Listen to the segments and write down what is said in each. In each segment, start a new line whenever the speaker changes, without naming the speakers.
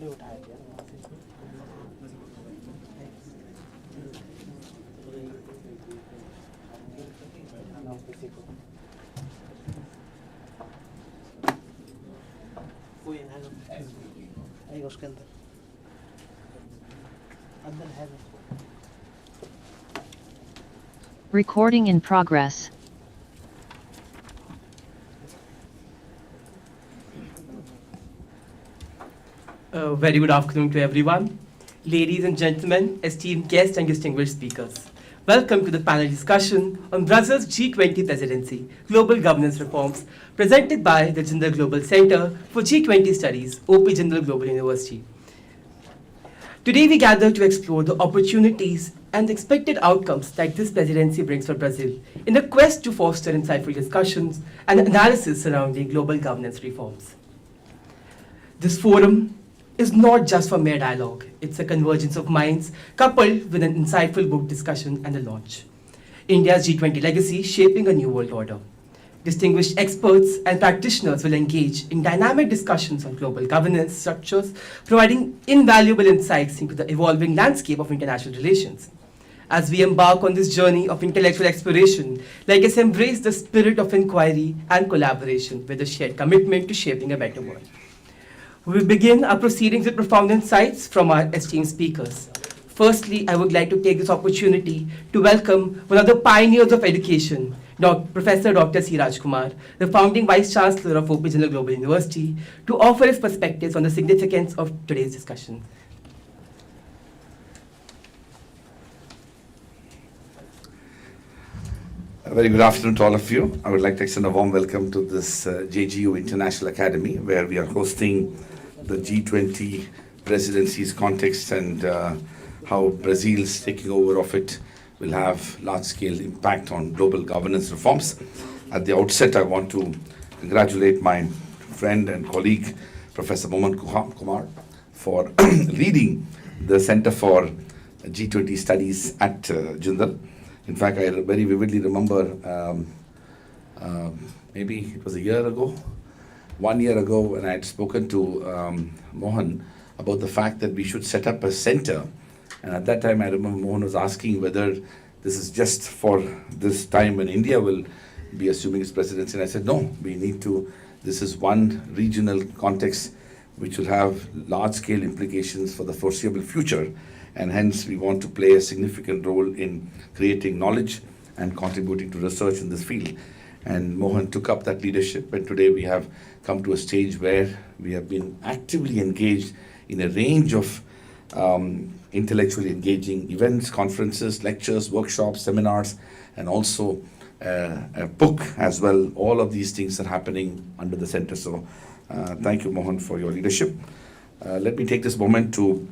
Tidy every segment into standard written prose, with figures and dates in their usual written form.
ايوه اسكندر عندنا هذا.
Recording in progress.
Very good afternoon to everyone. Ladies and gentlemen, esteemed guests and distinguished speakers. Welcome to the panel discussion on Brazil's G20 presidency, global governance reforms, presented by the Jindal Global Center for G20 Studies, OP Jindal Global University. Today we gather to explore the opportunities and the expected outcomes that this presidency brings for Brazil in a quest to foster insightful discussions and analysis surrounding global governance reforms. This forum is not just for mere dialogue. It's a convergence of minds coupled with an insightful book discussion and a launch. India's G20 legacy shaping a new world order. Distinguished experts and practitioners will engage in dynamic discussions on global governance structures, providing invaluable insights into the evolving landscape of international relations. As we embark on this journey of intellectual exploration, let us embrace the spirit of inquiry and collaboration with a shared commitment to shaping a better world. We will begin our proceedings with profound insights from our esteemed speakers. Firstly, I would like to take this opportunity to welcome one of the pioneers of education, Professor Dr. C. Rajkumar, the founding Vice Chancellor of OP Jindal Global University, to offer his perspectives on the significance of today's discussion.
A very good afternoon to all of you. I would like to extend a warm welcome to this JGU International Academy, where we are hosting the G20 presidency's context and how Brazil's taking over of it will have large-scale impact on global governance reforms. At the outset, I want to congratulate my friend and colleague, Professor Mohan Kumar, for leading the Center for G20 Studies at Jindal. In fact, I very vividly remember maybe it was a year ago, 1 year ago, when I had spoken to Mohan about the fact that we should set up a center. And at that time, I remember Mohan was asking whether this is just for this time when India will be assuming its presidency. And I said, no, we need to, this is one regional context which will have large-scale implications for the foreseeable future. And hence, we want to play a significant role in creating knowledge and contributing to research in this field. And Mohan took up that leadership, and today we have come to a stage where we have been actively engaged in a range of intellectually engaging events, conferences, lectures, workshops, seminars, and also a book as well. All of these things are happening under the center. So thank you, Mohan, for your leadership. Let me take this moment to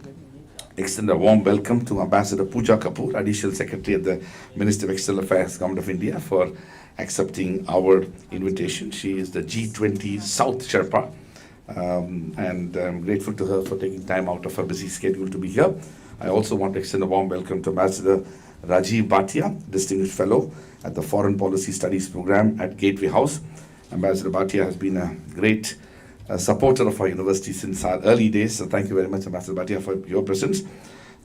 extend a warm welcome to Ambassador Pooja Kapoor, Additional Secretary at the Ministry of External Affairs, Government of India, for accepting our invitation. She is the G20 South Sherpa, and I'm grateful to her for taking time out of her busy schedule to be here. I also want to extend a warm welcome to Ambassador Rajiv Bhatia, Distinguished Fellow at the Foreign Policy Studies Program at Gateway House. Ambassador Bhatia has been a great supporter of our university since our early days, so thank you very much, Ambassador Bhatia, for your presence.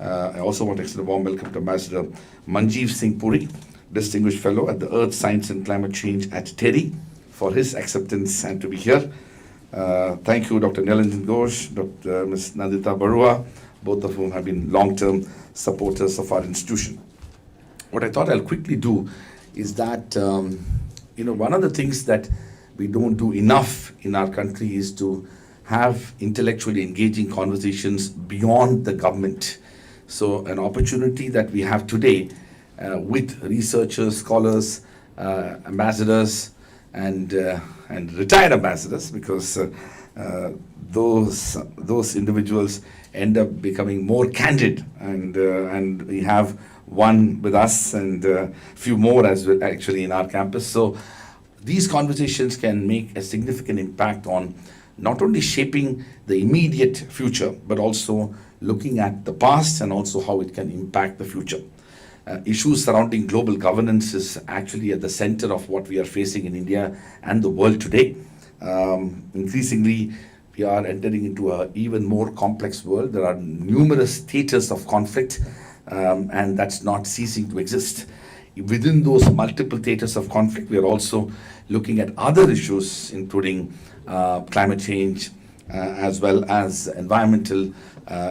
I also want to extend a warm welcome to Ambassador Manjeev Singh Puri, Distinguished Fellow at the Earth Science and Climate Change at TERI, for his acceptance and to be here. Thank you, Dr. Nilanjan Ghosh, Dr. Ms. Nandita Barua, both of whom have been long-term supporters of our institution. What I thought I'll quickly do is that, one of the things that we don't do enough in our country is to have intellectually engaging conversations beyond the government. So an opportunity that we have today with researchers, scholars, ambassadors, and retired ambassadors, because those individuals end up becoming more candid, and we have one with us and a few more as well actually in our campus. So these conversations can make a significant impact on not only shaping the immediate future, but also looking at the past and also how it can impact the future. Issues surrounding global governance is actually at the center of what we are facing in India and the world today. Increasingly, we are entering into an even more complex world. There are numerous theaters of conflict, and that's not ceasing to exist. Within those multiple theaters of conflict, we are also looking at other issues, including climate change, as well as environmental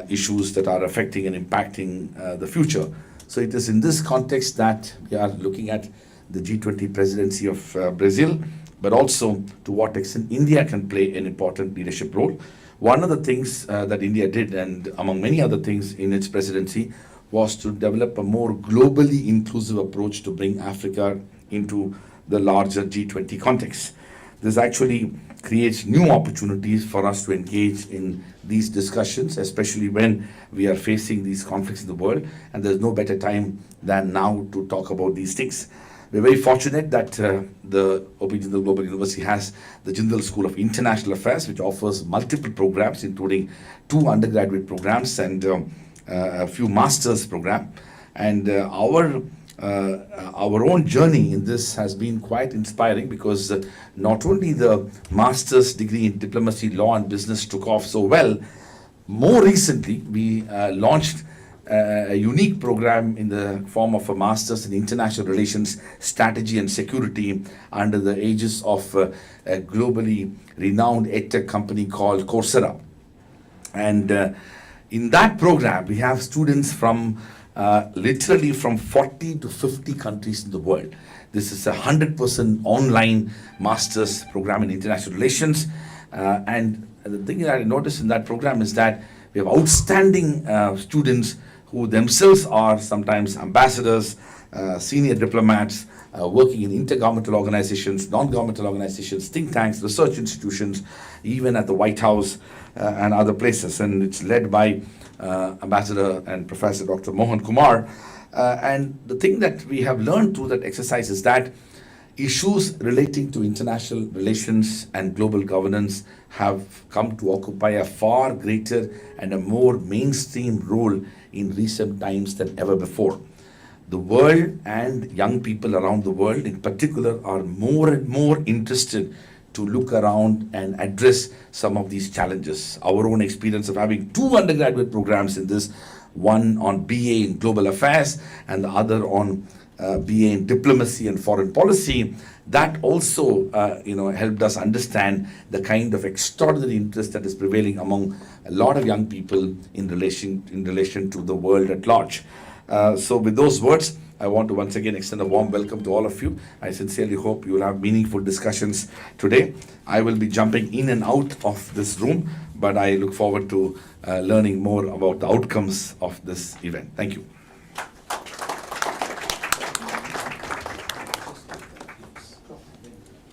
issues that are affecting and impacting the future. So it is in this context that we are looking at the G20 presidency of Brazil, but also to what extent India can play an important leadership role. One of the things that India did, and among many other things in its presidency, was to develop a more globally inclusive approach to bring Africa into the larger G20 context. This actually creates new opportunities for us to engage in these discussions, especially when we are facing these conflicts in the world, and there's no better time than now to talk about these things. We're very fortunate that the OP Jindal Global University has the Jindal School of International Affairs, which offers multiple programs, including 2 undergraduate programs and a few master's program. And our own journey in this has been quite inspiring, because not only the master's degree in diplomacy, law and business took off so well, more recently we launched a unique program in the form of a master's in international relations, strategy and security under the aegis of a globally renowned edtech company called Coursera. And in that program, we have students from literally from 40 to 50 countries in the world. This is a 100% online master's program in international relations. And the thing that I noticed in that program is that we have outstanding students who themselves are sometimes ambassadors, senior diplomats, working in intergovernmental organizations, non-governmental organizations, think tanks, research institutions, even at the White House and other places. And it's led by Ambassador and Professor Dr. Mohan Kumar. And the thing that we have learned through that exercise is that issues relating to international relations and global governance have come to occupy a far greater and a more mainstream role in recent times than ever before. The world and young people around the world in particular are more and more interested to look around and address some of these challenges. Our own experience of having 2 undergraduate programs in this, one on BA in Global Affairs and the other on BA in Diplomacy and Foreign Policy, that also helped us understand the kind of extraordinary interest that is prevailing among a lot of young people in relation to the world at large. So with those words, I want to once again extend a warm welcome to all of you. I sincerely hope you will have meaningful discussions today. I will be jumping in and out of this room, but I look forward to learning more about the outcomes of this event. Thank you.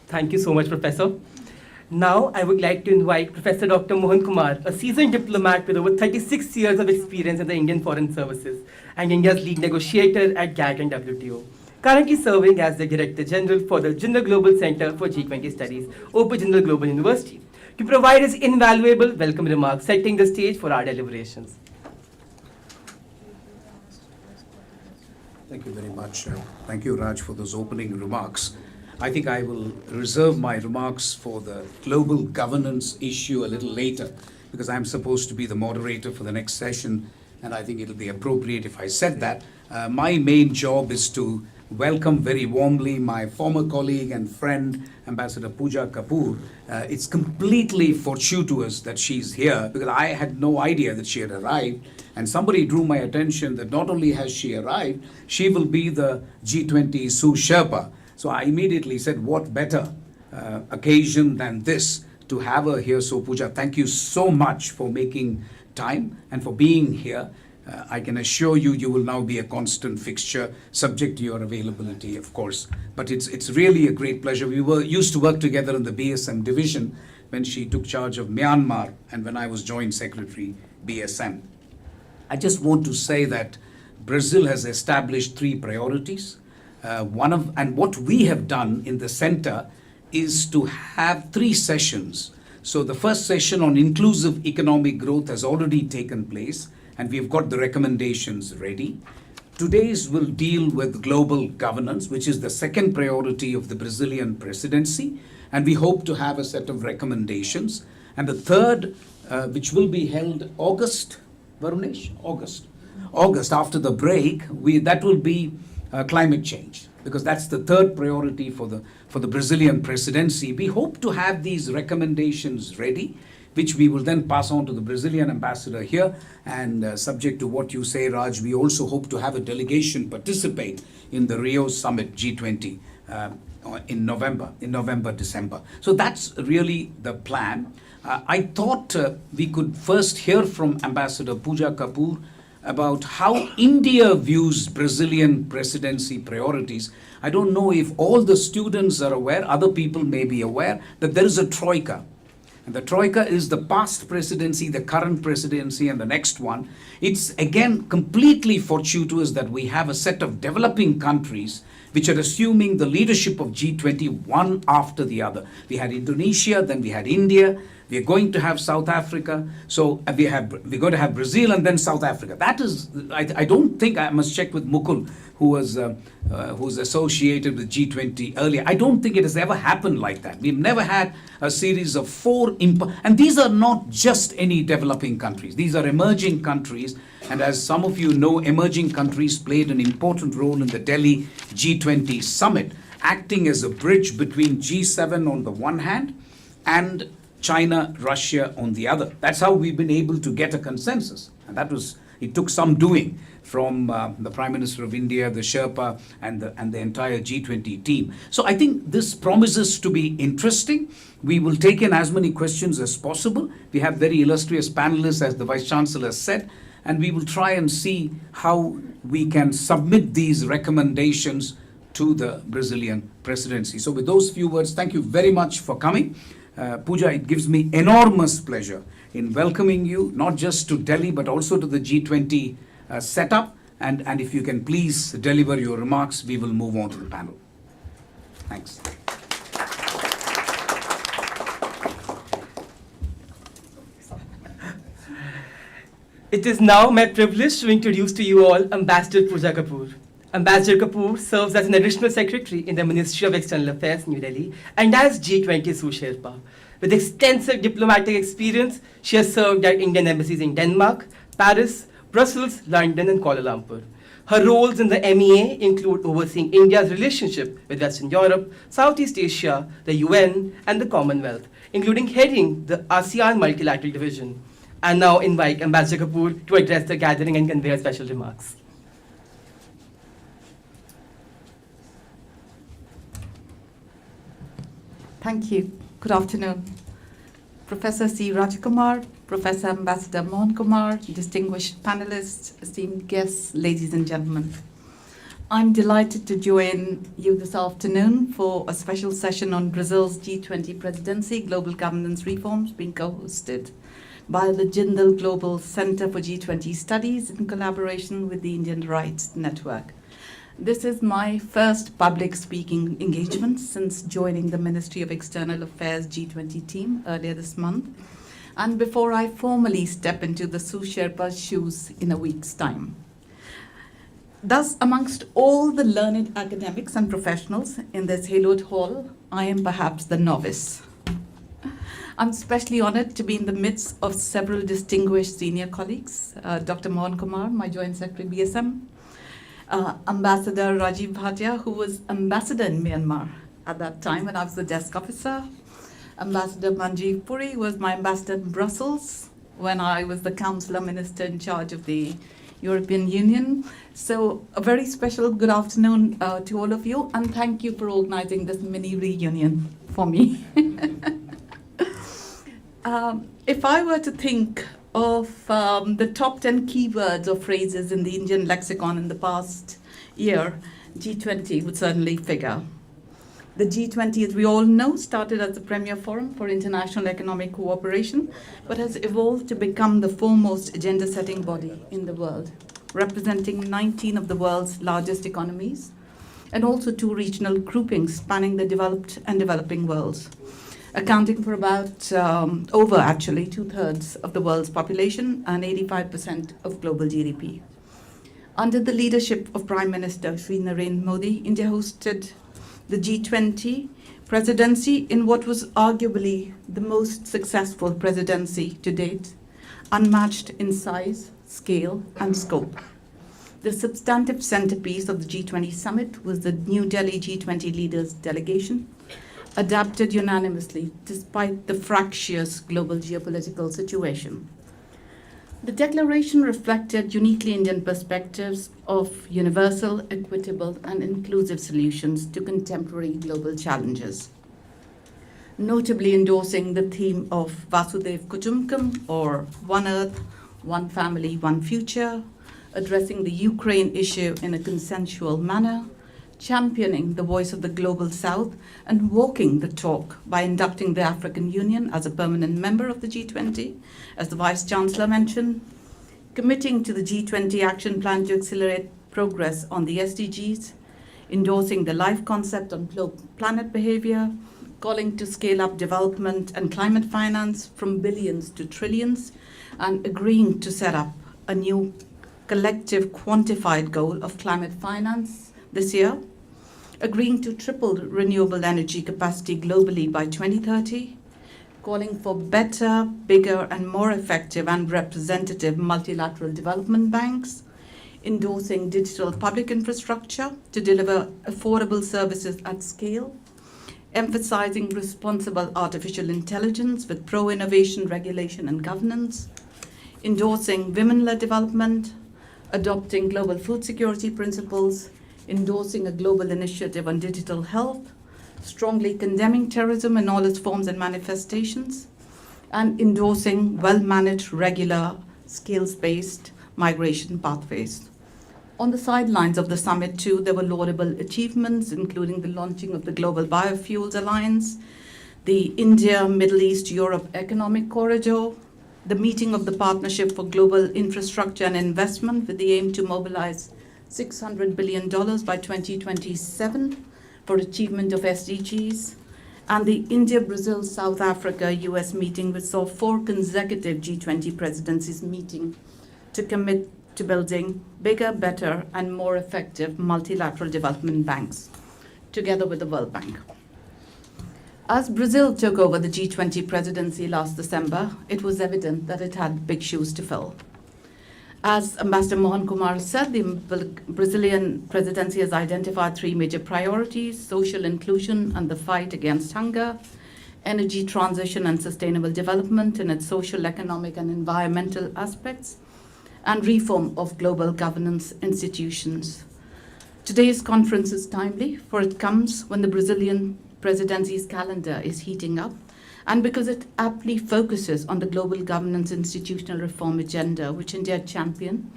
Thank you so much, Professor. Now, I would like to invite Professor Dr. Mohan Kumar, a seasoned diplomat with over 36 years of experience in the Indian Foreign Services and India's lead negotiator at GATT and WTO. Currently serving as the Director General for the Jindal Global Center for G20 Studies, OP Jindal Global University, to provide his invaluable welcome remarks, setting the stage for our deliberations.
Thank you very much. Thank you, Raj, for those opening remarks. I think I will reserve my remarks for the global governance issue a little later, because I'm supposed to be the moderator for the next session, and I think it'll be appropriate if I said that. My main job is to welcome very warmly my former colleague and friend, Ambassador Pooja Kapoor. It's completely fortuitous that she's here, because I had no idea that she had arrived, and somebody drew my attention that not only has she arrived, she will be the G20 Sous Sherpa. So I immediately said, what better occasion than this to have her here. So Pooja, thank you so much for making time and for being here. I can assure you, you will now be a constant fixture, subject to your availability, of course. But it's really a great pleasure. We used to work together in the BSM division when she took charge of Myanmar and when I was Joint Secretary, BSM. I just want to say that Brazil has established 3 priorities. And what we have done in the center is to have 3 sessions. So the first session on inclusive economic growth has already taken place, and we've got the recommendations ready. Today's will deal with global governance, which is the second priority of the Brazilian presidency, and we hope to have a set of recommendations. And the third, which will be held August, Varunesh? August after the break, that will be climate change, because that's the third priority for the Brazilian presidency. We hope to have these recommendations ready, which we will then pass on to the Brazilian ambassador here. And subject to what you say, Raj, we also hope to have a delegation participate in the Rio Summit G20 in November, December. So that's really the plan. I thought we could first hear from Ambassador Pooja Kapoor about how India views Brazilian presidency priorities. I don't know if all the students are aware, other people may be aware, that there is a troika. And the troika is the past presidency, the current presidency, and the next one. It's again completely fortuitous that we have a set of developing countries which are assuming the leadership of G20 one after the other. We had Indonesia, then we had India. We are going to have South Africa, so we're going to have Brazil and then South Africa. That is, I don't think, I must check with Mukul, who's associated with G20 earlier. I don't think it has ever happened like that. We've never had a series of four, and these are not just any developing countries. These are emerging countries, and as some of you know, emerging countries played an important role in the Delhi G20 summit, acting as a bridge between G7 on the one hand and China, Russia on the other. That's how we've been able to get a consensus. And it took some doing from the Prime Minister of India, the Sherpa, and the entire G20 team. So I think this promises to be interesting. We will take in as many questions as possible. We have very illustrious panelists, as the Vice Chancellor said, and we will try and see how we can submit these recommendations to the Brazilian presidency. So with those few words, thank you very much for coming. Pooja, it gives me enormous pleasure in welcoming you, not just to Delhi, but also to the G20 setup. And if you can please deliver your remarks, we will move on to the panel. Thanks.
It is now my privilege to introduce to you all Ambassador Pooja Kapoor. Ambassador Kapoor serves as an additional secretary in the Ministry of External Affairs, New Delhi, and as G20 Sous Sherpa. With extensive diplomatic experience, she has served at Indian embassies in Denmark, Paris, Brussels, London, and Kuala Lumpur. Her roles in the MEA include overseeing India's relationship with Western Europe, Southeast Asia, the UN, and the Commonwealth, including heading the ASEAN Multilateral Division. I now invite Ambassador Kapoor to address the gathering and convey her special remarks.
Thank you. Good afternoon. Professor C. Rajakumar, Professor Ambassador Mohan Kumar, distinguished panelists, esteemed guests, ladies and gentlemen. I'm delighted to join you this afternoon for a special session on Brazil's G20 presidency, global governance reforms, being co-hosted by the Jindal Global Center for G20 Studies in collaboration with the Indian Rights Network. This is my first public speaking engagement since joining the Ministry of External Affairs G20 team earlier this month, and before I formally step into the Sous Sherpa's shoes in a week's time. Thus, amongst all the learned academics and professionals in this hallowed hall, I am perhaps the novice. I'm especially honored to be in the midst of several distinguished senior colleagues, Dr. Mohan Kumar, my Joint Secretary BSM, Ambassador Rajiv Bhatia, who was ambassador in Myanmar at that time when I was the desk officer, Ambassador Manjeev Puri, who was my ambassador in Brussels when I was the Councillor Minister in charge of the European Union. So a very special good afternoon to all of you, and thank you for organizing this mini reunion for me. If I were to think of the top 10 keywords or phrases in the Indian lexicon in the past year, G20 would certainly figure. The G20, as we all know, started as the premier forum for international economic cooperation, but has evolved to become the foremost agenda-setting body in the world, representing 19 of the world's largest economies, and also 2 regional groupings spanning the developed and developing worlds, accounting for about over 2/3 of the world's population and 85% of global GDP. Under the leadership of Prime Minister Shri Narendra Modi, India hosted the G20 presidency in what was arguably the most successful presidency to date, unmatched in size, scale, and scope. The substantive centerpiece of the G20 summit was the New Delhi G20 leaders delegation, adapted unanimously despite the fractious global geopolitical situation. The declaration reflected uniquely Indian perspectives of universal, equitable, and inclusive solutions to contemporary global challenges, notably endorsing the theme of Vasudev Kutumbakam, or One Earth, One Family, One Future, addressing the Ukraine issue in a consensual manner, championing the voice of the Global South, and walking the talk by inducting the African Union as a permanent member of the G20, as the Vice Chancellor mentioned, committing to the G20 action plan to accelerate progress on the SDGs, endorsing the life concept on planet behavior, calling to scale up development and climate finance from billions to trillions, and agreeing to set up a new collective quantified goal of climate finance this year, agreeing to triple renewable energy capacity globally by 2030, calling for better, bigger, and more effective and representative multilateral development banks, endorsing digital public infrastructure to deliver affordable services at scale, emphasizing responsible artificial intelligence with pro-innovation regulation and governance, endorsing women-led development, adopting global food security principles, endorsing a global initiative on digital health, strongly condemning terrorism in all its forms and manifestations, and endorsing well-managed, regular, skills-based migration pathways. On the sidelines of the summit, too, there were laudable achievements, including the launching of the Global Biofuels Alliance, the India, Middle East, Europe Economic Corridor, the meeting of the Partnership for Global Infrastructure and Investment with the aim to mobilize $600 billion by 2027 for achievement of SDGs, and the India, Brazil, South Africa, US meeting, which saw 4 consecutive G20 presidencies meeting to commit to building bigger, better, and more effective multilateral development banks, together with the World Bank. As Brazil took over the G20 presidency last December, it was evident that it had big shoes to fill. As Ambassador Mohan Kumar said, the Brazilian presidency has identified 3 major priorities: social inclusion and the fight against hunger, energy transition and sustainable development in its social, economic, and environmental aspects, and reform of global governance institutions. Today's conference is timely, for it comes when the Brazilian presidency's calendar is heating up, and because it aptly focuses on the global governance institutional reform agenda, which India championed,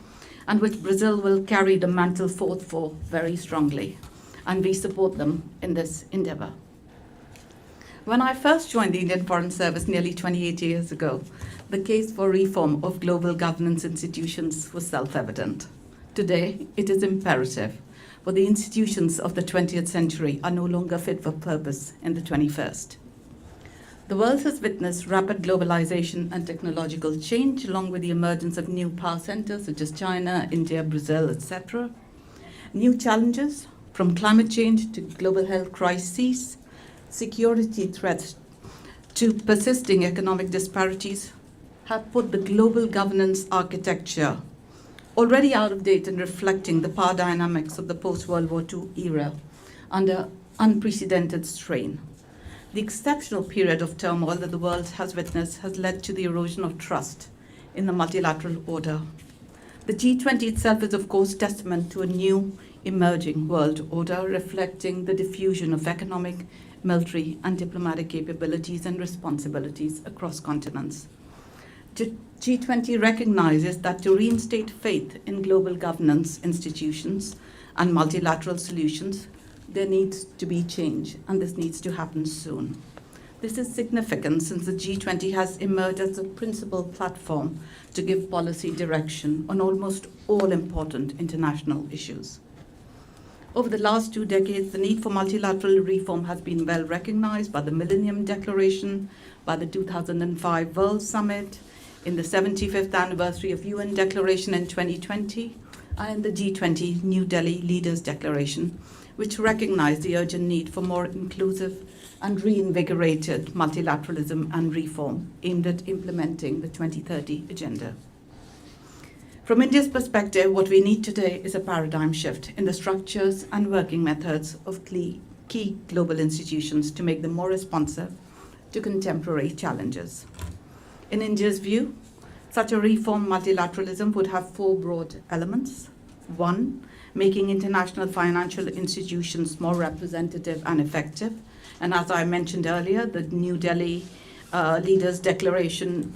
and which Brazil will carry the mantle forth for very strongly, and we support them in this endeavor. When I first joined the Indian Foreign Service nearly 28 years ago, the case for reform of global governance institutions was self-evident. Today, it is imperative, for the institutions of the 20th century are no longer fit for purpose in the 21st. The world has witnessed rapid globalization and technological change, along with the emergence of new power centers such as China, India, Brazil, etc. New challenges, from climate change to global health crises, security threats to persisting economic disparities, have put the global governance architecture, already out of date and reflecting the power dynamics of the post-World War II era, under unprecedented strain. The exceptional period of turmoil that the world has witnessed has led to the erosion of trust in the multilateral order. The G20 itself is, of course, testament to a new emerging world order, reflecting the diffusion of economic, military, and diplomatic capabilities and responsibilities across continents. G20 recognizes that to reinstate faith in global governance institutions and multilateral solutions, there needs to be change, and this needs to happen soon. This is significant since the G20 has emerged as a principal platform to give policy direction on almost all important international issues. Over the last 2 decades, the need for multilateral reform has been well recognized by the Millennium Declaration, by the 2005 World Summit, in the 75th anniversary of UN Declaration in 2020, and in the G20 New Delhi Leaders Declaration, which recognized the urgent need for more inclusive, and reinvigorated multilateralism and reform aimed at implementing the 2030 Agenda. From India's perspective, what we need today is a paradigm shift in the structures and working methods of key global institutions to make them more responsive to contemporary challenges. In India's view, such a reformed multilateralism would have 4 broad elements. 1, making international financial institutions more representative and effective. And as I mentioned earlier, the New Delhi Leaders' Declaration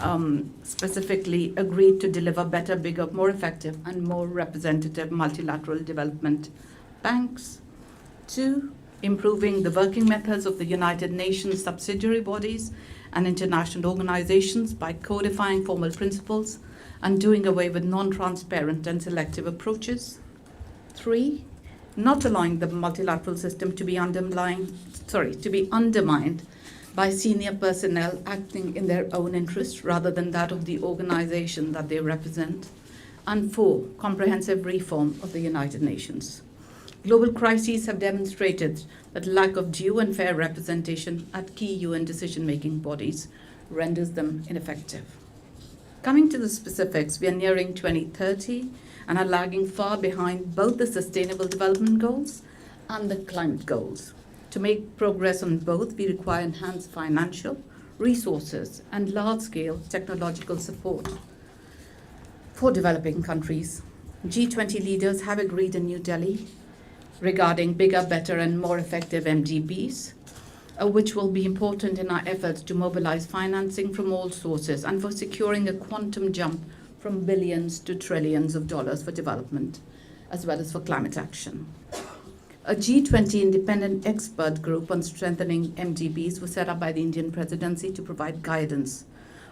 specifically agreed to deliver better, bigger, more effective, and more representative multilateral development banks. 2, improving the working methods of the United Nations subsidiary bodies and international organizations by codifying formal principles and doing away with non-transparent and selective approaches. 3, not allowing the multilateral system to be undermined by senior personnel acting in their own interest rather than that of the organization that they represent. And 4, comprehensive reform of the United Nations. Global crises have demonstrated that lack of due and fair representation at key UN decision-making bodies renders them ineffective. Coming to the specifics, we are nearing 2030 and are lagging far behind both the Sustainable Development Goals and the climate goals. To make progress on both, we require enhanced financial resources and large-scale technological support for developing countries. G20 leaders have agreed in New Delhi regarding bigger, better, and more effective MDBs, which will be important in our efforts to mobilize financing from all sources and for securing a quantum jump from billions to trillions of dollars for development, as well as for climate action. A G20 independent expert group on strengthening MDBs was set up by the Indian presidency to provide guidance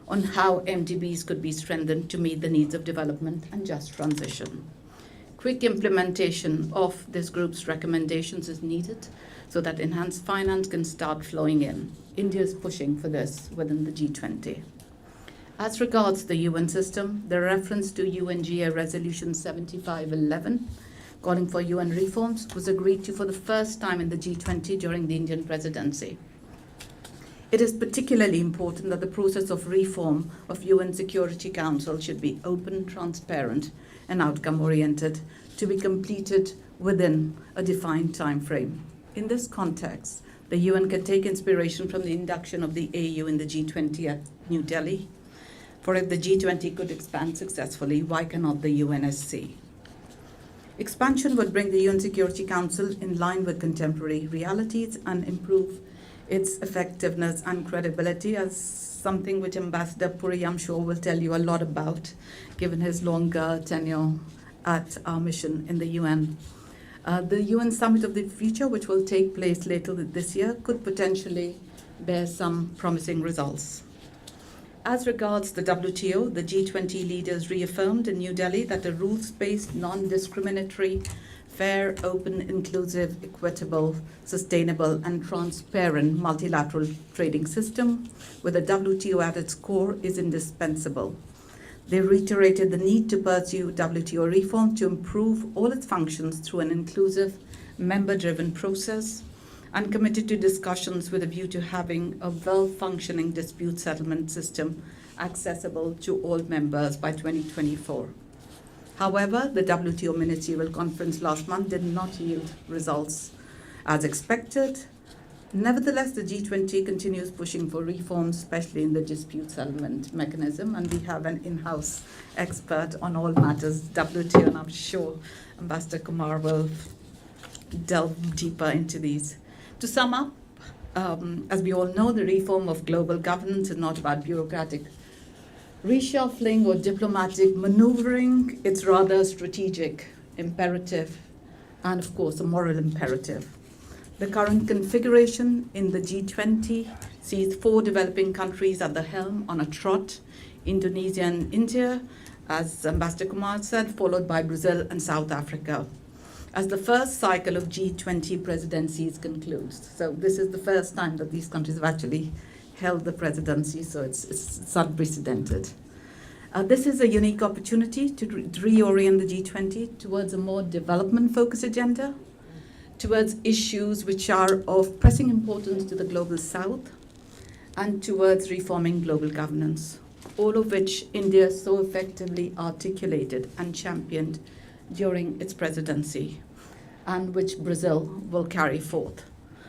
on how MDBs could be strengthened to meet the needs of development and just transition. Quick implementation of this group's recommendations is needed so that enhanced finance can start flowing in. India is pushing for this within the G20. As regards the UN system, the reference to UNGA Resolution 7511 calling for UN reforms was agreed to for the first time in the G20 during the Indian presidency. It is particularly important that the process of reform of UN Security Council should be open, transparent, and outcome-oriented, to be completed within a defined time frame. In this context, the UN can take inspiration from the induction of the AU in the G20 at New Delhi. For if the G20 could expand successfully, why cannot the UNSC? Expansion would bring the UN Security Council in line with contemporary realities and improve its effectiveness and credibility, as something which Ambassador Puri, I'm sure, will tell you a lot about, given his longer tenure at our mission in the UN. The UN Summit of the Future, which will take place later this year, could potentially bear some promising results. As regards the WTO, the G20 leaders reaffirmed in New Delhi that a rules-based, non-discriminatory, fair, open, inclusive, equitable, sustainable, and transparent multilateral trading system with the WTO at its core is indispensable. They reiterated the need to pursue WTO reform to improve all its functions through an inclusive, member-driven process, and committed to discussions with a view to having a well-functioning dispute settlement system accessible to all members by 2024. However, the WTO Ministerial Conference last month did not yield results as expected. Nevertheless, the G20 continues pushing for reforms, especially in the dispute settlement mechanism, and we have an in-house expert on all matters WTO, and I'm sure Ambassador Kumar will delve deeper into these. To sum up, as we all know, the reform of global governance is not about bureaucratic reshuffling or diplomatic maneuvering. It's rather strategic, imperative, and of course a moral imperative. The current configuration in the G20 sees 4 developing countries at the helm on a trot: Indonesia and India, as Ambassador Kumar said, followed by Brazil and South Africa, as the first cycle of G20 presidencies concludes. So this is the first time that these countries have actually held the presidency, so it's unprecedented. This is a unique opportunity to reorient the G20 towards a more development-focused agenda, towards issues which are of pressing importance to the global south, and towards reforming global governance, all of which India so effectively articulated and championed during its presidency, and which Brazil will carry forth.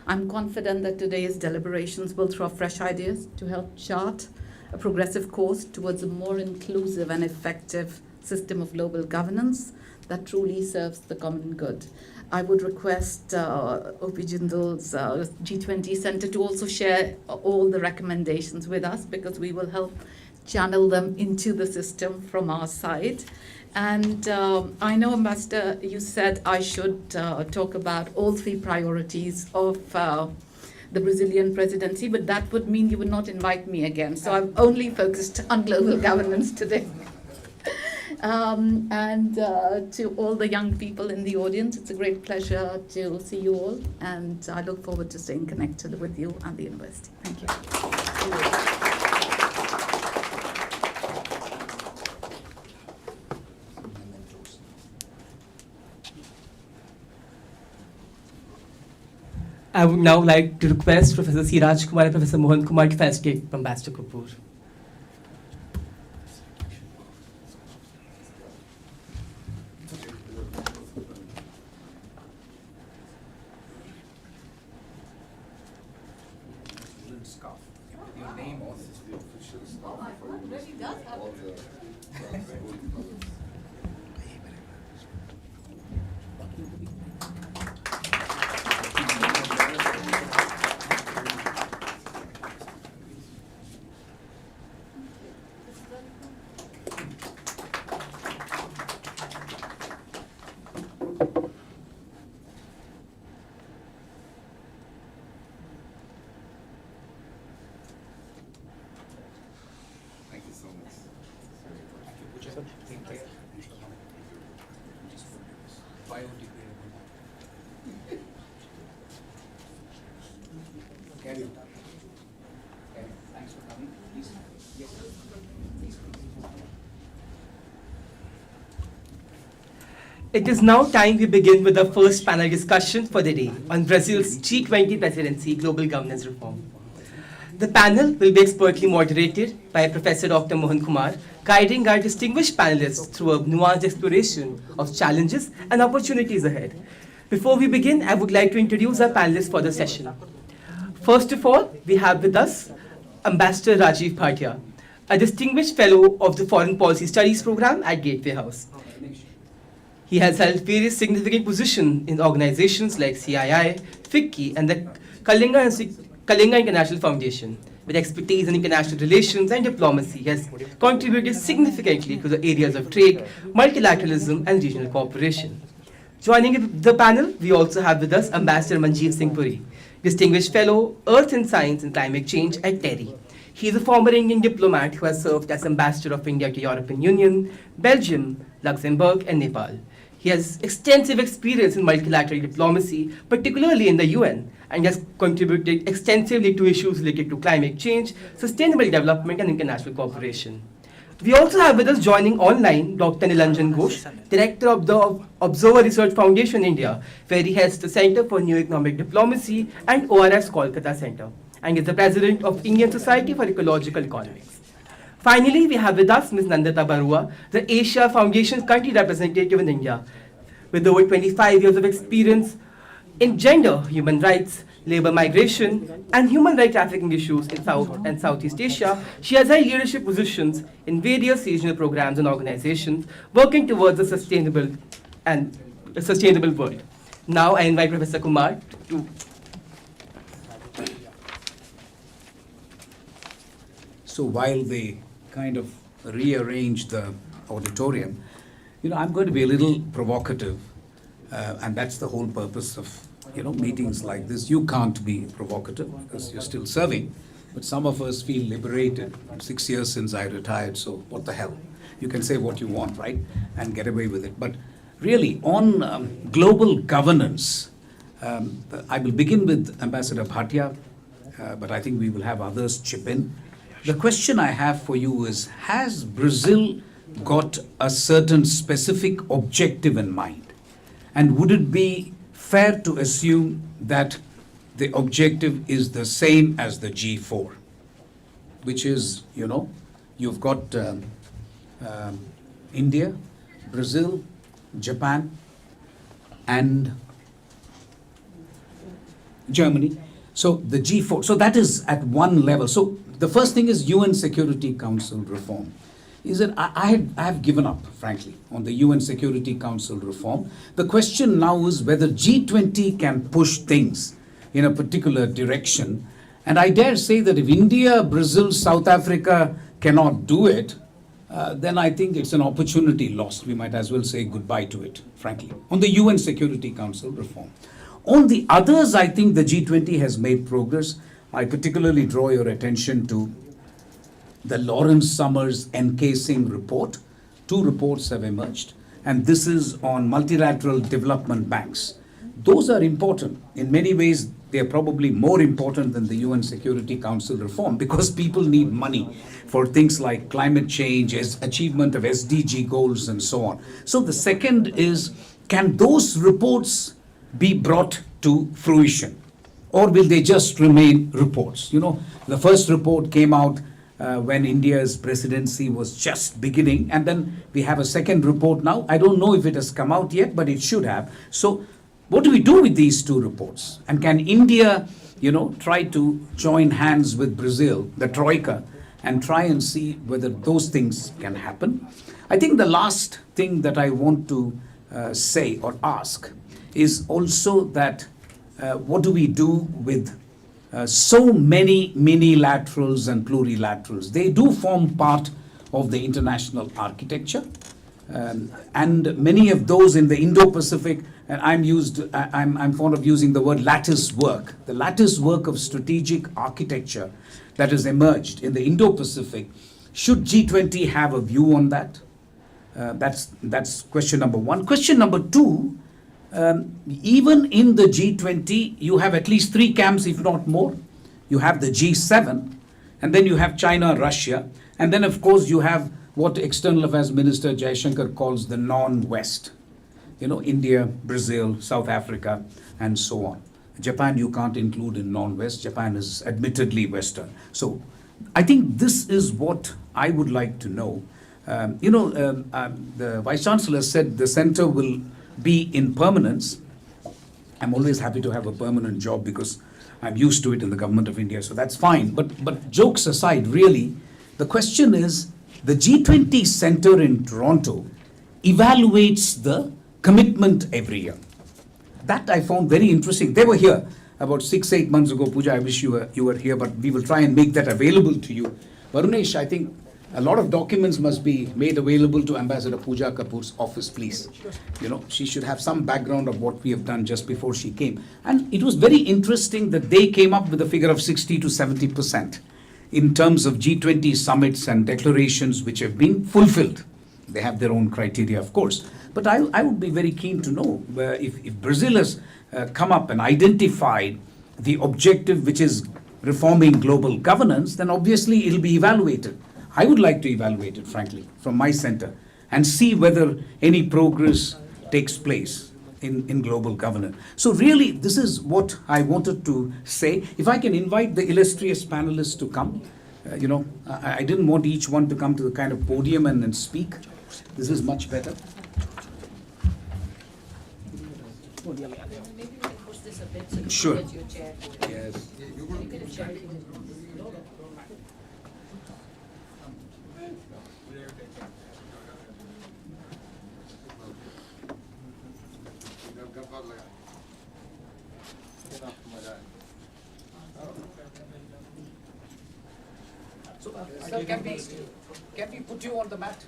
I'm confident that today's deliberations will throw fresh ideas to help chart a progressive course towards a more inclusive and effective system of global governance that truly serves the common good. I would request O.P. Jindal's G20 Center to also share all the recommendations with us, because we will help channel them into the system from our side. And I know, Ambassador, you said I should talk about all three priorities of the Brazilian presidency, but that would mean you would not invite me again. So I've only focused on global governance today. And to all the young people in the audience, it's a great pleasure to see you all, and I look forward to staying connected with you and the university. Thank you.
I would now like to request Professor C. Rajkumar and Professor Mohan Kumar to facilitate Ambassador Kapoor.
Your name also.
Thank you so much.
Take care. Biodegradable. Carry on. Thanks for coming. Please. Yes.
It is now time we begin with the first panel discussion for the day on Brazil's G20 presidency global governance reform. The panel will be expertly moderated by Professor Dr. Mohan Kumar, guiding our distinguished panelists through a nuanced exploration of challenges and opportunities ahead. Before we begin, I would like to introduce our panelists for the session. First of all, we have with us Ambassador Rajiv Bhatia, a distinguished fellow of the Foreign Policy Studies program at Gateway House. He has held various significant positions in organizations like CII, FICCI, and the Kalinga International Foundation. With expertise in international relations and diplomacy, he has contributed significantly to the areas of trade, multilateralism, and regional cooperation. Joining the panel, we also have with us Ambassador Manjeev Singh Puri, Distinguished Fellow, Earth and Science and Climate Change at TERI. He is a former Indian diplomat who has served as Ambassador of India to European Union, Belgium, Luxembourg, and Nepal. He has extensive experience in multilateral diplomacy, particularly in the UN, and has contributed extensively to issues related to climate change, sustainable development, and international cooperation. We also have with us joining online Dr. Nilanjan Ghosh, Director of the Observer Research Foundation India, where he heads the Center for New Economic Diplomacy and ORS Kolkata Center, and is the President of Indian Society for Ecological Economics. Finally, we have with us Ms. Nandita Barua, the Asia Foundation's country representative in India, with over 25 years of experience in gender, human rights, labor migration, and human rights trafficking issues in South and Southeast Asia. She has held leadership positions in various regional programs and organizations working towards a sustainable world. Now I invite Professor Kumar to.
So while they kind of rearrange the auditorium, I'm going to be a little provocative, and that's the whole purpose of meetings like this. You can't be provocative because you're still serving, but some of us feel liberated. 6 years since I retired, so what the hell? You can say what you want, right, and get away with it. But really, on global governance, I will begin with Ambassador Bhatia, but I think we will have others chip in. The question I have for you is, has Brazil got a certain specific objective in mind? And would it be fair to assume that the objective is the same as the G4, which is, you've got India, Brazil, Japan, and Germany. So the G4, so that is at one level. So the first thing is UN Security Council reform. Is that I have given up, frankly, on the UN Security Council reform. The question now is whether G20 can push things in a particular direction. And I dare say that if India, Brazil, South Africa cannot do it, then I think it's an opportunity lost. We might as well say goodbye to it, frankly, on the UN Security Council reform. On the others, I think the G20 has made progress. I particularly draw your attention to the Lawrence Summers encasing report. 2 reports have emerged, and this is on multilateral development banks. Those are important. In many ways, they are probably more important than the UN Security Council reform, because people need money for things like climate change, achievement of SDG goals, and so on. So the second is, can those reports be brought to fruition, or will they just remain reports? The first report came out when India's presidency was just beginning, and then we have a second report now. I don't know if it has come out yet, but it should have. So what do we do with these 2 reports? And can India, try to join hands with Brazil, the Troika, and try and see whether those things can happen? I think the last thing that I want to say or ask is also that what do we do with so many minilaterals and plurilaterals? They do form part of the international architecture, and many of those in the Indo-Pacific, and I'm fond of using the word lattice work. The lattice work of strategic architecture that has emerged in the Indo-Pacific. Should G20 have a view on that? That's question number 1. Question number 2. Even in the G20, you have at least 3 camps, if not more. You have the G7, and then you have China, Russia, and then of course you have what External Affairs Minister Jaishankar calls the non-West. India, Brazil, South Africa, and so on. Japan you can't include in non-West. Japan is admittedly Western. So I think this is what I would like to know. The Vice Chancellor said the center will be in permanence. I'm always happy to have a permanent job because I'm used to it in the government of India, so that's fine. But jokes aside, really, the question is, the G20 Center in Toronto evaluates the commitment every year. That I found very interesting. They were here about 6-8 months ago. Pooja, I wish you were here, but we will try and make that available to you. Varunesh, I think a lot of documents must be made available to Ambassador Pooja Kapoor's office, please. She should have some background of what we have done just before she came. And it was very interesting that they came up with a figure of 60 to 70% in terms of G20 summits and declarations which have been fulfilled. They have their own criteria, of course. But I would be very keen to know if Brazil has come up and identified the objective, which is reforming global governance, then obviously it'll be evaluated. I would like to evaluate it, frankly, from my center and see whether any progress takes place in global governance. So really, this is what I wanted to say. If I can invite the illustrious panelists to come, I didn't want each one to come to the kind of podium and then speak. This is much better.
Maybe we can push this a bit so you
Sure.
can get your chair.
Yes.
You get a chair.
So, sir, can we put you on the mat?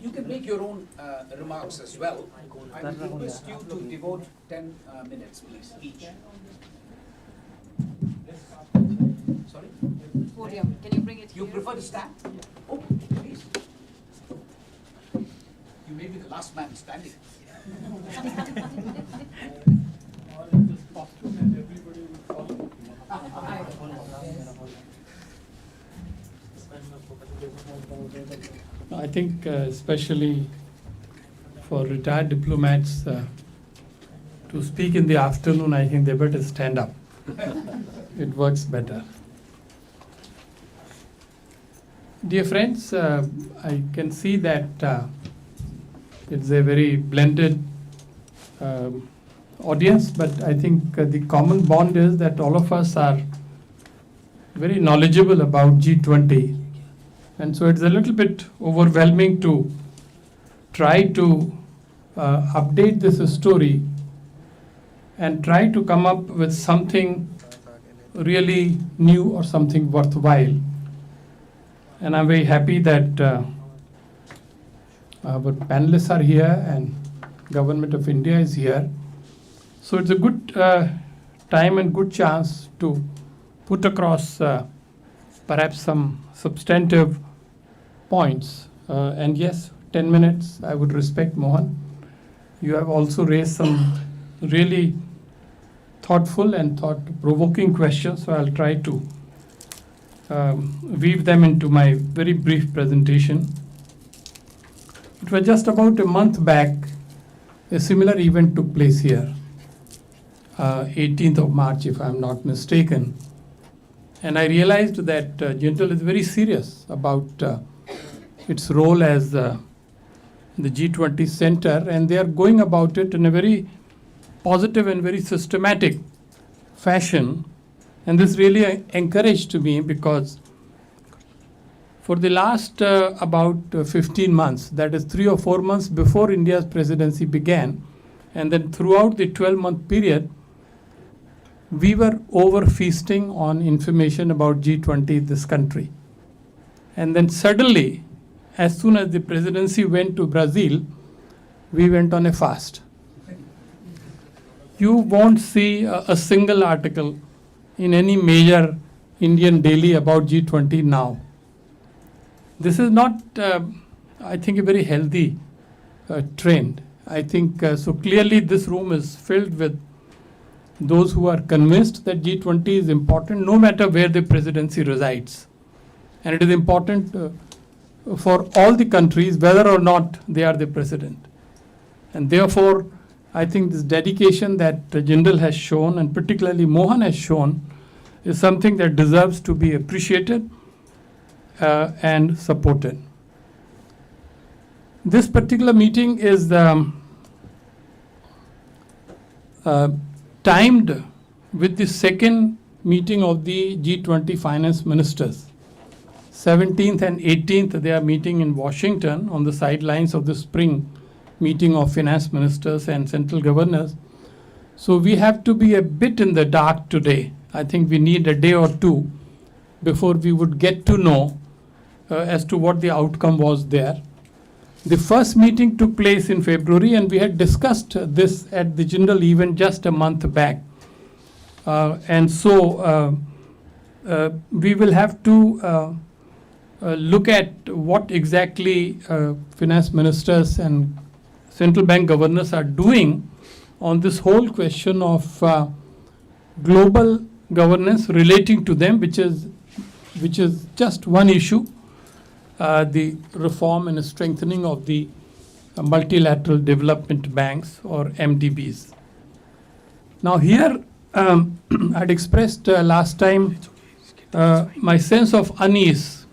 You can make your own remarks as well. I would request you to devote 10 minutes, please, each. Sorry?
Podium, can you bring it here?
You prefer to stand? Oh, please. You may be the last man standing.
No, I think
think especially for retired diplomats to speak in the afternoon, I think they better stand up. It works better. Dear friends, I can see that it's a very blended audience, but I think the common bond is that all of us are very knowledgeable about G20. And so it's a little bit overwhelming to try to update this story and try to come up with something really new or something worthwhile. And I'm very happy that our panelists are here and Government of India is here. So it's a good time and good chance to put across perhaps some substantive points. And yes, 10 minutes, I would respect Mohan. You have also raised some really thoughtful and thought-provoking questions, so I'll try to weave them into my very brief presentation. It was just about a month back, a similar event took place here, 18th of March, if I'm not mistaken. And I realized that Jindal is very serious about its role as the G20 center, and they are going about it in a very positive and very systematic fashion. And this really encouraged me because for the last about 15 months, that is 3 or 4 months before India's presidency began, and then throughout the 12-month period, we were over feasting on information about G20, this country. And then suddenly, as soon as the presidency went to Brazil, we went on a fast. You won't see a single article in any major Indian daily about G20 now. This is not, I think, a very healthy trend. I think so clearly this room is filled with those who are convinced that G20 is important no matter where the presidency resides. And it is important for all the countries whether or not they are the president. And therefore, I think this dedication that Jindal has shown, and particularly Mohan has shown, is something that deserves to be appreciated and supported. This particular meeting is timed with the second meeting of the G20 finance ministers. 17th and 18th, they are meeting in Washington on the sidelines of the spring meeting of finance ministers and central governors. So we have to be a bit in the dark today. I think we need a day or two before we would get to know as to what the outcome was there. The first meeting took place in February, and we had discussed this at the Jindal event just a month back. And so we will have to look at what exactly finance ministers and central bank governors are doing on this whole question of global governance relating to them, which is just one issue, the reform and strengthening of the multilateral development banks, or MDBs. Now here, I'd expressed last time my sense of unease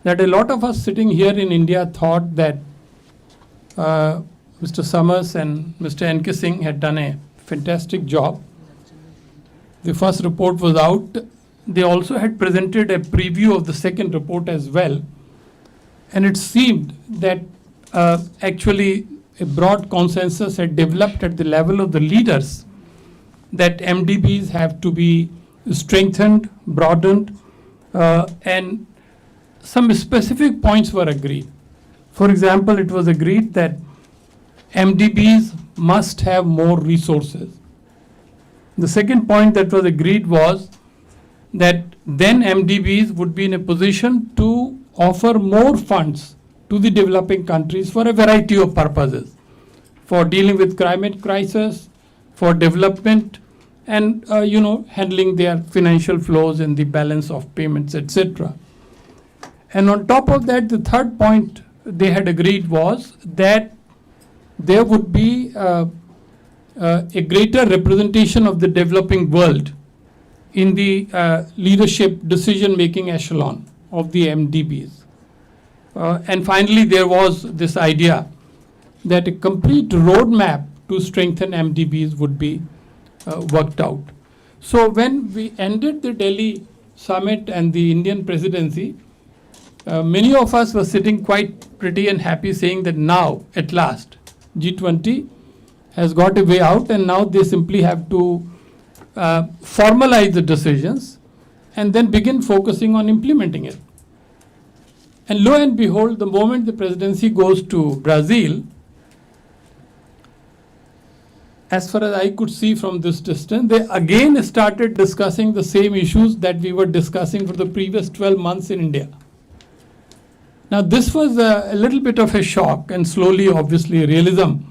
that a lot of us sitting here in India thought that Mr. Summers and Mr. N.K. Singh had done a fantastic job. The first report was out. They also had presented a preview of the second report as well. And it seemed that actually a broad consensus had developed at the level of the leaders that MDBs have to be strengthened, broadened, and some specific points were agreed. For example, it was agreed that MDBs must have more resources. The second point that was agreed was that then MDBs would be in a position to offer more funds to the developing countries for a variety of purposes, for dealing with climate crisis, for development, and handling their financial flows and the balance of payments, etc. And on top of that, the third point they had agreed was that there would be a greater representation of the developing world in the leadership decision-making echelon of the MDBs. And finally, there was this idea that a complete roadmap to strengthen MDBs would be worked out. So when we ended the Delhi summit and the Indian presidency, many of us were sitting quite pretty and happy, saying that now, at last, G20 has got a way out, and now they simply have to formalize the decisions and then begin focusing on implementing it. And lo and behold, the moment the presidency goes to Brazil, as far as I could see from this distance, they again started discussing the same issues that we were discussing for the previous 12 months in India. Now, this was a little bit of a shock, and slowly, obviously, realism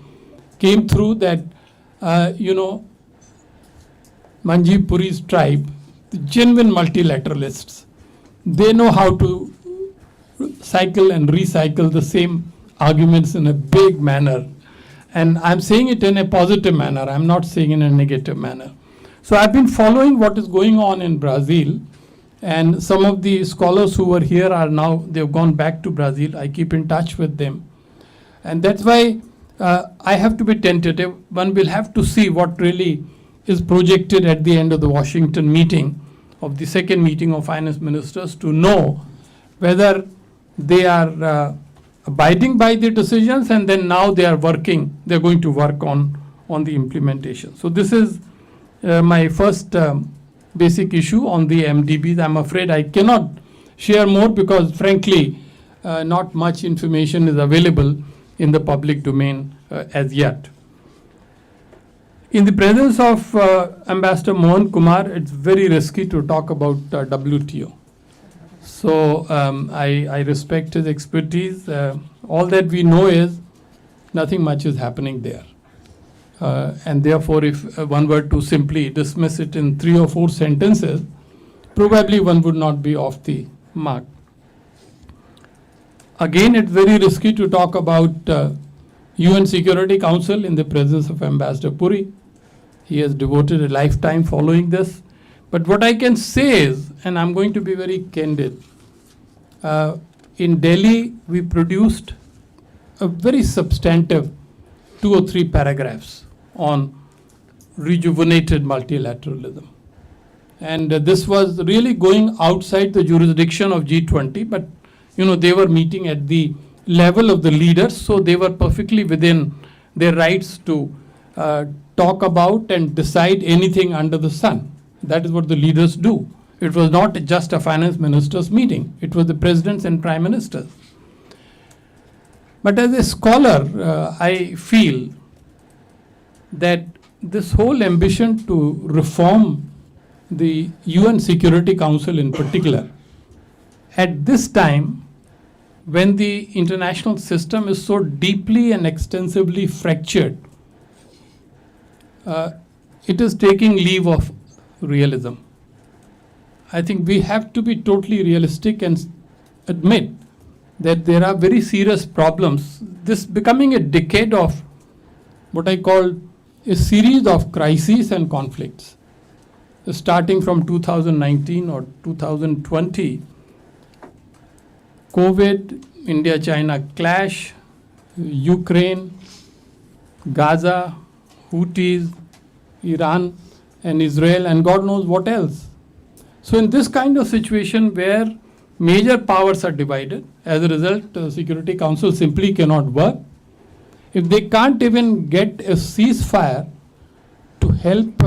came through that, Manjeev Puri's tribe, the genuine multilateralists, they know how to cycle and recycle the same arguments in a big manner. And I'm saying it in a positive manner. I'm not saying in a negative manner. So I've been following what is going on in Brazil, and some of the scholars who were here are now, they've gone back to Brazil. I keep in touch with them. And that's why I have to be tentative. One will have to see what really is projected at the end of the Washington meeting, of the second meeting of finance ministers, to know whether they are abiding by the decisions, and then now they're going to work on the implementation. So this is my first basic issue on the MDBs. I'm afraid I cannot share more because frankly, not much information is available in the public domain as yet. In the presence of Ambassador Mohan Kumar, it's very risky to talk about WTO. So I respect his expertise. All that we know is nothing much is happening there. And therefore, if one were to simply dismiss it in 3 or 4 sentences, probably one would not be off the mark. Again, it's very risky to talk about UN Security Council in the presence of Ambassador Puri. He has devoted a lifetime following this. But what I can say is, and I'm going to be very candid, in Delhi, we produced a very substantive 2 or 3 paragraphs on rejuvenated multilateralism. And this was really going outside the jurisdiction of G20, but they were meeting at the level of the leaders, so they were perfectly within their rights to talk about and decide anything under the sun. That is what the leaders do. It was not just a finance ministers meeting. It was the presidents and prime ministers. But as a scholar, I feel that this whole ambition to reform the UN Security Council in particular, at this time, when the international system is so deeply and extensively fractured, it is taking leave of realism. I think we have to be totally realistic and admit that there are very serious problems. This becoming a decade of what I call a series of crises and conflicts. Starting from 2019 or 2020, COVID, India-China clash, Ukraine, Gaza, Houthis, Iran and Israel, and God knows what else. So in this kind of situation where major powers are divided, as a result, the Security Council simply cannot work. If they can't even get a ceasefire to help,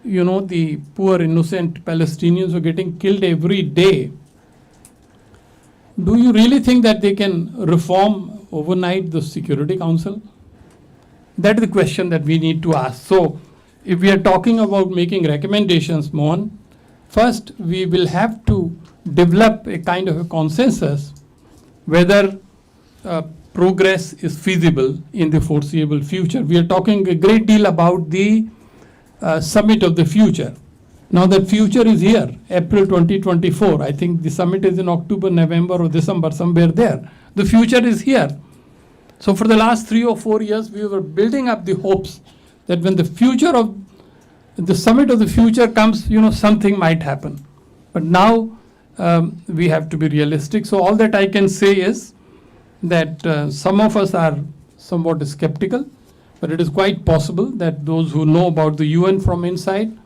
the poor innocent Palestinians who are getting killed every day, do you really think that they can reform overnight the Security Council? That is the question that we need to ask. So if we are talking about making recommendations, Mohan, first we will have to develop a kind of a consensus whether progress is feasible in the foreseeable future. We are talking a great deal about the summit of the future. Now that future is here, April 2024. I think the summit is in October, November, or December, somewhere there. The future is here. So for the last 3 or 4 years, we were building up the hopes that when the future of the summit of the future comes, something might happen. But now we have to be realistic. So all that I can say is that some of us are somewhat skeptical, but it is quite possible that those who know about the UN from inside,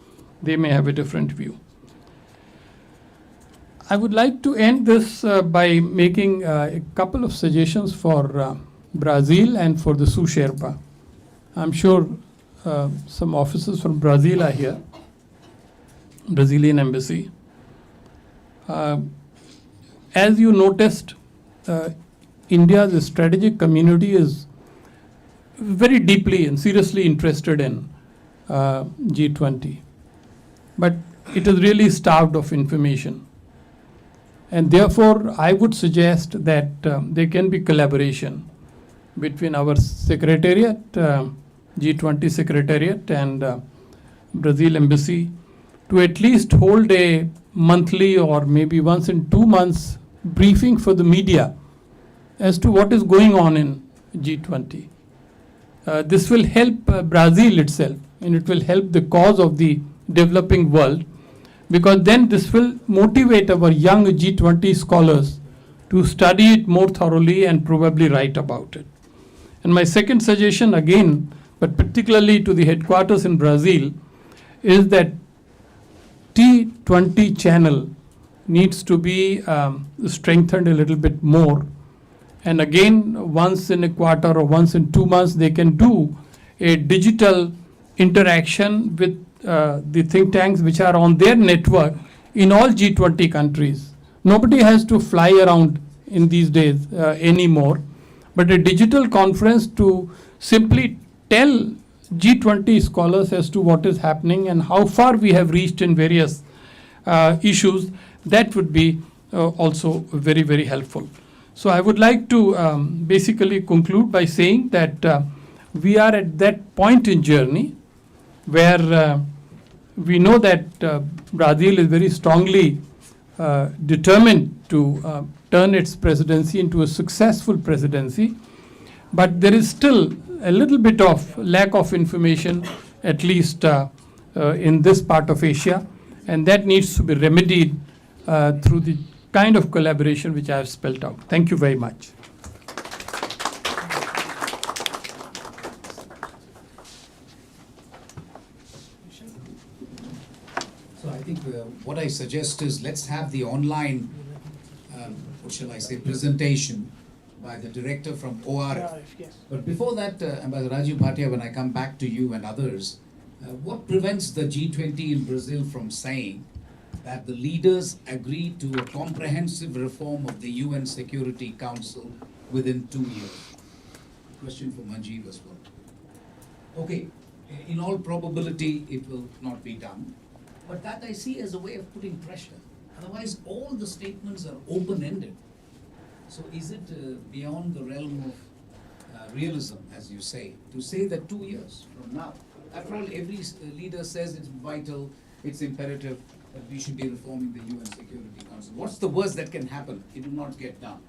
they may have a different view. I would like to end this by making a couple of suggestions for Brazil and for the Sul Sherpa. I'm sure some officers from Brazil are here, Brazilian embassy. As you noticed, India's strategic community is very deeply and seriously interested in G20. But it is really starved of information. And therefore, I would suggest that there can be collaboration between our secretariat, G20 secretariat, and Brazil embassy to at least hold a monthly or maybe once in 2 months briefing for the media as to what is going on in G20. This will help Brazil itself, and it will help the cause of the developing world, because then this will motivate our young G20 scholars to study it more thoroughly and probably write about it. And my second suggestion again, but particularly to the headquarters in Brazil, is that T20 channel needs to be strengthened a little bit more. And again, once in a quarter or once in 2 months, they can do a digital interaction with the think tanks which are on their network in all G20 countries. Nobody has to fly around in these days anymore, but a digital conference to simply tell G20 scholars as to what is happening and how far we have reached in various issues, that would be also very, very helpful. So I would like to basically conclude by saying that we are at that point in journey where we know that Brazil is very strongly determined to turn its presidency into a successful presidency, but there is still a little bit of lack of information, at least in this part of Asia, and that needs to be remedied through the kind of collaboration which I have spelled out. Thank you very much.
So I think what I suggest is let's have the online, what shall I say, presentation by the director from ORF.
Yes.
But before that, Ambassador Rajiv Bhatia, when I come back to you and others, what prevents the G20 in Brazil from saying that the leaders agree to a comprehensive reform of the UN Security Council within 2 years? Question for Manjeev as well. Okay, in all probability, it will not be done. But that I see as a way of putting pressure. Otherwise, all the statements are open-ended. So is it beyond the realm of realism, as you say, to say that 2 years from now? After all, every leader says it's vital, it's imperative that we should be reforming the UN Security Council. What's the worst that can happen? It will not get done.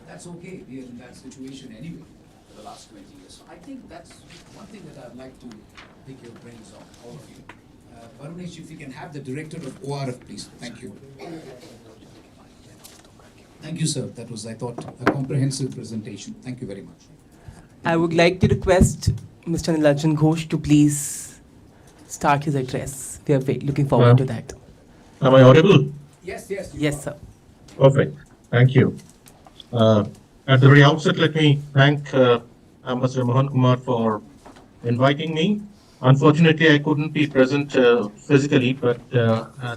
That's okay. We are in that situation anyway for the last 20 years. So I think that's one thing that I'd like to pick your brains on, all of you. Varunesh, if you can have the director of ORF, please. Thank you. Thank you, sir. That was, I thought, a comprehensive presentation. Thank you very much.
I would like to request Mr. Nilanjan Ghosh to please start his address. We are looking forward to that.
Am I audible?
Yes, yes.
Yes, sir.
Perfect. Thank you. At the very outset, let me thank Ambassador Mohan Kumar for inviting me. Unfortunately, I couldn't be present physically, but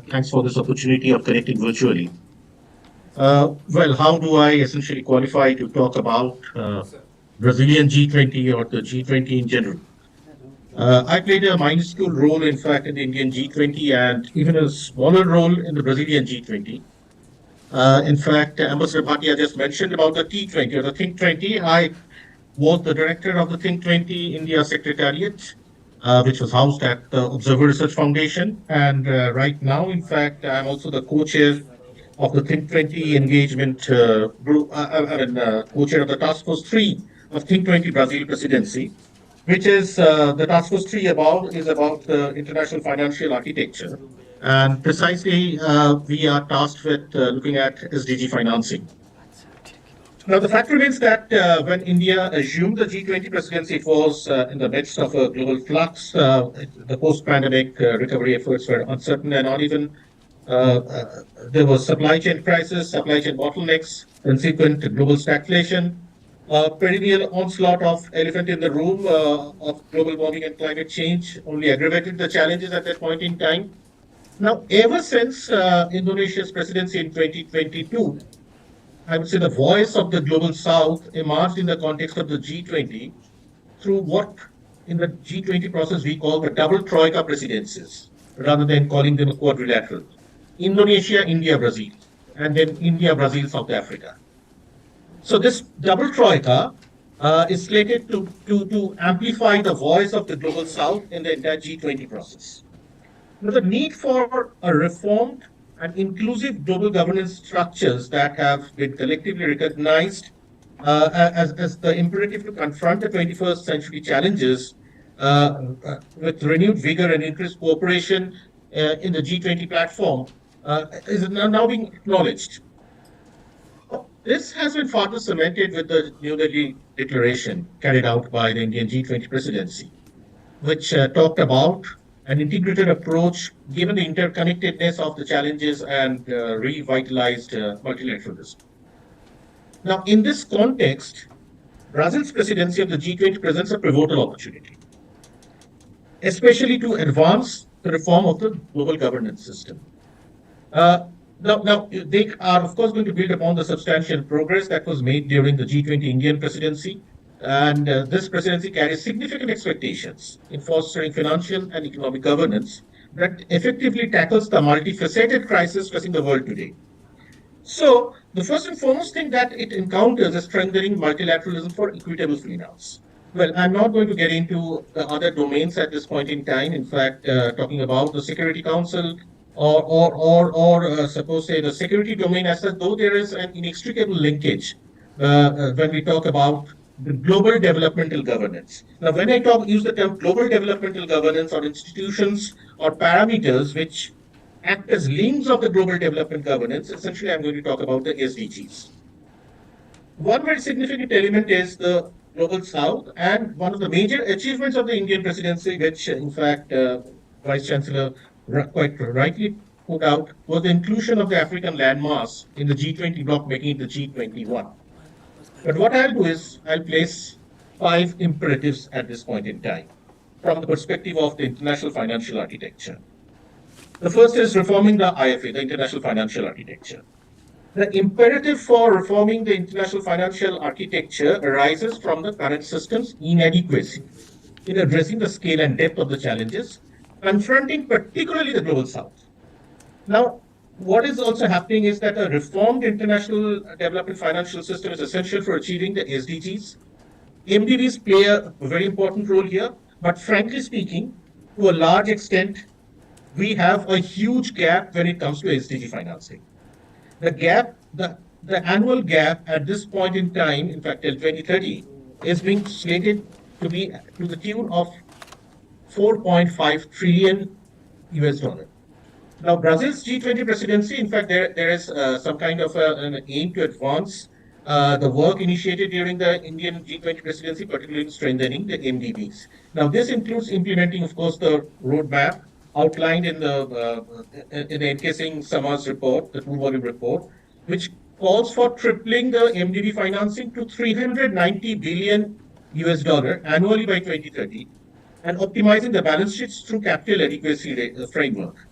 thanks for this opportunity of connecting virtually. Well, how do I essentially qualify to talk about Brazilian G20 or the G20 in general? I played a minuscule role, in fact, in the Indian G20 and even a smaller role in the Brazilian G20. In fact, Ambassador Bhatia just mentioned about the T20 or the Think 20. I was the director of the Think 20 India Secretariat which was housed at the Observer Research Foundation. And right now, in fact, I'm also the co-chair of the Think 20 engagement group, co-chair of the Task Force 3 of Think 20 Brazil presidency, which is the Task Force 3 is about the international financial architecture. And precisely, we are tasked with looking at SDG financing. Now, the fact remains that when India assumed the G20 presidency, it was in the midst of a global flux. The post-pandemic recovery efforts were uncertain and uneven. There was supply chain crisis, supply chain bottlenecks, consequent global stagflation, perennial onslaught of elephant in the room of global warming and climate change only aggravated the challenges at that point in time. Now, ever since Indonesia's presidency in 2022, I would say the voice of the global south emerged in the context of the G20 through what in the G20 process we call the double troika presidencies, rather than calling them a quadrilateral. Indonesia, India, Brazil, and then India, Brazil, South Africa. So this double troika is slated to amplify the voice of the global south in the entire G20 process. Now, the need for a reformed and inclusive global governance structures that have been collectively recognized as the imperative to confront the 21st century challenges with renewed vigor and increased cooperation in the G20 platform is now being acknowledged. This has been further cemented with the New Delhi Declaration carried out by the Indian G20 presidency, which talked about an integrated approach given the interconnectedness of the challenges and revitalized multilateralism. Now, in this context, Brazil's presidency of the G20 presents a pivotal opportunity, especially to advance the reform of the global governance system. Now, they are, of course, going to build upon the substantial progress that was made during the G20 Indian presidency. And this presidency carries significant expectations in fostering financial and economic governance that effectively tackles the multifaceted crisis facing the world today. So, the first and foremost thing that it encounters is strengthening multilateralism for equitable finance. Well, I'm not going to get into the other domains at this point in time. In fact, talking about the Security Council or suppose say the security domain as such, though there is an inextricable linkage when we talk about the global developmental governance. Now, when I use the term global developmental governance or institutions or parameters which act as links of the global development governance, essentially I'm going to talk about the SDGs. One very significant element is the Global South, and one of the major achievements of the Indian presidency, which in fact Vice Chancellor quite rightly put out, was the inclusion of the African landmass in the G20 bloc, making it the G21. But what I'll do is I'll place 5 imperatives at this point in time from the perspective of the international financial architecture. The first is reforming the IFA, the international financial architecture. The imperative for reforming the international financial architecture arises from the current system's inadequacy in addressing the scale and depth of the challenges, confronting particularly the global south. Now, what is also happening is that a reformed international development financial system is essential for achieving the SDGs. MDBs play a very important role here, but frankly speaking, to a large extent, we have a huge gap when it comes to SDG financing. The gap, the annual gap at this point in time, in fact, till 2030, is being slated to be to the tune of 4.5 trillion US dollar. Now, Brazil's G20 presidency, in fact, there is some kind of an aim to advance the work initiated during the Indian G20 presidency, particularly in strengthening the MDBs. Now, this includes implementing, of course, the roadmap outlined in the N.K. Singh Samar's report, the 2-volume report, which calls for tripling the MDB financing to 390 billion US dollar annually by 2030, and optimizing the balance sheets through capital adequacy framework.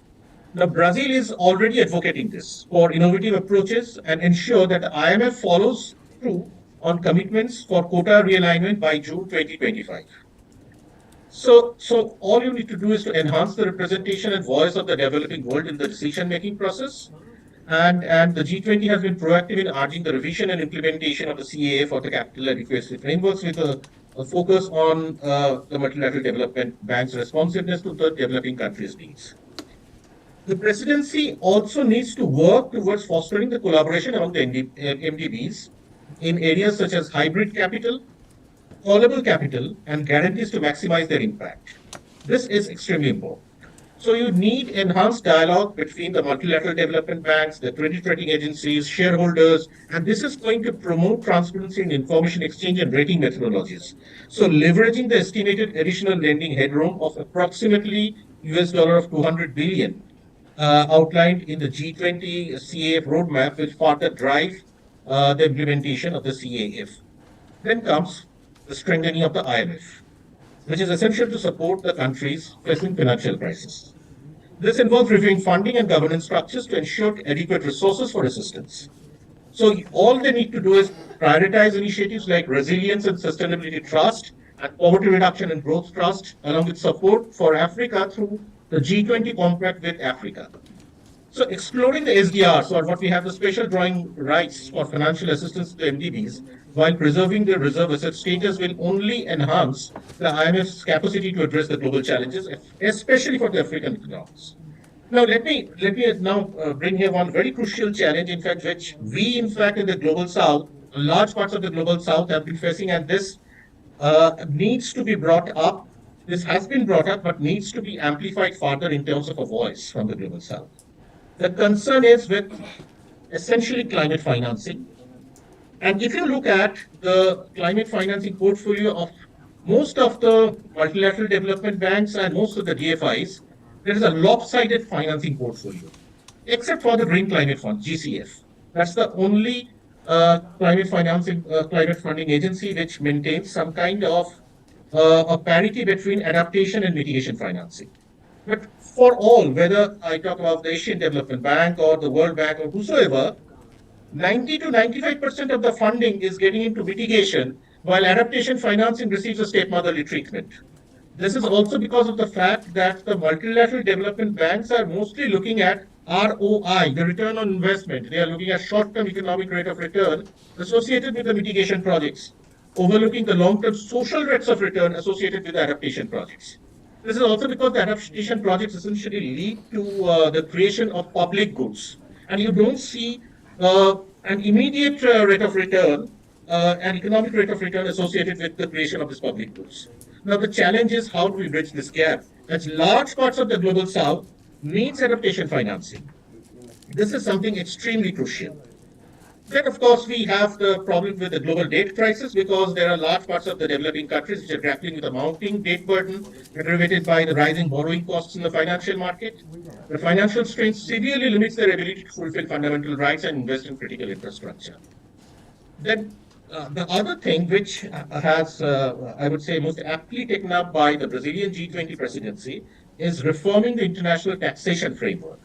Now, Brazil is already advocating this for innovative approaches and ensure that the IMF follows through on commitments for quota realignment by June 2025. So all you need to do is to enhance the representation and voice of the developing world in the decision-making process. And the G20 has been proactive in urging the revision and implementation of the CAA for the capital adequacy frameworks with a a focus on the multilateral development bank's responsiveness to the developing countries' needs. The presidency also needs to work towards fostering the collaboration among the MDBs in areas such as hybrid capital, callable capital, and guarantees to maximize their impact. This is extremely important. So you need enhanced dialogue between the multilateral development banks, the credit rating agencies, shareholders, and this is going to promote transparency in information exchange and rating methodologies. So leveraging the estimated additional lending headroom of approximately $of 200 billion outlined in the G20 CAF roadmap will further drive the implementation of the CAF. Then comes the strengthening of the IMF, which is essential to support the countries facing financial crisis. This involves reviewing funding and governance structures to ensure adequate resources for assistance. So all they need to do is prioritize initiatives like resilience and sustainability trust and poverty reduction and growth trust, along with support for Africa through the G20 compact with Africa. So exploring the SDRs, or what we have the special drawing rights for financial assistance to MDBs, while preserving their reserve asset status, will only enhance the IMF's capacity to address the global challenges, especially for the African economies. Now, let me now bring here one very crucial challenge, in fact, which we, in fact, in the global south, large parts of the global south have been facing, and this needs to be brought up. This has been brought up, but needs to be amplified further in terms of a voice from the global south. The concern is with essentially climate financing. And if you look at the climate financing portfolio of most of the multilateral development banks and most of the DFIs, there is a lopsided financing portfolio, except for the Green Climate Fund, GCF. That's the only climate funding agency which maintains some kind of a parity between adaptation and mitigation financing. But for all, whether I talk about the Asian Development Bank or the World Bank or whosoever, 90 to 95% of the funding is getting into mitigation, while adaptation financing receives a state motherly treatment. This is also because of the fact that the multilateral development banks are mostly looking at ROI, the return on investment. They are looking at short-term economic rate of return associated with the mitigation projects, overlooking the long-term social rates of return associated with the adaptation projects. This is also because the adaptation projects essentially lead to the creation of public goods. And you don't see an immediate rate of return, an economic rate of return associated with the creation of these public goods. Now, the challenge is how do we bridge this gap? As large parts of the global south needs adaptation financing. This is something extremely crucial. Then, of course, we have the problem with the global debt crisis because there are large parts of the developing countries which are grappling with a mounting debt burden aggravated by the rising borrowing costs in the financial market. The financial strain severely limits their ability to fulfill fundamental rights and invest in critical infrastructure. Then, the other thing which has, I would say, most aptly taken up by the Brazilian G20 presidency is reforming the international taxation framework.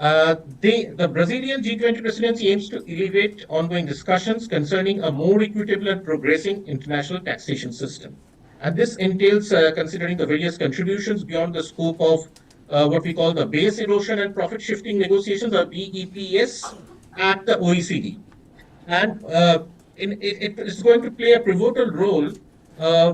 The Brazilian G20 presidency aims to elevate ongoing discussions concerning a more equitable and progressing international taxation system. And this entails considering the various contributions beyond the scope of what we call the base erosion and profit shifting negotiations, or BEPS, at the OECD. And it is going to play a pivotal role.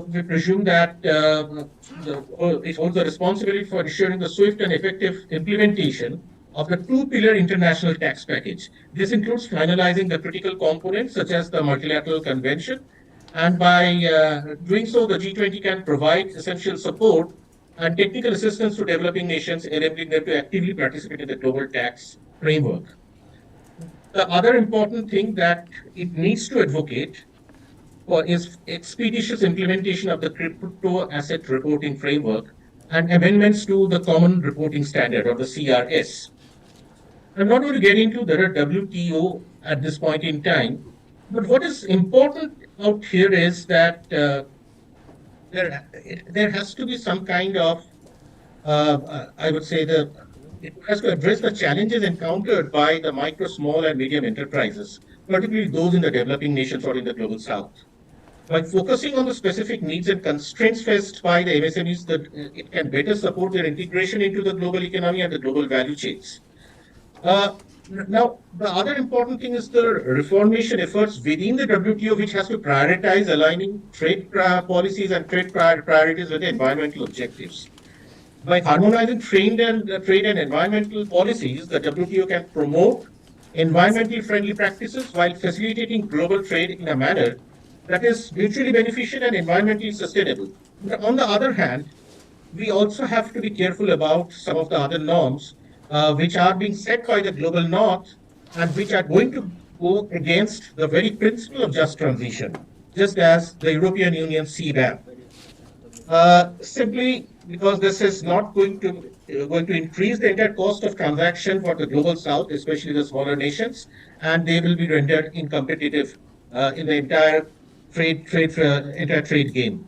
We presume that it holds the responsibility for ensuring the swift and effective implementation of the two-pillar international tax package. This includes finalizing the critical components such as the multilateral convention, and by doing so, the G20 can provide essential support and technical assistance to developing nations, enabling them to actively participate in the global tax framework. The other important thing that it needs to advocate for is expeditious implementation of the crypto asset reporting framework and amendments to the Common Reporting Standard, or the CRS. I'm not going to get into the WTO at this point in time, but what is important out here is that there has to be some kind of, I would say, it has to address the challenges encountered by the micro, small, and medium enterprises, particularly those in the developing nations or in the global south. By focusing on the specific needs and constraints faced by the MSMEs, that it can better support their integration into the global economy and the global value chains. Now, the other important thing is the reformation efforts within the WTO, which has to prioritize aligning trade policies and trade priorities with the environmental objectives. By harmonizing trade and environmental policies, the WTO can promote environmentally friendly practices while facilitating global trade in a manner that is mutually beneficial and environmentally sustainable. But on the other hand, we also have to be careful about some of the other norms which are being set by the global north and which are going to go against the very principle of just transition, just as the European Union CBAM. Simply because this is not going to increase the entire cost of transaction for the global south, especially the smaller nations, and they will be rendered uncompetitive in the entire trade game.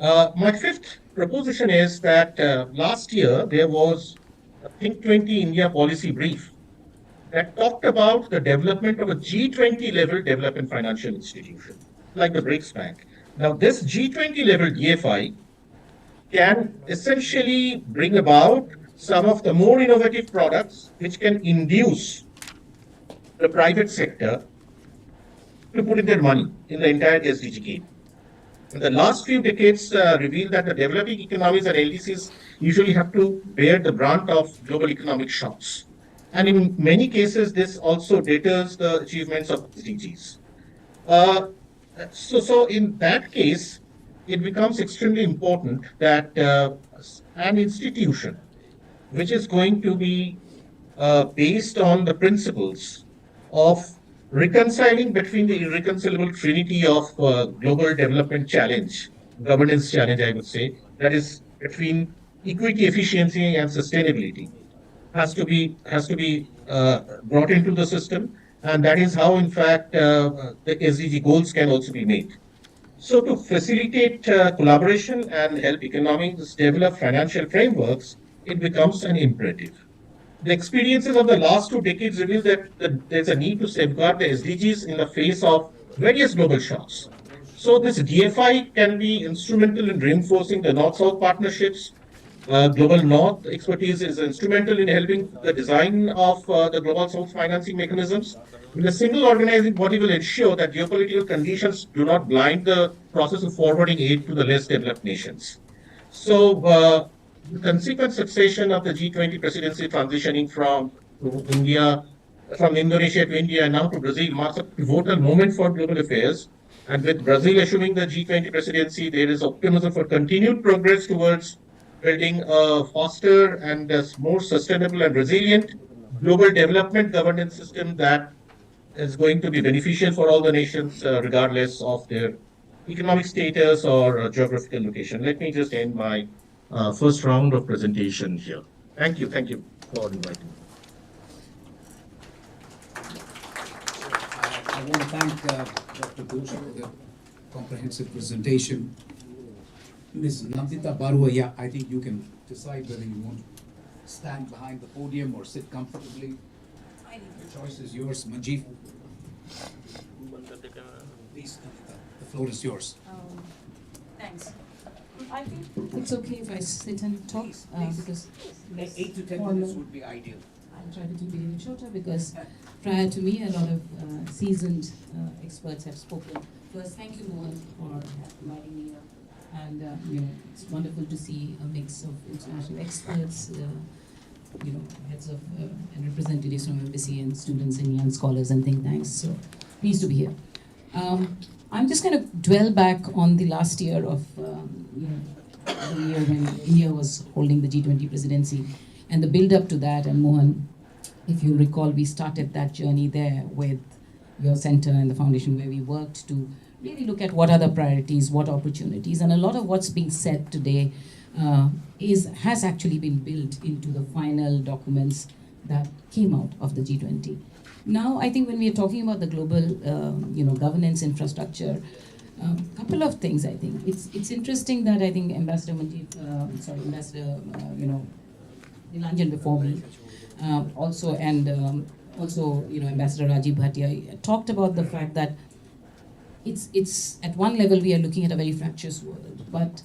My fifth proposition is that last year there was a Think 20 India policy brief that talked about the development of a G20 level development financial institution, like the BRICS Bank. Now, this G20 level DFI can essentially bring about some of the more innovative products which can induce the private sector to put in their money in the entire SDG game. The last few decades reveal that the developing economies and LDCs usually have to bear the brunt of global economic shocks. And in many cases, this also deters the achievements of SDGs. So in that case, it becomes extremely important that an institution which is going to be based on the principles of reconciling between the irreconcilable trinity of global development challenge, governance challenge, I would say, that is between equity, efficiency, and sustainability, has to be brought into the system, and that is how, in fact, the SDG goals can also be made. So, to facilitate collaboration and help economies develop financial frameworks, it becomes an imperative. The experiences of the last 2 decades reveal that there's a need to safeguard the SDGs in the face of various global shocks. So this DFI can be instrumental in reinforcing the North-South partnerships. Global North expertise is instrumental in helping the design of the Global South financing mechanisms. The single organizing body will ensure that geopolitical conditions do not blind the process of forwarding aid to the less developed nations. So the consequent succession of the G20 presidency transitioning from Indonesia to India and now to Brazil marks a pivotal moment for global affairs. And with Brazil assuming the G20 presidency, there is optimism for continued progress towards building a faster and a more sustainable and resilient global development governance system that is going to be beneficial for all the nations, regardless of their economic status or geographical location. Let me just end my first round of presentation here. Thank you for inviting me.
I want to thank Dr. Ghosh for the comprehensive presentation. Ms. Nandita Barua, yeah, I think you can decide whether you want to stand behind the podium or sit comfortably. The choice is yours. Manjeev. Please, Nandita, the floor is yours.
Thanks. I think it's okay if I sit and talk because
8 to 10 minutes would be ideal.
I'll try to keep it even shorter because prior to me, a lot of seasoned experts have spoken. First, thank you, Mohan, for inviting me here. And it's wonderful to see a mix of international experts, heads of and representatives from embassy and students and young scholars and think tanks. So pleased to be here. I'm just going to dwell back on the last year of the year when India was holding the G20 presidency and the build up to that. And Mohan, if you recall, we started that journey there with your center and the foundation where we worked to really look at what are the priorities, what opportunities, and a lot of what's being said today has actually been built into the final documents that came out of the G20. Now, I think when we are talking about the global, governance infrastructure, couple of things. I think it's interesting that I think Ambassador Nilanjan before me, also Ambassador Rajiv Bhatia talked about the fact that it's at one level we are looking at a very fractious world, but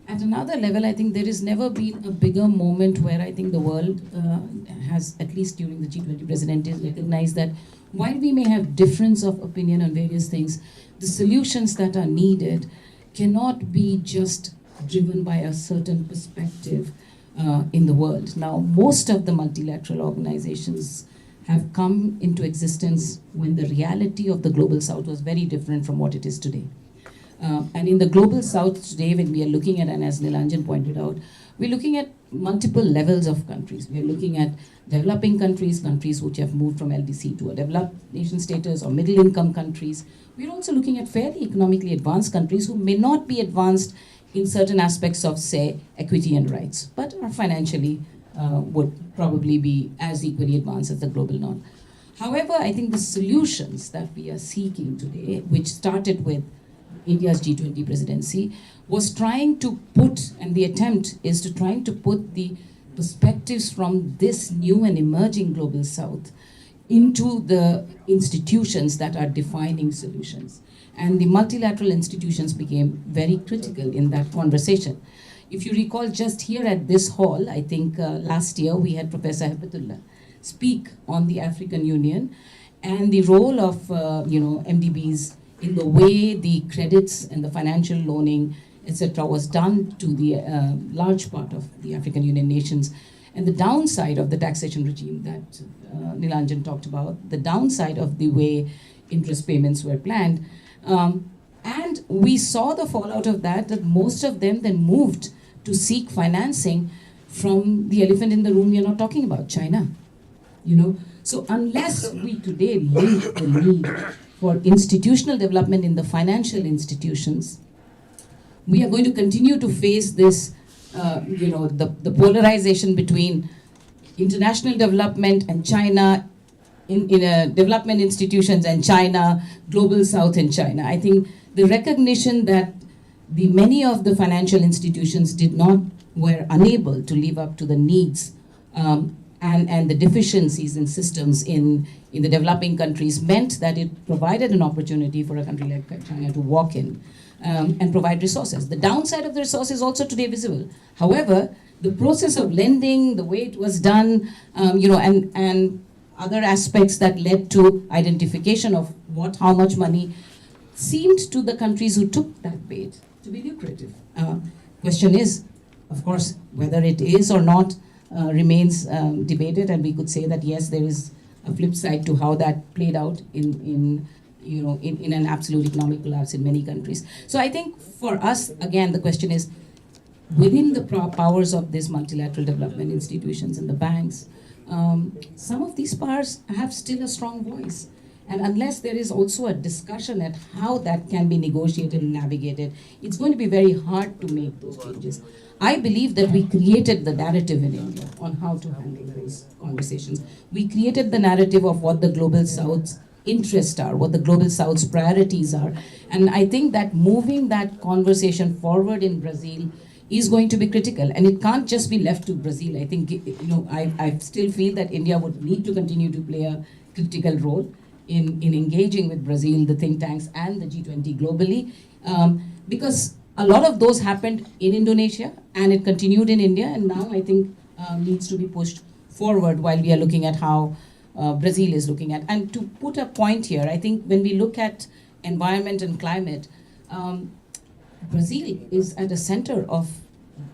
at another level, I think there has never been a bigger moment where I think the world has, at least during the G20 presidency, recognized that while we may have difference of opinion on various things, the solutions that are needed cannot be just driven by a certain perspective in the world. Now, most of the multilateral organizations have come into existence when the reality of the Global South was very different from what it is today. And in the Global South today, when we are looking at, and as Nilanjan pointed out, we're looking at multiple levels of countries. We are looking at developing countries, countries which have moved from LDC to a developed nation status, or middle income countries. We're also looking at fairly economically advanced countries who may not be advanced in certain aspects of, say, equity and rights, but are financially would probably be as equally advanced as the global north. However, I think the solutions that we are seeking today, which started with India's G20 presidency, was trying to put, and the attempt is to trying to put the perspectives from this new and emerging global south into the institutions that are defining solutions. And the multilateral institutions became very critical in that conversation. If you recall, just here at this hall, I think last year we had Professor Hibatullah speak on the African Union and the role of MDBs in the way the credits and the financial loaning, etc., was done to the large part of the African Union nations, and the downside of the taxation regime that Nilanjan talked about, the downside of the way interest payments were planned. And we saw the fallout of that most of them then moved to seek financing from the elephant in the room we are not talking about, China. So unless we today link the need for institutional development in the financial institutions, we are going to continue to face this, the polarization between international development and China, in development institutions and China, global south and China. I think the recognition that many of the financial institutions were unable to live up to the needs and the deficiencies in systems in the developing countries meant that it provided an opportunity for a country like China to walk in and provide resources. The downside of the resources is also today visible. However, the process of lending, the way it was done, and other aspects that led to identification of how much money seemed to the countries who took that bait to be lucrative. Question is, of course, whether it is or not remains debated, and we could say that yes, there is a flip side to how that played out in an absolute economic collapse in many countries. So I think for us, again, the question is, within the powers of these multilateral development institutions and the banks, some of these powers have still a strong voice. And unless there is also a discussion at how that can be negotiated and navigated, it's going to be very hard to make those changes. I believe that we created the narrative in India on how to handle those conversations. We created the narrative of what the Global South's interests are, what the Global South's priorities are. And I think that moving that conversation forward in Brazil is going to be critical, and it can't just be left to Brazil. I think, I still feel that India would need to continue to play a critical role in engaging with Brazil, the think tanks, and the G20 globally, because a lot of those happened in Indonesia, and it continued in India, and now I think needs to be pushed forward while we are looking at how Brazil is looking at. And to put a point here, I think when we look at environment and climate, Brazil is at the center of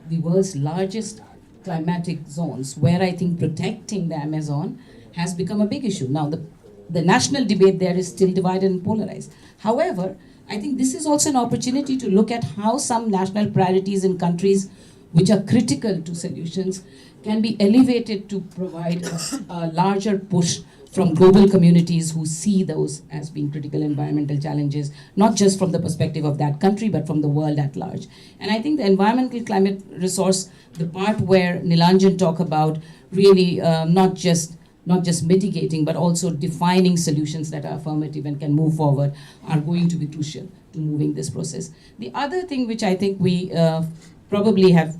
the world's largest climatic zones, where I think protecting the Amazon has become a big issue. Now, the national debate there is still divided and polarized. However, I think this is also an opportunity to look at how some national priorities in countries which are critical to solutions can be elevated to provide a larger push from global communities who see those as being critical environmental challenges, not just from the perspective of that country, but from the world at large. And I think the environmental climate resource, the part where Nilanjan talk about really not just mitigating, but also defining solutions that are affirmative and can move forward, are going to be crucial to moving this process. The other thing which I think we probably have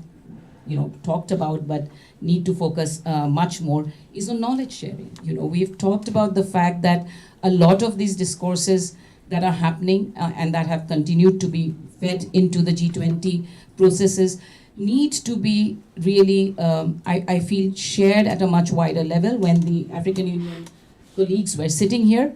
talked about, but need to focus much more, is on knowledge sharing. We've talked about the fact that a lot of these discourses that are happening and that have continued to be fed into the G20 processes need to be really, I feel, shared at a much wider level. When the African Union colleagues were sitting here,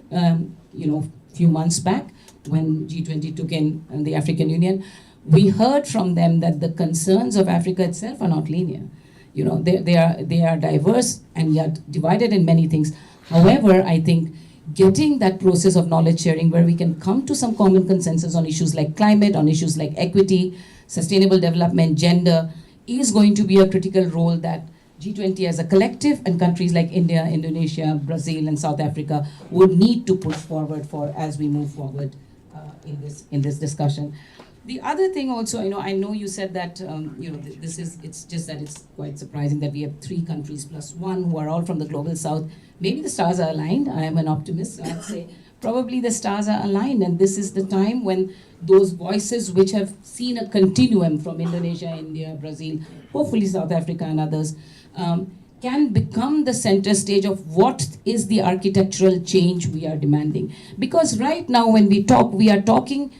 few months back, when G20 took in the African Union, we heard from them that the concerns of Africa itself are not linear. They are diverse and yet divided in many things. However, I think getting that process of knowledge sharing where we can come to some common consensus on issues like climate, on issues like equity, sustainable development, gender, is going to be a critical role that G20 as a collective and countries like India, Indonesia, Brazil, and South Africa would need to push forward for as we move forward in this discussion. The other thing also, I know you said that, it's just that it's quite surprising that we have 3 countries plus 1 who are all from the Global South. Maybe the stars are aligned. I am an optimist, so I'd say probably the stars are aligned, and this is the time when those voices which have seen a continuum from Indonesia, India, Brazil, hopefully South Africa and others, can become the center stage of what is the architectural change we are demanding. Because right now when we talk, we are talking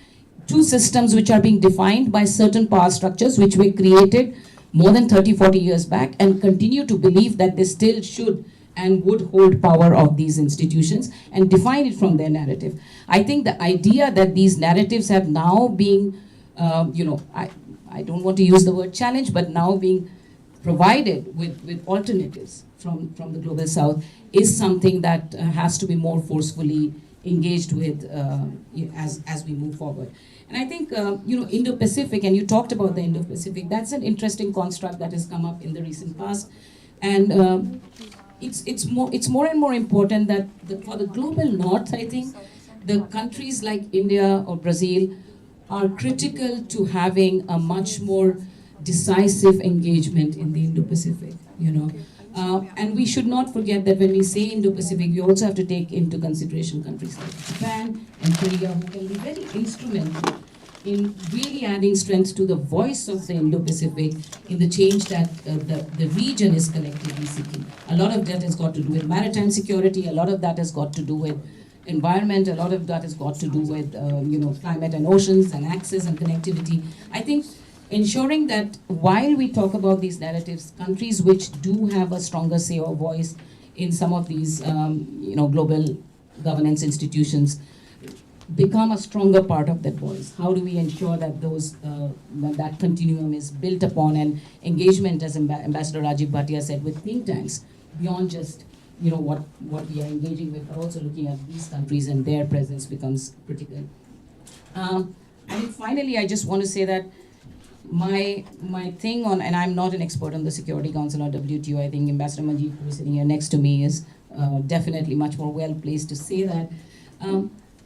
two systems which are being defined by certain power structures which were created more than 30-40 years back and continue to believe that they still should and would hold power of these institutions and define it from their narrative. I think the idea that these narratives have now been, I don't want to use the word challenge, but now being provided with alternatives from the Global South is something that has to be more forcefully engaged with as we move forward. And I think, Indo-Pacific, and you talked about the Indo-Pacific, that's an interesting construct that has come up in the recent past. And it's more and more important that for the global north, I think, the countries like India or Brazil are critical to having a much more decisive engagement in the Indo-Pacific, and we should not forget that when we say Indo-Pacific, we also have to take into consideration countries like Japan and Korea, who can be very instrumental in really adding strength to the voice of the Indo-Pacific in the change that the region is collectively seeking. A lot of that has got to do with maritime security, a lot of that has got to do with environment, a lot of that has got to do with climate and oceans and access and connectivity. I think ensuring that while we talk about these narratives, countries which do have a stronger say or voice in some of these global governance institutions become a stronger part of that voice. How do we ensure that that continuum is built upon, and engagement, as Ambassador Rajiv Bhatia said, with think tanks beyond just what we are engaging with, but also looking at these countries and their presence becomes critical. And finally, I just want to say that my thing on, and I'm not an expert on the Security Council or WTO, I think Ambassador Manjeet, who is sitting here next to me, is definitely much more well placed to say that.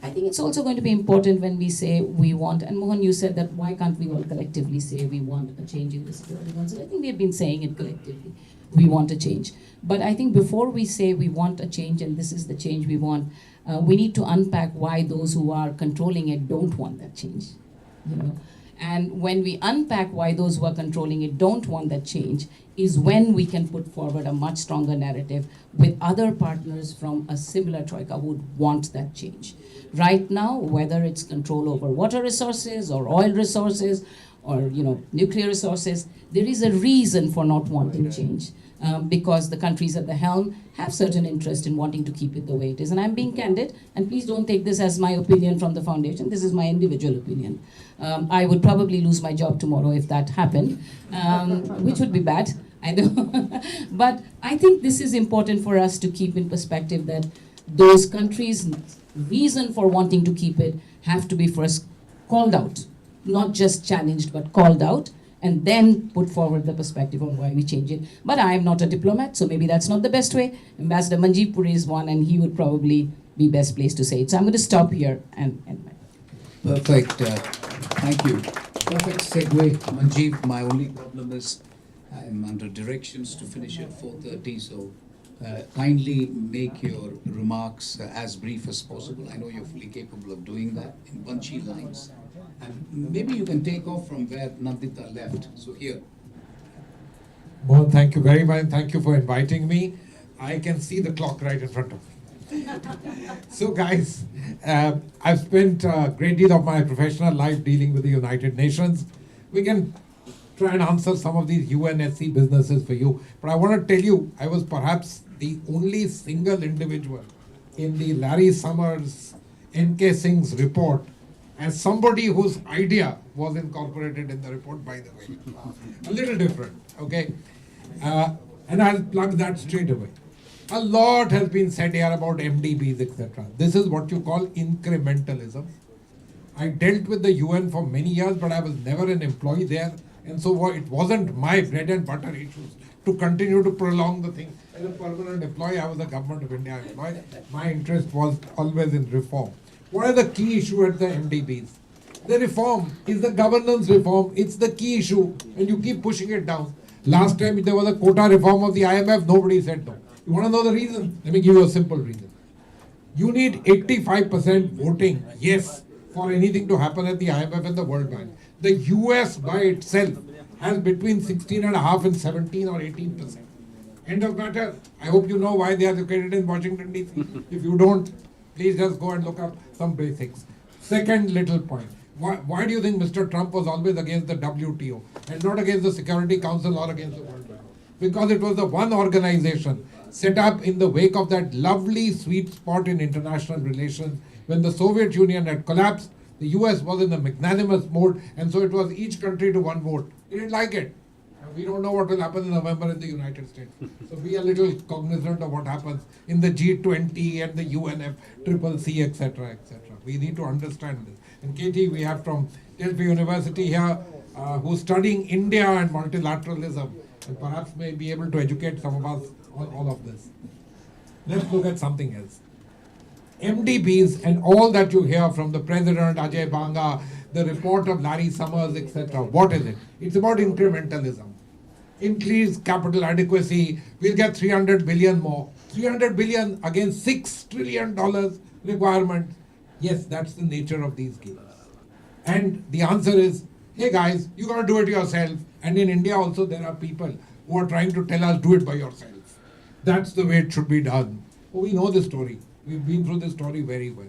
I think it's also going to be important when we say we want, and Mohan, you said that why can't we all collectively say we want a change in the Security Council? I think we have been saying it collectively. We want a change. But I think before we say we want a change and this is the change we want, we need to unpack why those who are controlling it don't want that change. And when we unpack why those who are controlling it don't want that change is when we can put forward a much stronger narrative with other partners from a similar troika who would want that change. Right now, whether it's control over water resources or oil resources or nuclear resources, there is a reason for not wanting change. Because the countries at the helm have certain interest in wanting to keep it the way it is. And I'm being candid, and please don't take this as my opinion from the foundation. This is my individual opinion. I would probably lose my job tomorrow if that happened, which would be bad, I know. But I think this is important for us to keep in perspective that those countries' reason for wanting to keep it have to be first called out, not just challenged, but called out, and then put forward the perspective on why we change it. But I am not a diplomat, so maybe that's not the best way. Ambassador Manjeet Puri is one, and he would probably be best placed to say it. So I'm going to stop here and
Perfect. Thank you. Perfect segue. Manjeet, my only problem is I'm under directions to finish at 4:30, so kindly make your remarks as brief as possible. I know you're fully capable of doing that in punchy lines. And maybe you can take off from where Nandita left. So here.
Well, thank you very much. Thank you for inviting me. I can see the clock right in front of me. So, guys, I've spent a great deal of my professional life dealing with the United Nations. We can try and answer some of these UNSC businesses for you. But I want to tell you, I was perhaps the only single individual in the Larry Summers N.K. Singh's report as somebody whose idea was incorporated in the report, by the way. A little different, okay? And I'll plug that straight away. A lot has been said here about MDBs, etc. This is what you call incrementalism. I dealt with the UN for many years, but I was never an employee there. And so it wasn't my bread and butter issues to continue to prolong the thing. As a permanent employee, I was a Government of India employee. My interest was always in reform. What are the key issues at the MDBs? The reform is the governance reform. It's the key issue, and you keep pushing it down. Last time there was a quota reform of the IMF, nobody said no. You want to know the reason? Let me give you a simple reason. You need 85% voting, yes, for anything to happen at the IMF and the World Bank. The US by itself has between 16.5% and 17 or 18%. End of matter. I hope you know why they are located in Washington, D.C. If you don't, please just go and look up some basics. Second little point. Why do you think Mr. Trump was always against the WTO and not against the Security Council or against the World Bank? Because it was the one organization set up in the wake of that lovely sweet spot in international relations when the Soviet Union had collapsed. The US was in the magnanimous mode, and so it was each country to one vote. He didn't like it. And we don't know what will happen in November in the United States. So be a little cognizant of what happens in the G20 and the UNFCCC, etc., etc. We need to understand this. And Katie, we have from Delphi University here, who's studying India and multilateralism, and perhaps may be able to educate some of us on all of this. Let's look at something else. MDBs and all that you hear from the President, Ajay Banga, the report of Larry Summers, etc. What is it? It's about incrementalism. Increase capital adequacy, we'll get 300 billion more. 300 billion against $6 trillion requirement. Yes, that's the nature of these games. And the answer is, hey guys, you got to do it yourself. And in India also there are people who are trying to tell us, do it by yourself. That's the way it should be done. Oh, we know the story. We've been through this story very well.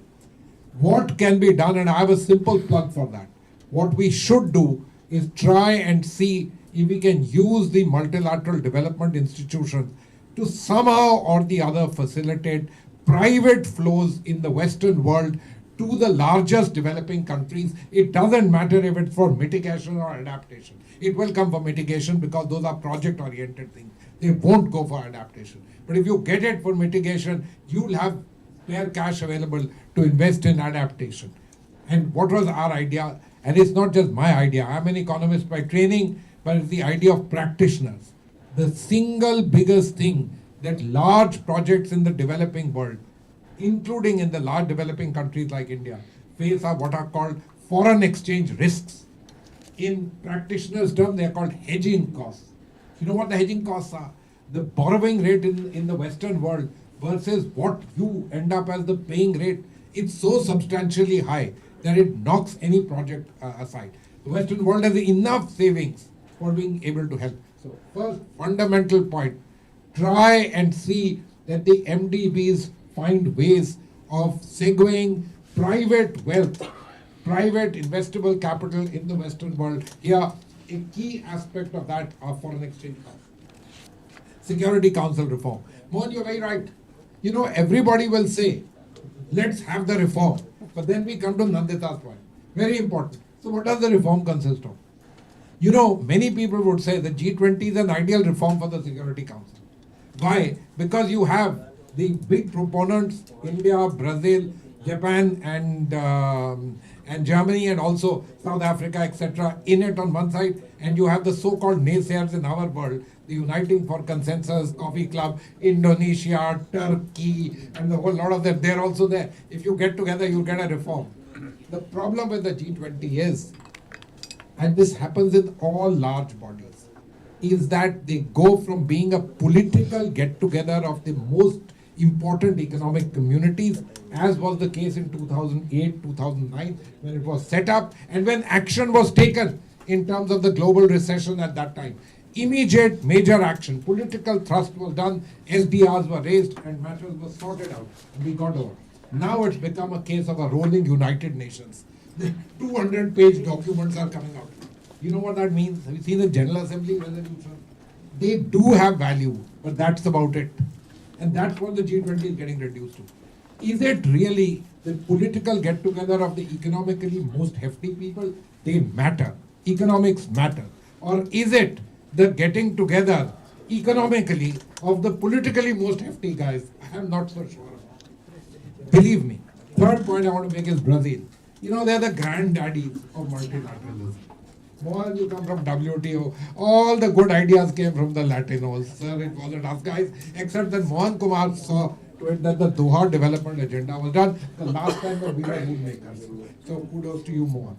What can be done, and I have a simple plug for that. What we should do is try and see if we can use the multilateral development institutions to somehow or the other facilitate private flows in the Western world to the largest developing countries. It doesn't matter if it's for mitigation or adaptation. It will come for mitigation because those are project-oriented things. They won't go for adaptation. But if you get it for mitigation, you'll have spare cash available to invest in adaptation. And what was our idea? And it's not just my idea. I'm an economist by training, but it's the idea of practitioners. The single biggest thing that large projects in the developing world, including in the large developing countries like India, face are what are called foreign exchange risks. In practitioners' terms, they are called hedging costs. You know what the hedging costs are? The borrowing rate in the Western world versus what you end up as the paying rate. It's so substantially high that it knocks any project aside. The Western world has enough savings for being able to help. So first fundamental point, try and see that the MDBs find ways of segueing private wealth, private investable capital in the Western world. Here, a key aspect of that are foreign exchange costs. Security Council reform. Mohan, you're very right. You know, everybody will say, let's have the reform. But then we come to Nandita's point. Very important. So what does the reform consist of? You know, many people would say the G20 is an ideal reform for the Security Council. Why? Because you have the big proponents, India, Brazil, Japan, and Germany, and also South Africa, etc., in it on one side, and you have the so-called naysayers in our world, the Uniting for Consensus, Coffee Club, Indonesia, Turkey, and the whole lot of them. They're also there. If you get together, you get a reform. The problem with the G20 is, and this happens in all large bodies, is that they go from being a political get-together of the most important economic communities, as was the case in 2008, 2009, when it was set up and when action was taken in terms of the global recession at that time. Immediate major action, political thrust was done, SDRs were raised and matters were sorted out and we got over. Now it's become a case of a rolling United Nations. The 200-page documents are coming out. You know what that means? Have you seen the General Assembly resolution? They do have value, but that's about it. And that's what the G20 is getting reduced to. Is it really the political get-together of the economically most hefty people? They matter. Economics matter. Or is it the getting together economically of the politically most hefty guys? I am not so sure about it. Believe me. Third point I want to make is Brazil. You know, they're the granddaddies of multilateralism. Mohan, you come from WTO. All the good ideas came from the Latinos. Sir, it wasn't us guys, except that Mohan Kumar saw to it that the Doha development agenda was done the last time that we were rule makers. So kudos to you, Mohan.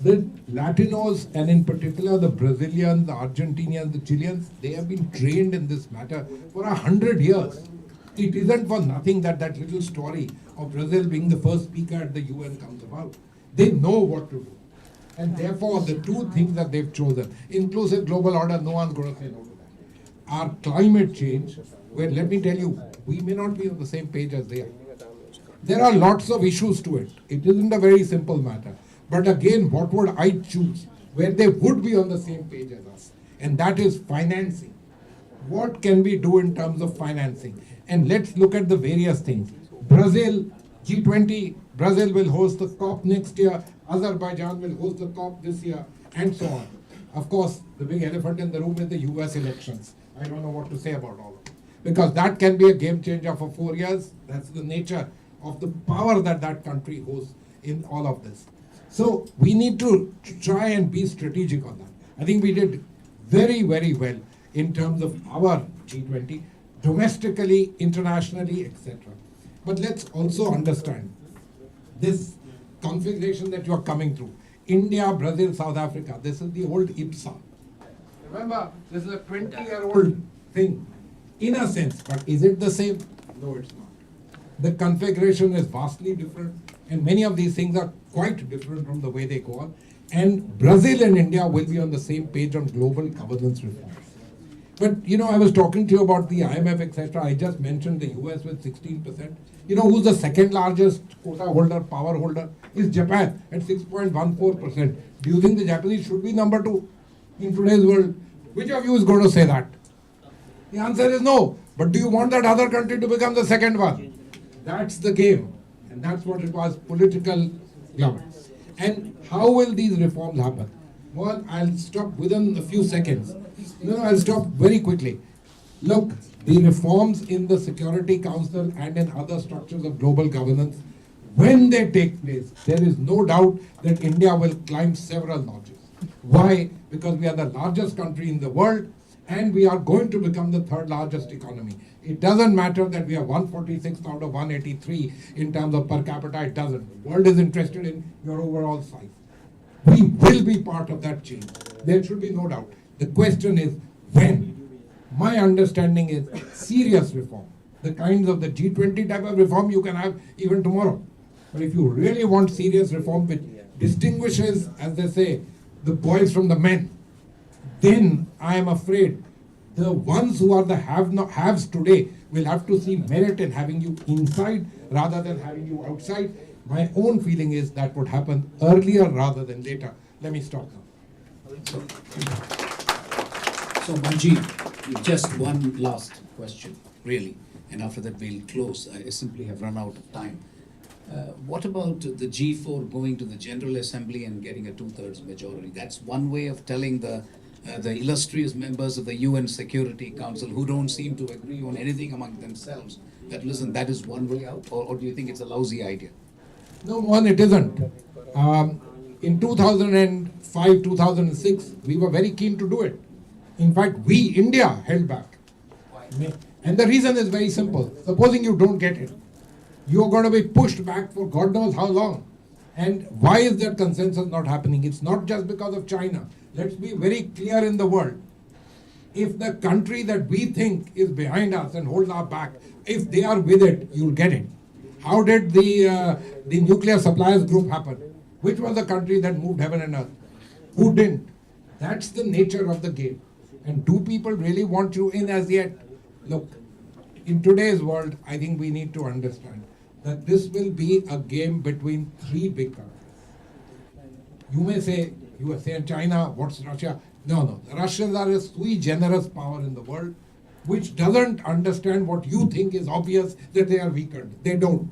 The Latinos, and in particular the Brazilians, the Argentinians, the Chileans, they have been trained in this matter for 100 years. It isn't for nothing that that little story of Brazil being the first speaker at the UN comes about. They know what to do. And therefore, the two things that they've chosen, inclusive global order, no one's going to say no to that, are climate change, where let me tell you, we may not be on the same page as they are. There are lots of issues to it. It isn't a very simple matter. But again, what would I choose where they would be on the same page as us? And that is financing. What can we do in terms of financing? And let's look at the various things. Brazil, G20, Brazil will host the COP next year. Azerbaijan will host the COP this year, and so on. Of course, the big elephant in the room is the US elections. I don't know what to say about all of it. Because that can be a game changer for 4 years. That's the nature of the power that that country holds in all of this. So we need to try and be strategic on that. I think we did very, very well in terms of our G20, domestically, internationally, etc. But let's also understand this configuration that you are coming through. India, Brazil, South Africa, this is the old IPSA. Remember, this is a 20-year-old thing, in a sense, but is it the same? No, it's not. The configuration is vastly different, and many of these things are quite different from the way they go on. And Brazil and India will be on the same page on global governance reforms. But, you know, I was talking to you about the IMF, etc. I just mentioned the US with 16%. You know who's the second largest quota holder, power holder? Is Japan at 6.14%. Do you think the Japanese should be number 2 in today's world? Which of you is going to say that? The answer is no. But do you want that other country to become the second one? That's the game. And that's what requires political governance. And how will these reforms happen? Well, I'll stop within a few seconds. No, I'll stop very quickly. Look, the reforms in the Security Council and in other structures of global governance, when they take place, there is no doubt that India will climb several notches. Why? Because we are the largest country in the world and we are going to become the third largest economy. It doesn't matter that we are 146th out of 183 in terms of per capita, it doesn't. The world is interested in your overall size. We will be part of that change. There should be no doubt. The question is when. My understanding is serious reform. The kinds of the G20 type of reform you can have even tomorrow. But if you really want serious reform which distinguishes, as they say, the boys from the men, then I am afraid the ones who are the haves today will have to see merit in having you inside rather than having you outside. My own feeling is that would happen earlier rather than later. Let me stop now.
So Manjeet, just one last question, really, and after that we'll close. I simply have run out of time. What about the G4 going to the General Assembly and getting a 2/3 majority? That's one way of telling the illustrious members of the UN Security Council who don't seem to agree on anything among themselves that, listen, that is one way out, or do you think it's a lousy idea?
No, one, it isn't. In 2005, 2006, we were very keen to do it. In fact, we, India, held back. And the reason is very simple. Supposing you don't get it, you're going to be pushed back for God knows how long. And why is that consensus not happening? It's not just because of China. Let's be very clear in the world. If the country that we think is behind us and holds our back, if they are with it, you'll get it. How did the nuclear suppliers group happen? Which was the country that moved heaven and earth? Who didn't? That's the nature of the game. And do people really want you in as yet? Look, in today's world, I think we need to understand that this will be a game between three big countries. You may say, USA and China, what's Russia? No. The Russians are a sui generis power in the world, which doesn't understand what you think is obvious, that they are weakened. They don't.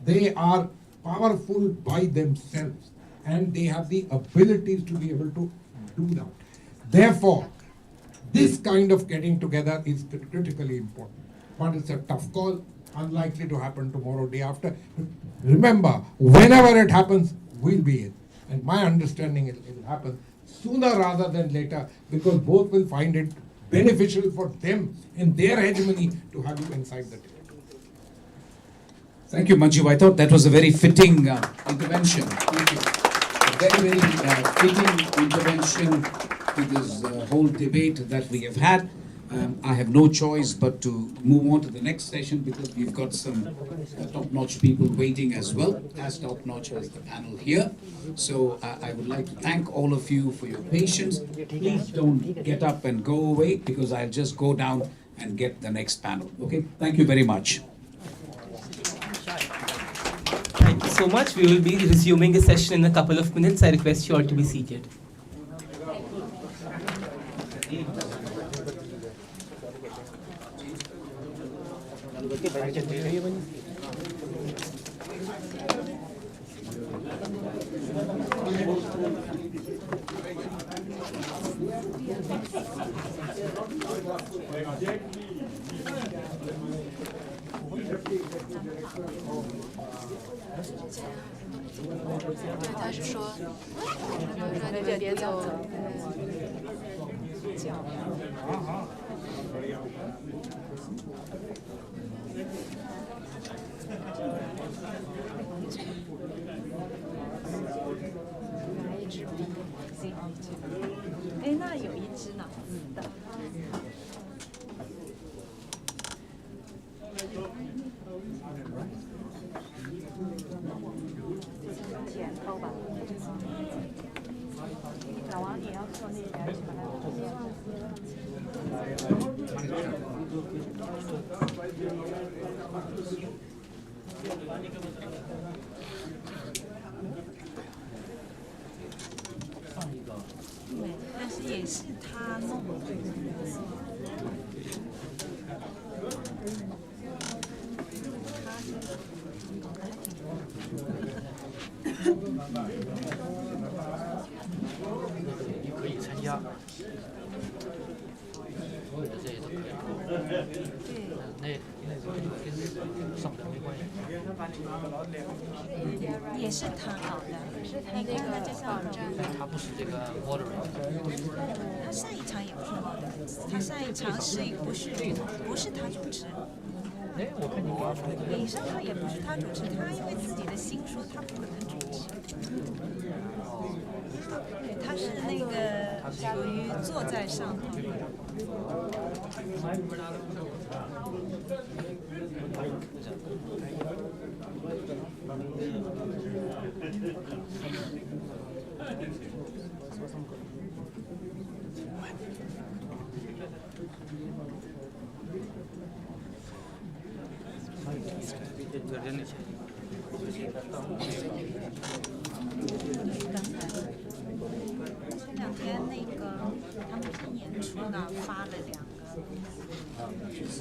They are powerful by themselves, and they have the abilities to be able to do that. Therefore, this kind of getting together is critically important. But it's a tough call, unlikely to happen tomorrow, day after. Remember, whenever it happens, we'll be in. And my understanding is it will happen sooner rather than later, because both will find it beneficial for them and their hegemony to have you inside the table.
Thank you, Manju. I thought that was a very fitting intervention. Thank you. A very, very fitting intervention to this whole debate that we have had. I have no choice but to move on to the next session because we've got some top-notch people waiting as well, as top-notch as the panel here. So I would like to thank all of you for your patience. Please don't get up and go away because I'll just go down and get the next panel. Okay? Thank you very much.
Thank you so much. We will be resuming the session in a couple of minutes. I request you all to be seated.
也是谈好的，你看他就像他不是这个 moderator， 他上一场也不是 moderator， 他上一场不是他主持，李胜他也不是他主持，他因为自己的心说他不可能主持，对，他是那个属于坐在上头。前两天那个他们看演出呢，发了2个，就是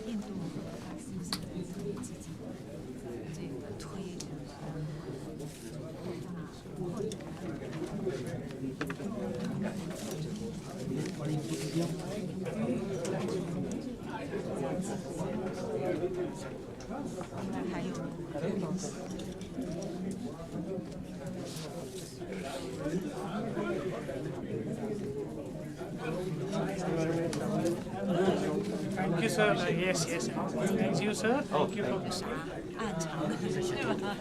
印度和巴基斯坦自己这个推的。还有。
Thank you, sir. Yes. Thank you, sir. Thank you for
暗场的，对吧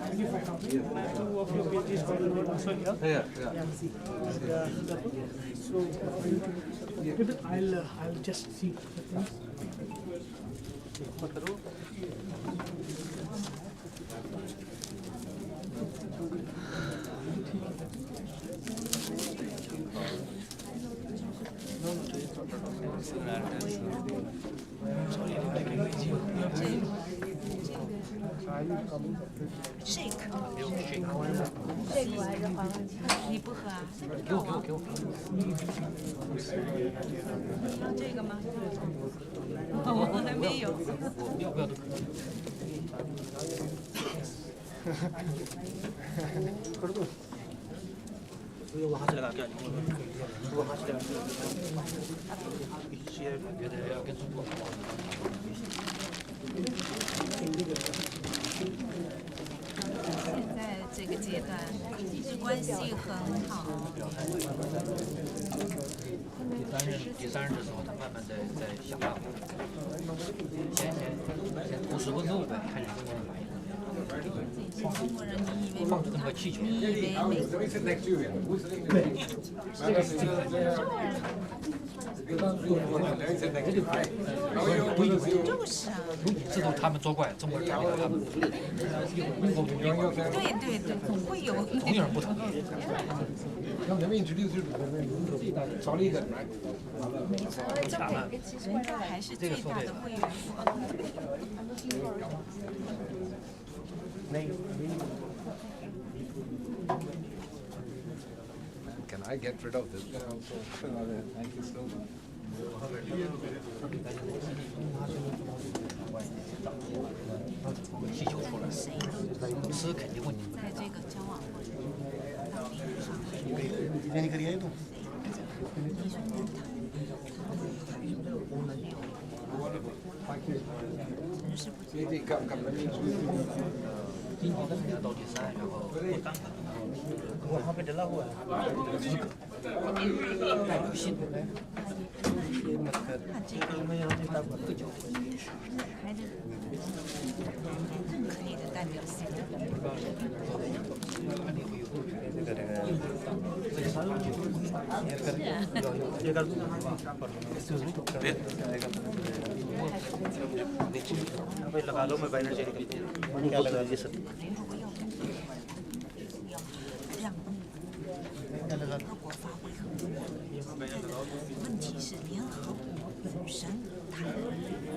？Thank
you for coming. 2 of your pages are also here. So, I'll just see the things.
shake，你不喝啊？给我。要这个吗？我还没有。要不要都可以。现在这个阶段关系很好。
第三任的时候，他慢慢在想办法。先图10分钟呗，看你中国人反应。
中国人，你以为
放这么个气球？
你以为美国人？就是啊。
这都是他们作怪，中国人传给他们。
对，会有
同样不同。
人家还是最大的会员国。
Can I get rid of this guy also? Thank you so much.
气球出来，是肯定问题。
在这个交往过程中，到地图上，
今年的到第3，然后不单我还没得那个资格，代表性。
那这个还是认可你的代表性。让各国发挥很多问题是联合国本身它的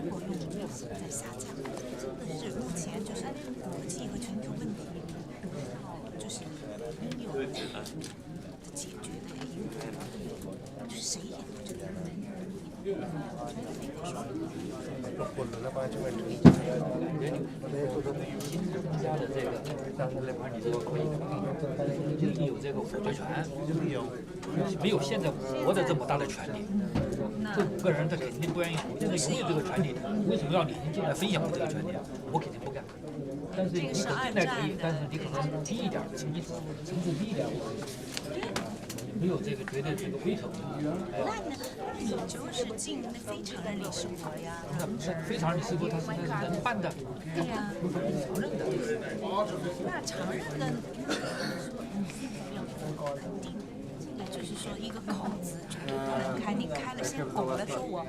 活动量在下降，这是目前就是国际和全球问题，就是没有解决的一个，就是谁也不知道。
新加的这个你这个可以你有这个否决权，没有现在我的这么大的权利。这5个人他肯定不愿意，现在拥有这个权利，为什么要你进来分享我这个权利啊？我肯定不干。但是你可进来可以，但是你可能低一点，层次低一点。没有这个绝对这个规则。
那你就是进那非常任理事国呀。
那非常任理事国它是能办的。
对呀。
常任的。
那常任的，进来就是说一个口子绝对不能开，你开了先拱了说我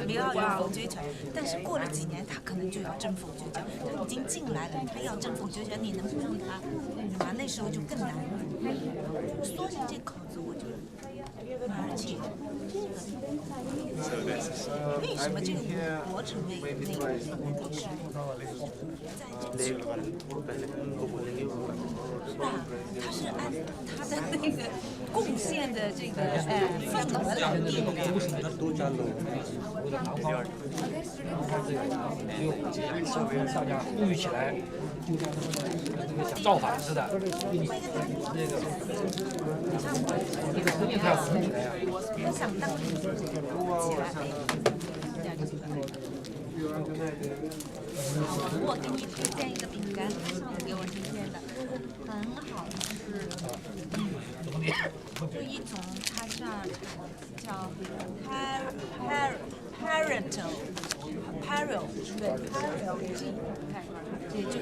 不要有否决权，但是过了几年他可能就要正否决权，他已经进来了，他要正否决权，你能不让他？对吧？那时候就更难了。缩进这口子，我就而且为什么这个五国成为那个理事国？在这之后，他是按他的那个贡献的这个份额来定的。
大家呼吁起来，就像像造反似的，这个声音太红起来呀！
他想当起来。我给你推荐一个饼干，上午给我推荐的，很好吃。就一种，它这儿叫 Parrot，对 Parrot，这就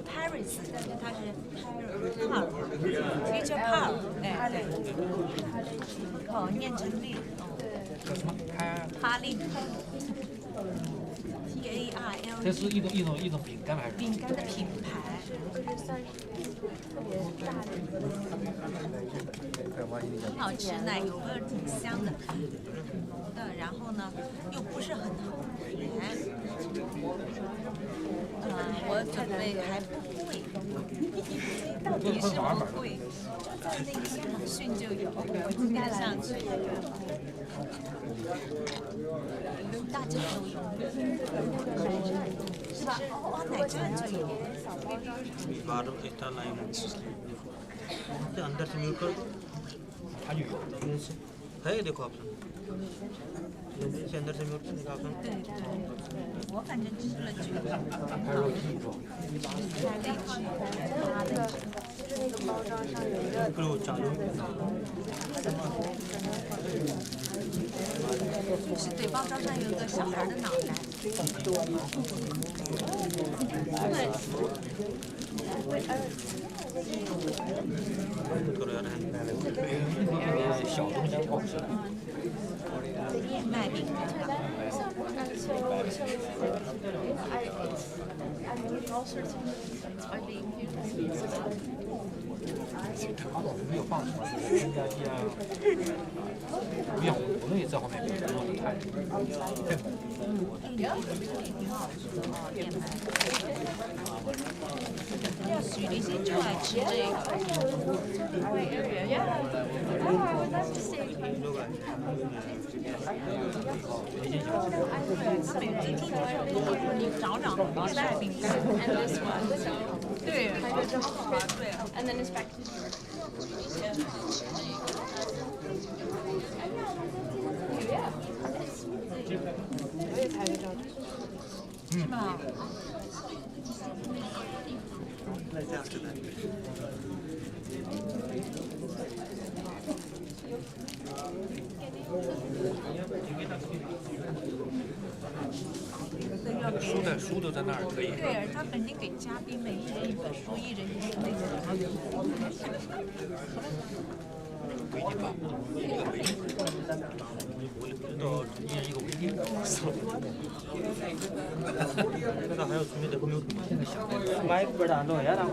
Paris， 但是它是 Future Park， 哎对，哦念成力，哈利。PARL，
这是一种饼干还是？
饼干的品牌。很好吃，奶油味儿挺香的，然后呢又不是很甜，我准备还不贵，到底是不贵，就在那个亚马逊就有，我今天上去，大家都有，是吧？哇，奶站就有。
और extra line के अंदर से mute कर दो है देखो option से अंदर से म्यूट करने का ऑप्शन
对对，我反正吃了觉得很好，करो
चालू
就是对，包装上有一个小孩的脑袋。
करो यार 小东西好吃
燕麦饼。
没有放什么添加剂啊，面糊呢也在后面给弄的太。
挺好吃的哦，燕麦。许立新就爱吃这个。你找找燕麦饼干。对，对。And then it's back to you. 是吗？
书都在那儿可以。
对，他肯定给嘉宾每一人一本书，一人一那个。
围巾吧，一个围巾，我也不知道一人一个围巾。那个还有准备的没有？现在想买不然了呀，这个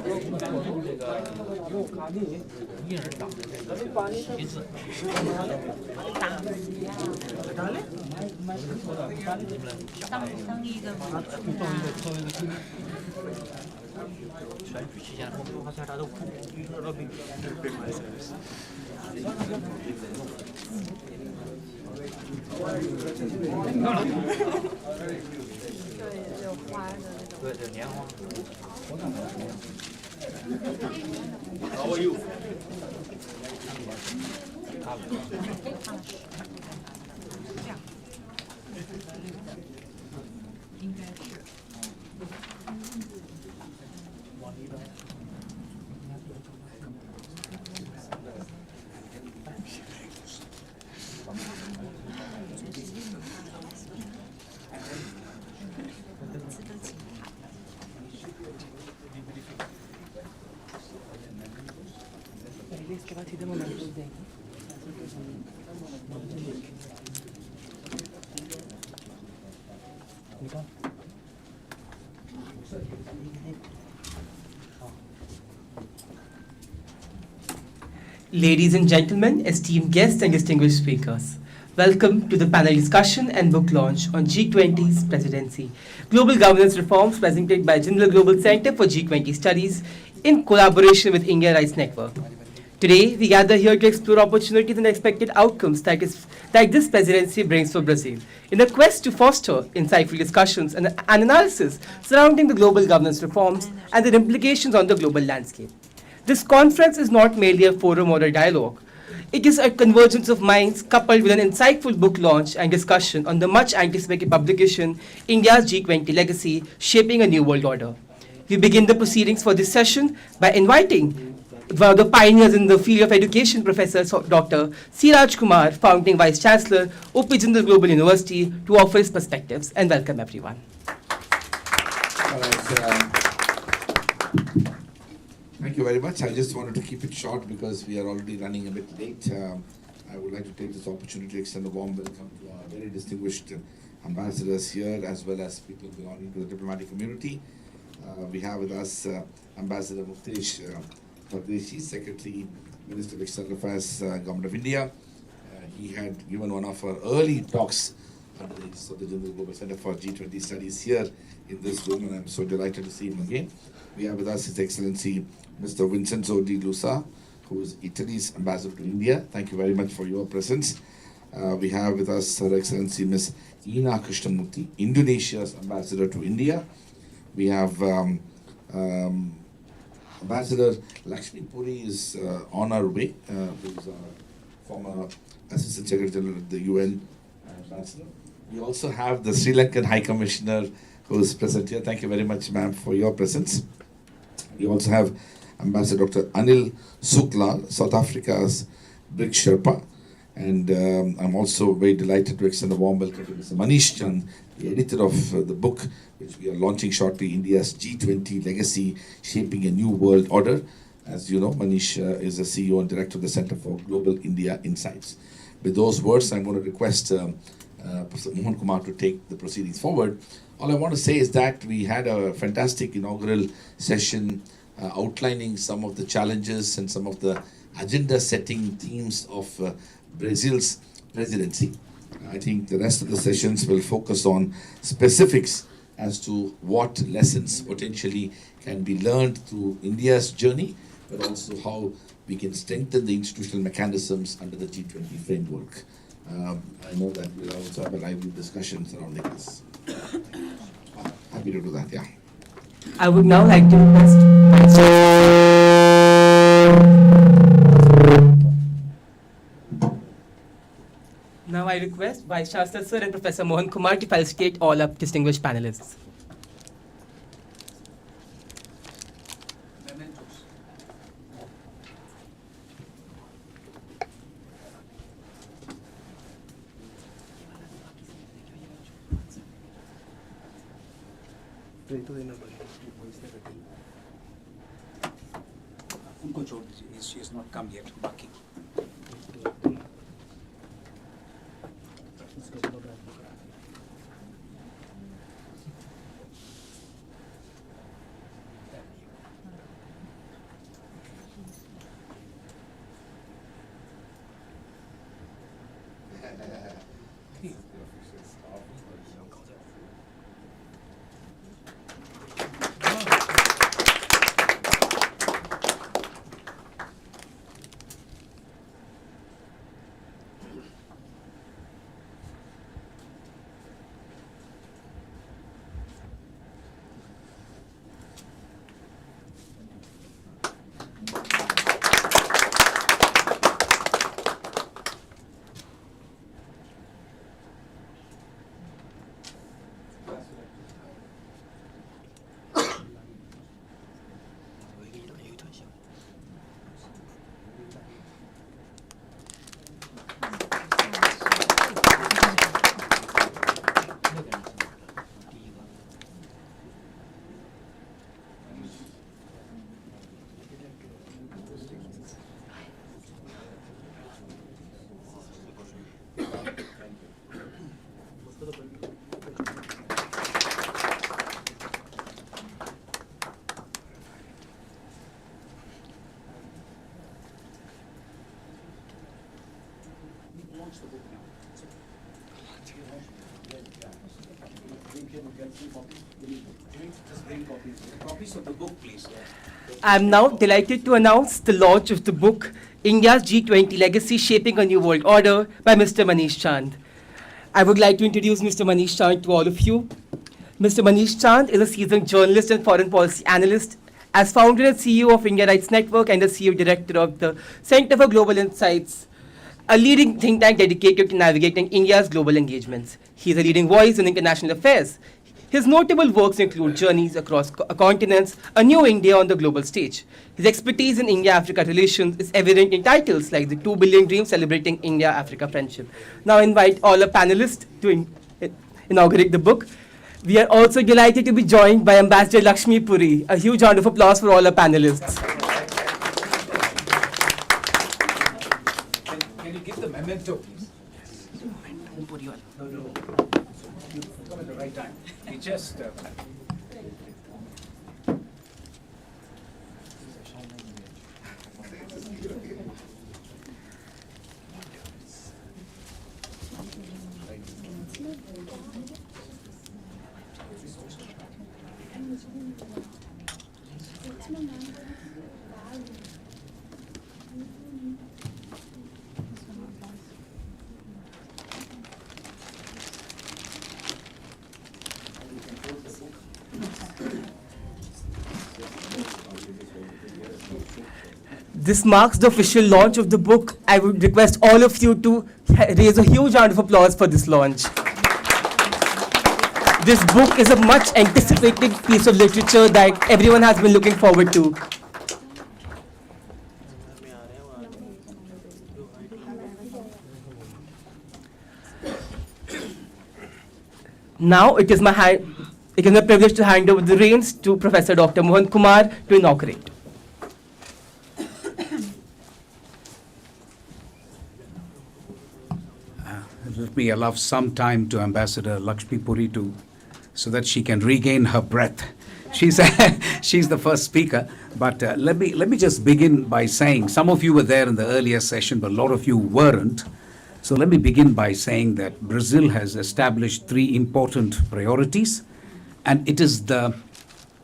一人当的这个旗子。
当一个
作为一个选举期间，我们好像啥都不遇到了对对，年花。How are you？
应该是。
Ladies and gentlemen, esteemed guests and distinguished speakers, welcome to the panel discussion and book launch on G20's presidency, global governance reforms presented by Jindal Global Center for G20 Studies in collaboration with India Rights Network. Today, we gather here to explore opportunities and expected outcomes that this presidency brings for Brazil, in a quest to foster insightful discussions and analysis surrounding the global governance reforms and their implications on the global landscape. This conference is not merely a forum or a dialogue. It is a convergence of minds coupled with an insightful book launch and discussion on the much anticipated publication, India's G20 Legacy, Shaping a New World Order. We begin the proceedings for this session by inviting one of the pioneers in the field of education, Professor Dr. C. Rajkumar, Founding Vice Chancellor, UP Jindal Global University, to offer his perspectives, and welcome everyone.
All right, thank you very much. I just wanted to keep it short because we are already running a bit late. I would like to take this opportunity to extend a warm welcome to our very distinguished ambassadors here, as well as people belonging to the diplomatic community. We have with us Ambassador Muktesh Pardeshi, Secretary, Minister of External Affairs, Government of India. He had given one of our early talks under the Aegis of the Jindal Global Center for G20 Studies here in this room, and I'm so delighted to see him again. We have with us His Excellency Mr. Vincenzo Di Lusa, who is Italy's ambassador to India. Thank you very much for your presence. We have with us Her Excellency Ms. Ina Krishnamurthy, Indonesia's ambassador to India. We have Ambassador Lakshmi Puri is on our way, who's our former Assistant Secretary General of the UN ambassador. We also have the Sri Lankan High Commissioner who is present here. Thank you very much, ma'am, for your presence. We also have Ambassador Dr. Anil Sukla, South Africa's BRICS Sherpa. And I'm also very delighted to extend a warm welcome to Mr. Manish Chand, the editor of the book, which we are launching shortly, India's G20 Legacy, Shaping a New World Order. As you know, Manish is the CEO and Director of the Center for Global India Insights. With those words, I'm going to request Professor Mohan Kumar to take the proceedings forward. All I want to say is that we had a fantastic inaugural session outlining some of the challenges and some of the agenda-setting themes of Brazil's presidency. I think the rest of the sessions will focus on specifics as to what lessons potentially can be learned through India's journey, but also how we can strengthen the institutional mechanisms under the G20 framework. I know that we'll also have a lively discussion surrounding this. Happy to do that, yeah.
I would now like to request Now I request Vice Chancellor Sir and Professor Mohan Kumar to felicitate all our distinguished panelists.
उनको छोड़ दीजिए, she has not come yet. बाकी copies of the book, please.
I am now delighted to announce the launch of the book, India's G20 Legacy, Shaping a New World Order by Mr. Manish Chand. I would like to introduce Mr. Manish Chand to all of you. Mr. Manish Chand is a seasoned journalist and foreign policy analyst. As founder and CEO of India Rights Network and the CEO director of the Center for Global Insights, a leading think tank dedicated to navigating India's global engagements. He is a leading voice in international affairs. His notable works include Journeys Across Continents, A New India on the Global Stage. His expertise in India-Africa relations is evident in titles like The 2 Billion Dream Celebrating India-Africa Friendship. Now I invite all our panelists to inaugurate the book. We are also delighted to be joined by Ambassador Lakshmi Puri. A huge round of applause for all our panelists.
Can you give the memento, please? No. You come at the right time. We just.
This marks the official launch of the book. I would request all of you to raise a huge round of applause for this launch. This book is a much anticipated piece of literature that everyone has been looking forward to. Now it is my privilege to hand over the reins to Professor Dr. Mohan Kumar to inaugurate.
Let me allow some time to Ambassador Lakshmi Puri so that she can regain her breath. She's the first speaker, but let me just begin by saying some of you were there in the earlier session, but a lot of you weren't. So let me begin by saying that Brazil has established 3 important priorities, and it is the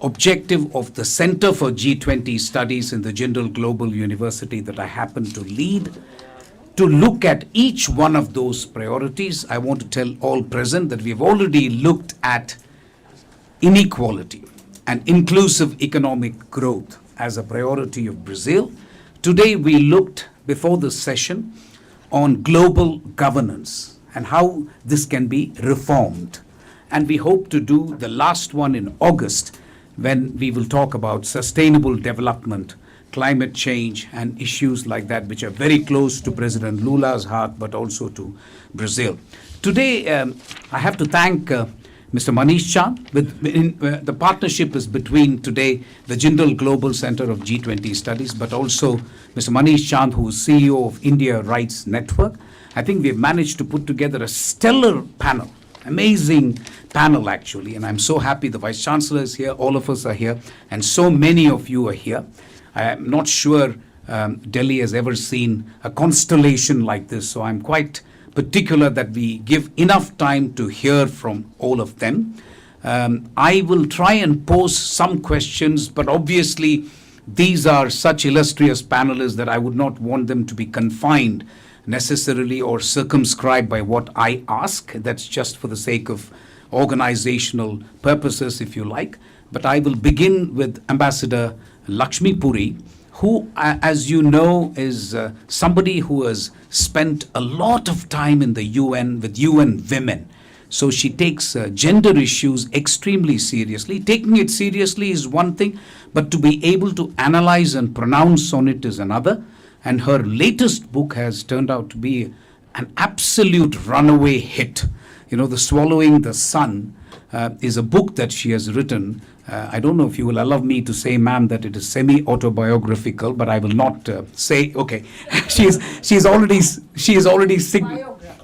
objective of the Center for G20 Studies in the Jindal Global University that I happen to lead. To look at each one of those priorities, I want to tell all present that we've already looked at inequality and inclusive economic growth as a priority of Brazil. Today we looked, before this session, on global governance and how this can be reformed. And we hope to do the last one in August, when we will talk about sustainable development, climate change, and issues like that, which are very close to President Lula's heart, but also to Brazil. Today, I have to thank Mr. Manish Chand. The partnership is between today the Jindal Global Center of G20 Studies, but also Mr. Manish Chand, who is CEO of India Rights Network. I think we've managed to put together a stellar panel, amazing panel actually, and I'm so happy the Vice Chancellor is here, all of us are here, and so many of you are here. I am not sure Delhi has ever seen a constellation like this, so I'm quite particular that we give enough time to hear from all of them. I will try and pose some questions, but obviously these are such illustrious panelists that I would not want them to be confined necessarily or circumscribed by what I ask. That's just for the sake of organizational purposes, if you like. But I will begin with Ambassador Lakshmi Puri, who, as you know, is somebody who has spent a lot of time in the UN with UN Women. So she takes gender issues extremely seriously. Taking it seriously is one thing, but to be able to analyze and pronounce on it is another. And her latest book has turned out to be an absolute runaway hit. You know, The Swallowing the Sun is a book that she has written. I don't know if you will allow me to say, ma'am, that it is semi-autobiographical, but I will not say. Okay, she is already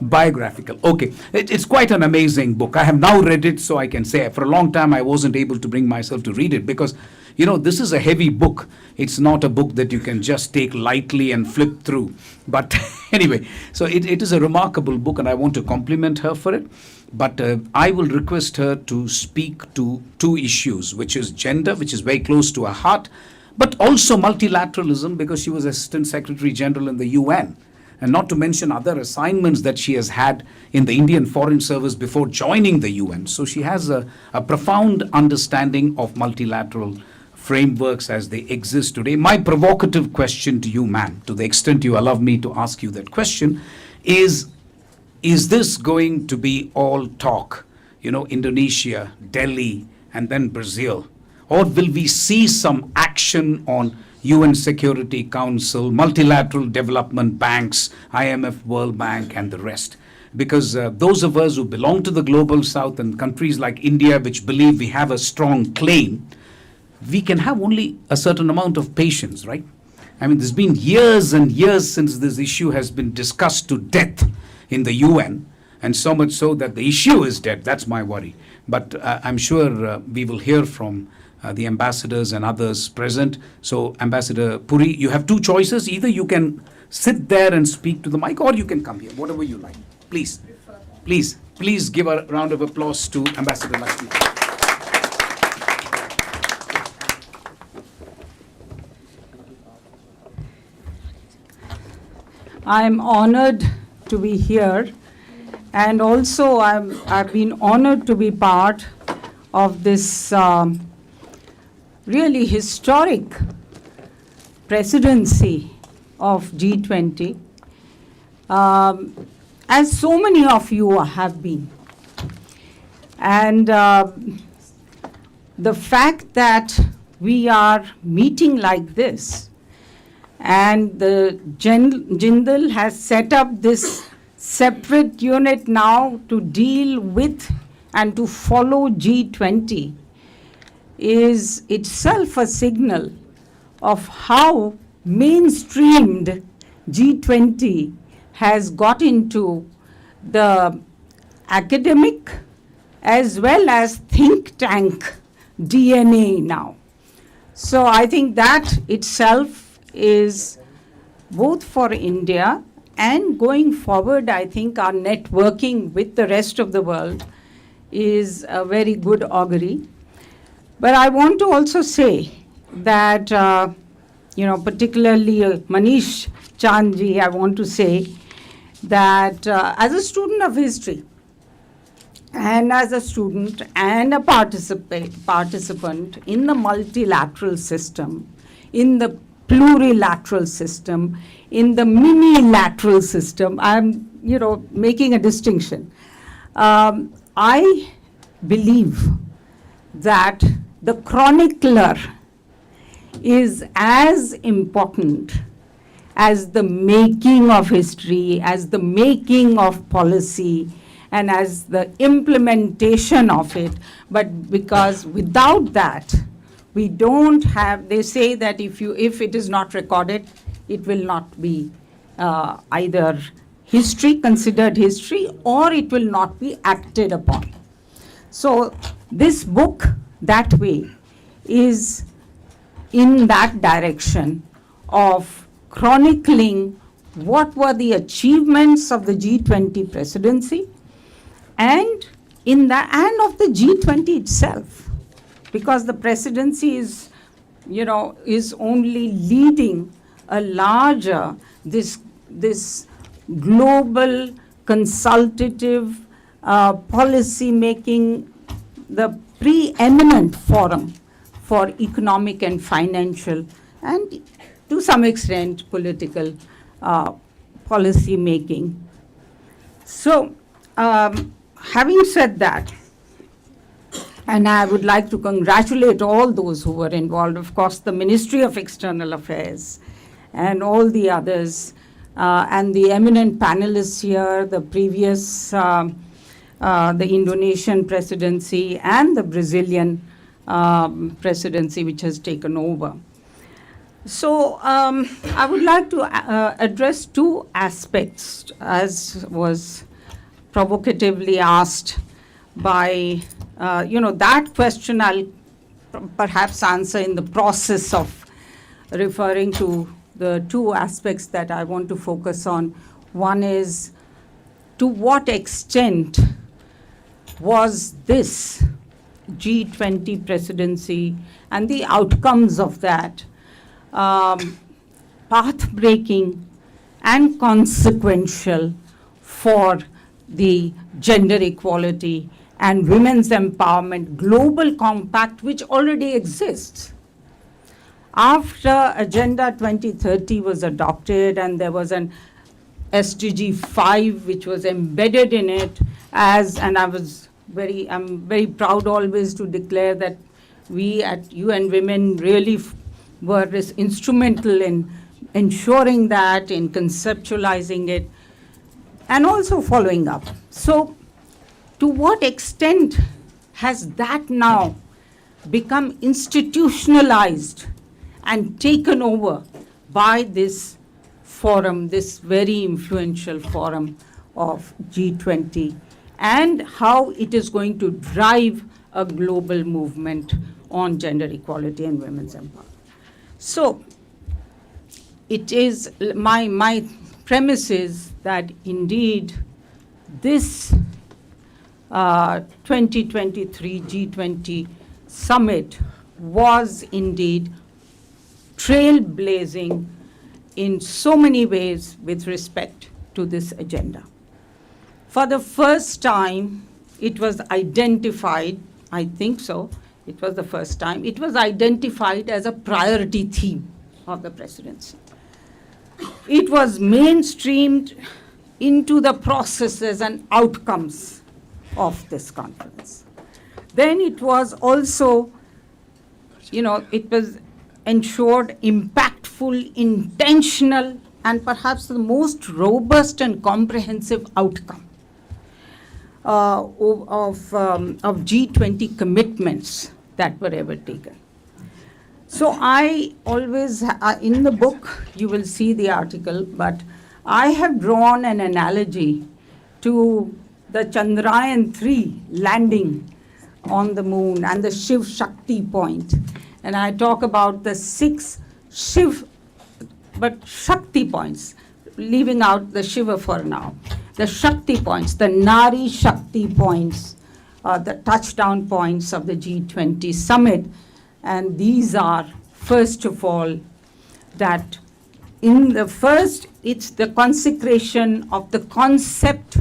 biographical. Okay, it's quite an amazing book. I have now read it, so I can say for a long time I wasn't able to bring myself to read it because, you know, this is a heavy book. It's not a book that you can just take lightly and flip through. But anyway, so it is a remarkable book, and I want to compliment her for it. But I will request her to speak to 2 issues, which is gender, which is very close to her heart, but also multilateralism, because she was Assistant Secretary General in the UN, and not to mention other assignments that she has had in the Indian Foreign Service before joining the UN. So she has a profound understanding of multilateral frameworks as they exist today. My provocative question to you, ma'am, to the extent you allow me to ask you that question, is this going to be all talk? You know, Indonesia, Delhi, and then Brazil? Or will we see some action on UN Security Council, multilateral development banks, IMF, World Bank, and the rest? Because those of us who belong to the global south and countries like India, which believe we have a strong claim, we can have only a certain amount of patience, right? I mean, there's been years and years since this issue has been discussed to death in the UN, and so much so that the issue is dead. That's my worry. But I'm sure we will hear from the ambassadors and others present. So, Ambassador Puri, you have 2 choices. Either you can sit there and speak to the mic, or you can come here, whatever you like. Please, please give a round of applause to Ambassador Lakshmi.
I'm honored to be here, and also I've been honored to be part of this really historic presidency of G20, as so many of you have been. And the fact that we are meeting like this, and the Jindal has set up this separate unit now to deal with and to follow G20, is itself a signal of how mainstreamed G20 has got into the academic as well as think tank DNA now. So I think that itself is both for India and going forward, I think our networking with the rest of the world is a very good augury. But I want to also say that, particularly Manish Chandji, I want to say that as a student of history, and as a student and a participant in the multilateral system, in the plurilateral system, in the mini-lateral system, I'm, making a distinction. I believe that the chronicler is as important as the making of history, as the making of policy, and as the implementation of it. But because without that, we don't have, they say that if it is not recorded, it will not be either history, considered history, or it will not be acted upon. So this book, that way, is in that direction of chronicling what were the achievements of the G20 presidency, and of the G20 itself, because the presidency is only leading a larger, this global consultative policy making, the preeminent forum for economic and financial, and to some extent political policy making. So, having said that, and I would like to congratulate all those who were involved, of course, the Ministry of External Affairs and all the others, and the eminent panelists here, the previous, the Indonesian presidency and the Brazilian presidency which has taken over. So I would like to address two aspects, as was provocatively asked by, that question I'll perhaps answer in the process of referring to the two aspects that I want to focus on. One is, to what extent was this G20 presidency and the outcomes of that path-breaking and consequential for the gender equality and women's empowerment global compact which already exists. After Agenda 2030 was adopted and there was an SDG 5 which was embedded in it and I'm very proud always to declare that we at UN Women really were instrumental in ensuring that, in conceptualizing it, and also following up. So, to what extent has that now become institutionalized and taken over by this forum, this very influential forum of G20, and how it is going to drive a global movement on gender equality and women's empowerment? So, it is my premise is that indeed this 2023 G20 summit was indeed trailblazing in so many ways with respect to this agenda. For the first time, it was identified, I think so, it was the first time, it was identified as a priority theme. of the presidency. It was mainstreamed into the processes and outcomes of this conference. Then it was also, it was ensured impactful, intentional, and perhaps the most robust and comprehensive outcome of G20 commitments that were ever taken. So I always, in the book, you will see the article, but I have drawn an analogy to the Chandrayaan-3 landing on the moon and the Shiv Shakti point. And I talk about the 6 Shiv, but Shakti points, leaving out the Shiva for now. The Shakti points, the Nari Shakti points, the touchdown points of the G20 summit. And these are, first of all, that in the first, it's the consecration of the concept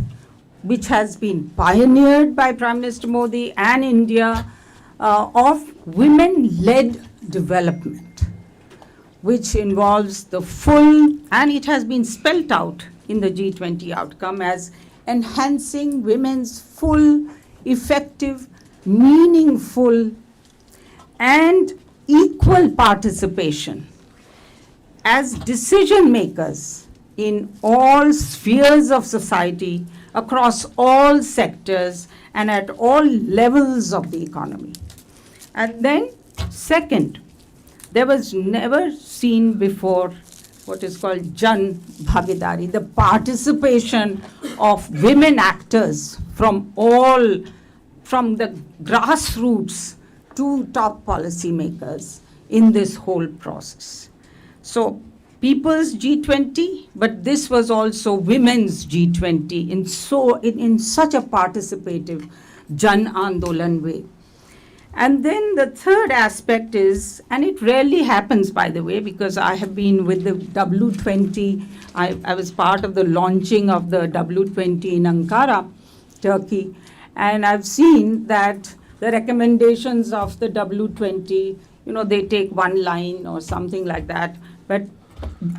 which has been pioneered by Prime Minister Modi and India of women-led development, which involves the full, and it has been spelt out in the G20 outcome as enhancing women's full, effective, meaningful, and equal participation as decision makers in all spheres of society, across all sectors, and at all levels of the economy. And then, second, there was never seen before what is called Jan Bhagidari, the participation of women actors from the grassroots to top policymakers in this whole process. So, People's G20, but this was also Women's G20 in such a participative Jan Andolan way. And then the third aspect is, and it rarely happens, by the way, because I have been with the W20, I was part of the launching of the W20 in Ankara, Turkey, and I've seen that the recommendations of the W20, they take one line or something like that, but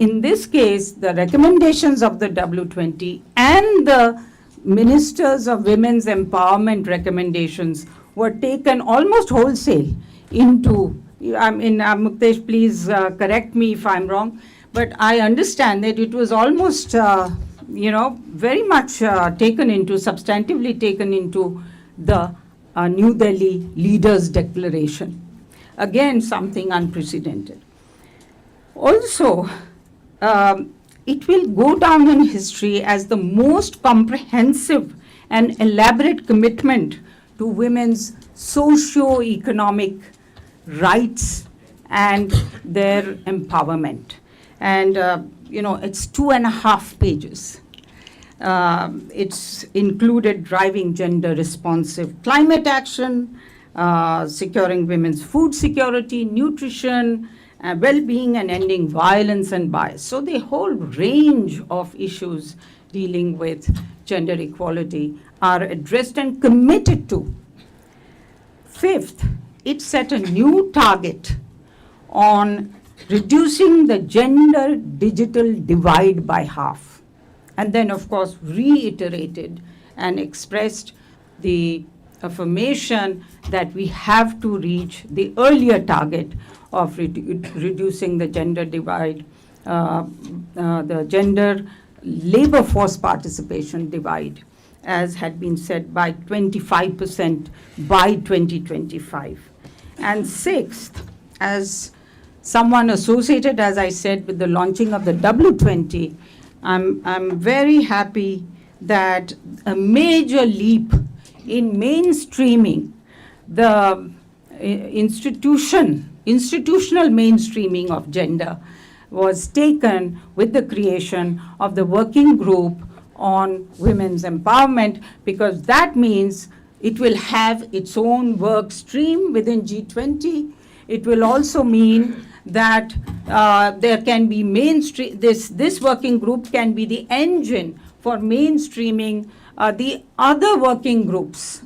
in this case, the recommendations of the W20 and the Ministers of Women's Empowerment recommendations were taken almost wholesale into, Muktesh, please correct me if I'm wrong, but I understand that it was almost, very much substantively taken into the New Delhi Leaders' Declaration. Again, something unprecedented. Also, it will go down in history as the most comprehensive and elaborate commitment to women's socio-economic rights and their empowerment. And, it's 2.5 pages. It's included driving gender-responsive climate action, securing women's food security, nutrition, well-being, and ending violence and bias. So the whole range of issues dealing with gender equality are addressed and committed to. Fifth, it set a new target on reducing the gender digital divide by half. And then, of course, reiterated and expressed the affirmation that we have to reach the earlier target of reducing the gender divide, the gender labor force participation divide, as had been said, by 25% by 2025. And sixth, as someone associated, as I said, with the launching of the W20, I'm very happy that a major leap in mainstreaming the institutional mainstreaming of gender was taken with the creation of the working group on women's empowerment, because that means it will have its own work stream within G20. It will also mean that there can be this working group can be the engine for mainstreaming the other working groups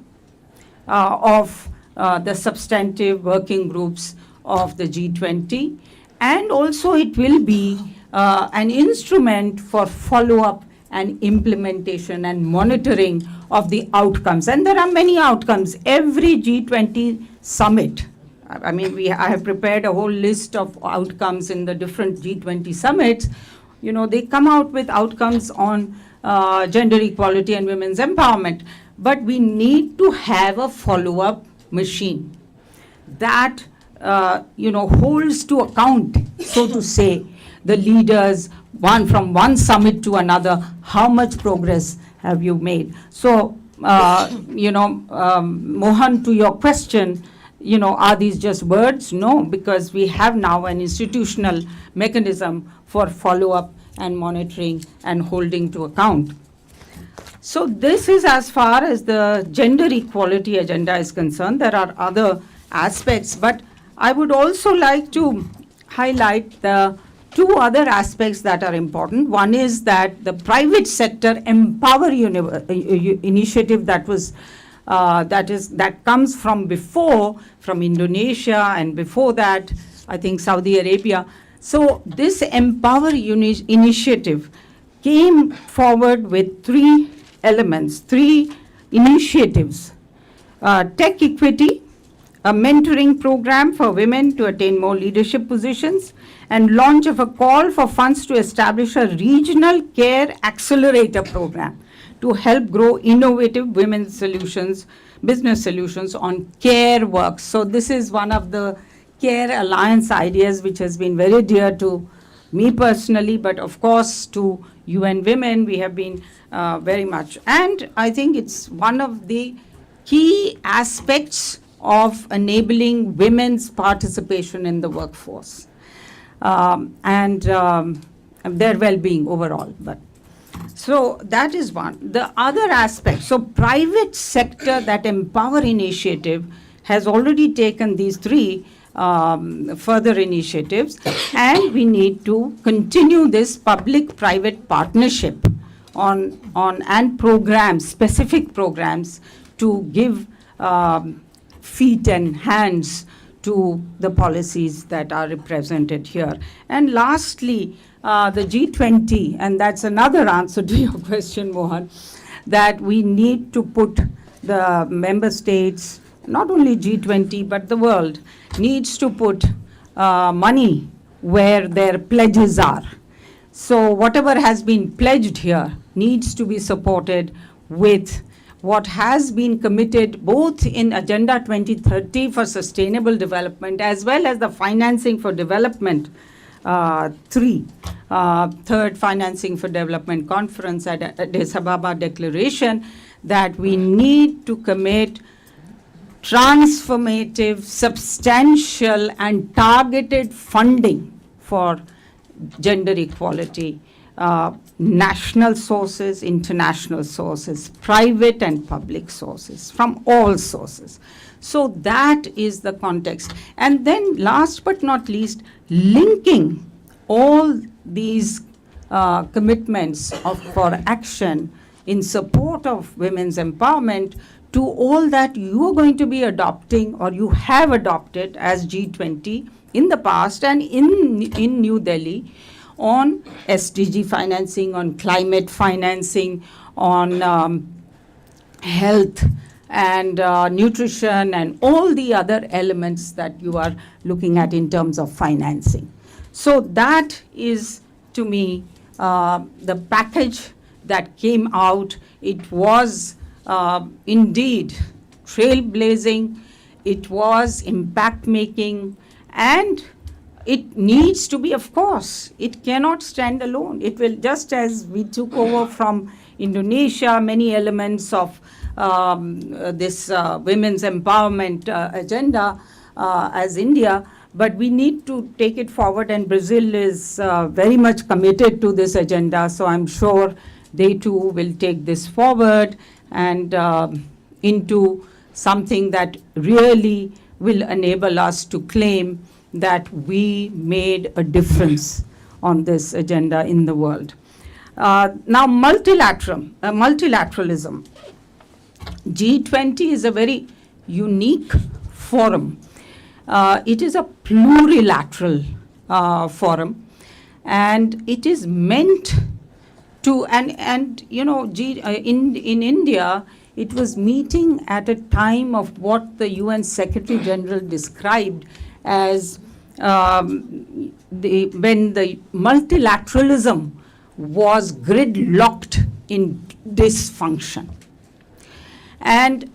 of the substantive working groups of the G20. and also it will be an instrument for follow-up and implementation and monitoring of the outcomes. And there are many outcomes. Every G20 summit, I mean, I have prepared a whole list of outcomes in the different G20 summits. You know, they come out with outcomes on gender equality and women's empowerment. But we need to have a follow-up machine that, holds to account, so to say, the leaders, from one summit to another, how much progress have you made? So, Mohan, to your question, are these just words? No, because we have now an institutional mechanism for follow-up and monitoring and holding to account. So this is as far as the gender equality agenda is concerned. There are other aspects, but I would also like to highlight the two other aspects that are important. One is that the private sector Empower initiative that comes from before, from Indonesia, and before that, I think Saudi Arabia. So this Empower initiative came forward with three elements, three initiatives: tech equity, a mentoring program for women to attain more leadership positions, and launch of a call for funds to establish a regional care accelerator program to help grow innovative women's solutions, business solutions on care work. So this is one of the Care Alliance ideas which has been very dear to me personally, but of course to UN Women we have been very much. And I think it's one of the key aspects of enabling women's participation in the workforce and their well-being overall. But so that is one. The other aspect, so private sector, that Empower initiative has already taken these three further initiatives, and we need to continue this public-private partnership on and programs, specific programs to give feet and hands to the policies that are represented here. And lastly, the G20, and that's another answer to your question, Mohan, that we need to put the member states, not only G20, but the world, needs to put money where their pledges are. So whatever has been pledged here needs to be supported with what has been committed both in Agenda 2030 for sustainable development as well as the financing for development third financing for development conference at Addis Ababa declaration, that we need to commit transformative, substantial and targeted funding for gender equality, national sources, international sources, private and public sources, from all sources. So that is the context. And then last but not least, linking all these commitments for action in support of women's empowerment to all that you are going to be adopting or you have adopted as G20 in the past and in New Delhi on SDG financing, on climate financing, on health and nutrition and all the other elements that you are looking at in terms of financing. So that is, to me, the package that came out. It was indeed trailblazing, it was impact making, and it needs to be, of course, it cannot stand alone. It will, just as we took over from Indonesia many elements of this women's empowerment agenda as India, but we need to take it forward, and Brazil is very much committed to this agenda, so I'm sure they too will take this forward and into something that really will enable us to claim that we made a difference on this agenda in the world. Now, multilateralism. G20 is a very unique forum. It is a plurilateral forum, and it is meant to, and you know, in India, it was meeting at a time of what the UN Secretary General described as when the multilateralism was gridlocked in dysfunction. And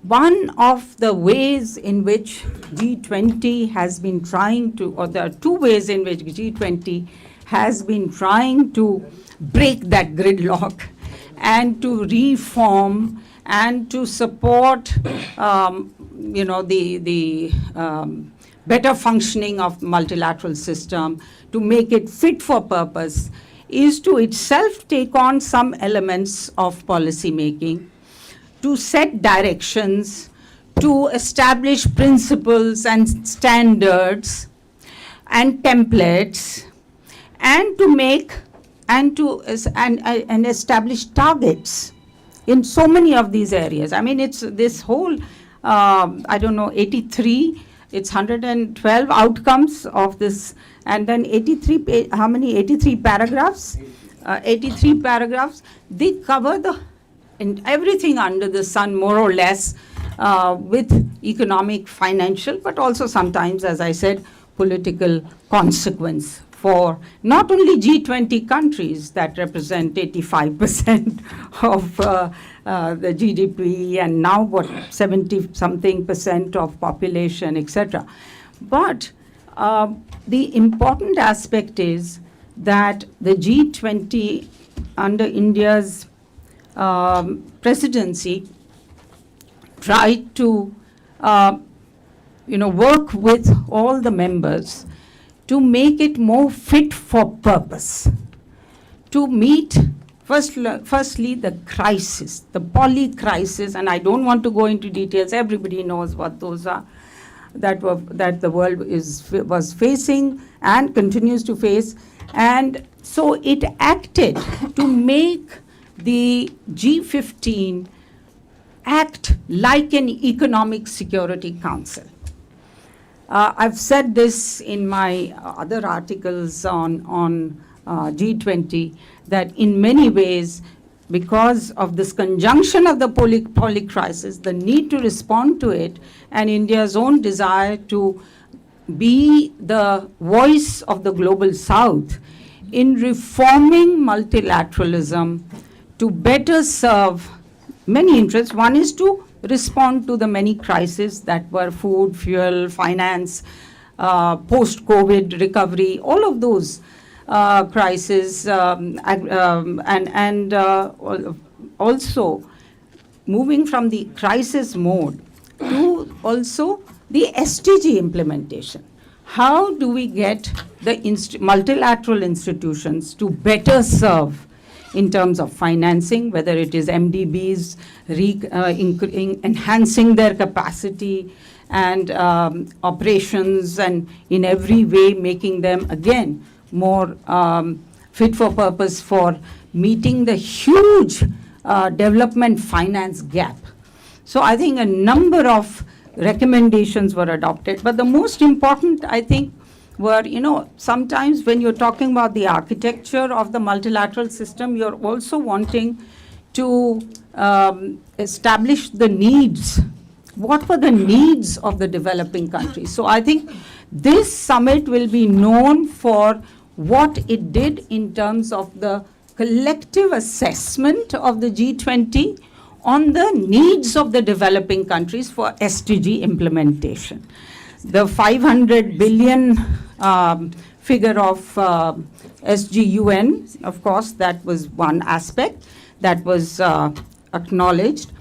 one of the ways in which G20 has been trying to, or there are two ways in which G20 has been trying to break that gridlock and to reform and to support, you know, the better functioning of multilateral system, to make it fit for purpose, is to itself take on some elements of policy making, to set directions, to establish principles and standards and templates, and to make and establish targets in so many of these areas. I mean, it's this whole, I don't know, 83, it's 112 outcomes of this, and then 83, how many, 83 paragraphs? 83 paragraphs. They cover everything under the sun, more or less, with economic, financial, but also sometimes, as I said, political consequence for not only G20 countries that represent 85% of the GDP and now what 70-something% of population, etc. But the important aspect is that the G20 under India's presidency tried to work with all the members to make it more fit for purpose, to meet firstly the crisis, the poly crisis, and I don't want to go into details, everybody knows what those are, that the world was facing and continues to face. And so it acted to make the G15 act like an economic security council. I've said this in my other articles on G20, that in many ways, because of this conjunction of the poly crisis, the need to respond to it, and India's own desire to be the voice of the global south in reforming multilateralism to better serve many interests. One is to respond to the many crises that were food, fuel, finance, post-COVID recovery, all of those crises, and also moving from the crisis mode to also the SDG implementation. How do we get the multilateral institutions to better serve in terms of financing, whether it is MDBs, enhancing their capacity and operations, and in every way making them, again, more fit for purpose for meeting the huge development finance gap. So I think a number of recommendations were adopted, but the most important, I think, were, sometimes when you're talking about the architecture of the multilateral system, you're also wanting to establish the needs. What were the needs of the developing countries? So I think this summit will be known for what it did in terms of the collective assessment of the G20 on the needs of the developing countries for SDG implementation. The 500 billion figure of SGUN, of course, that was one aspect that was acknowledged.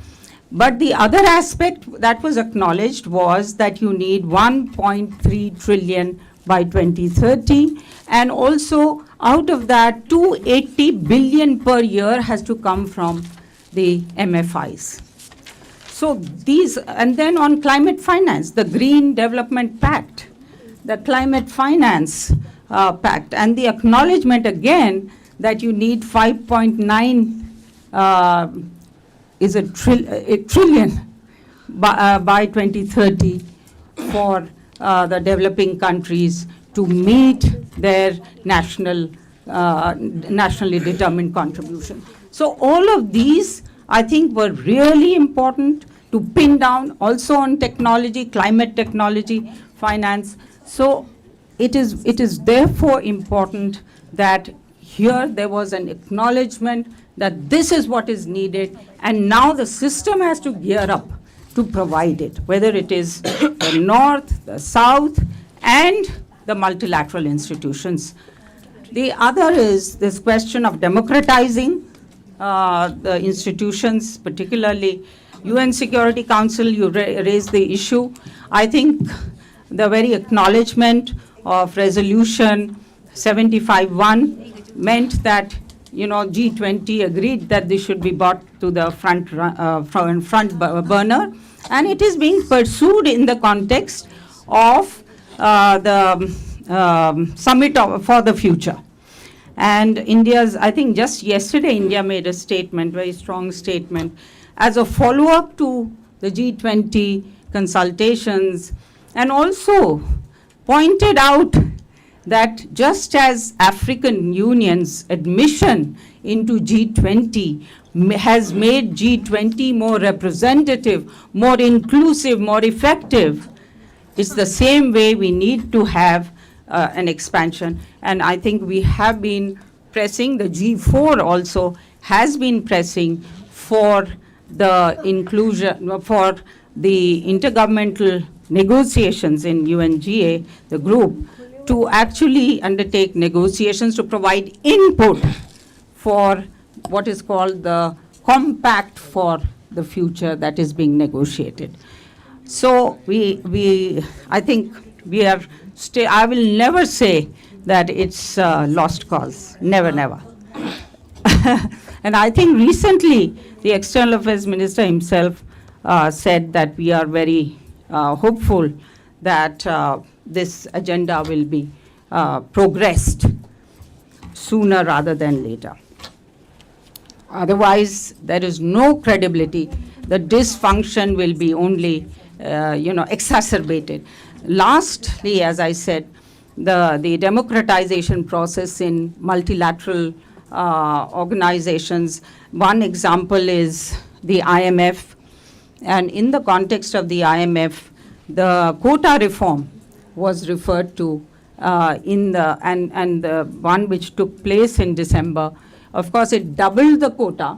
But the other aspect that was acknowledged was that you need 1.3 trillion by 2030, and also out of that 280 billion per year has to come from the MFIs. So these, and then on climate finance, the Green Development Pact, the Climate Finance Pact, and the acknowledgement again that you need 5.9 trillion by 2030 for the developing countries to meet their nationally determined contribution. So all of these, I think, were really important to pin down, also on technology, climate technology, finance. So it is therefore important that here there was an acknowledgement that this is what is needed, and now the system has to gear up to provide it, whether it is the North, the South, and the multilateral institutions. The other is this question of democratizing the institutions, particularly UN Security Council. You raised the issue. I think the very acknowledgement of resolution 75-1 meant that, G20 agreed that this should be brought to the front burner, and it is being pursued in the context of the Summit for the Future. And I think just yesterday, India made a statement, very strong statement, as a follow-up to the G20 consultations, and also pointed out that just as African Union's admission into G20 has made G20 more representative, more inclusive, more effective, it's the same way we need to have an expansion. And I think we have been pressing, the G4 also has been pressing for the inclusion, for the intergovernmental negotiations in UNGA, the group, to actually undertake negotiations to provide input for what is called the Compact for the Future that is being negotiated. So I think we are I will never say that it's lost cause, never, never. And I think recently the External Affairs Minister himself said that we are very hopeful that this agenda will be progressed sooner rather than later. Otherwise, there is no credibility. The dysfunction will be only, exacerbated. Lastly, as I said, the democratization process in multilateral organizations. One example is the IMF. And in the context of the IMF, the quota reform was referred to and the one which took place in December. Of course, it doubled the quota,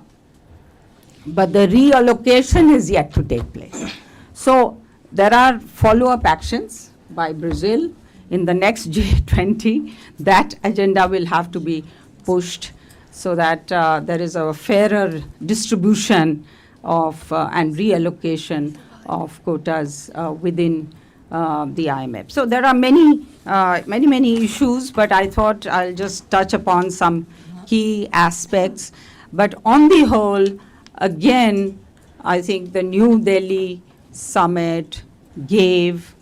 but the reallocation is yet to take place. So there are follow-up actions by Brazil in the next G20. That agenda will have to be pushed so that there is a fairer distribution of and reallocation of quotas within the IMF. So there are many issues, but I thought I'll just touch upon some key aspects. But on the whole, again, I think the New Delhi summit gave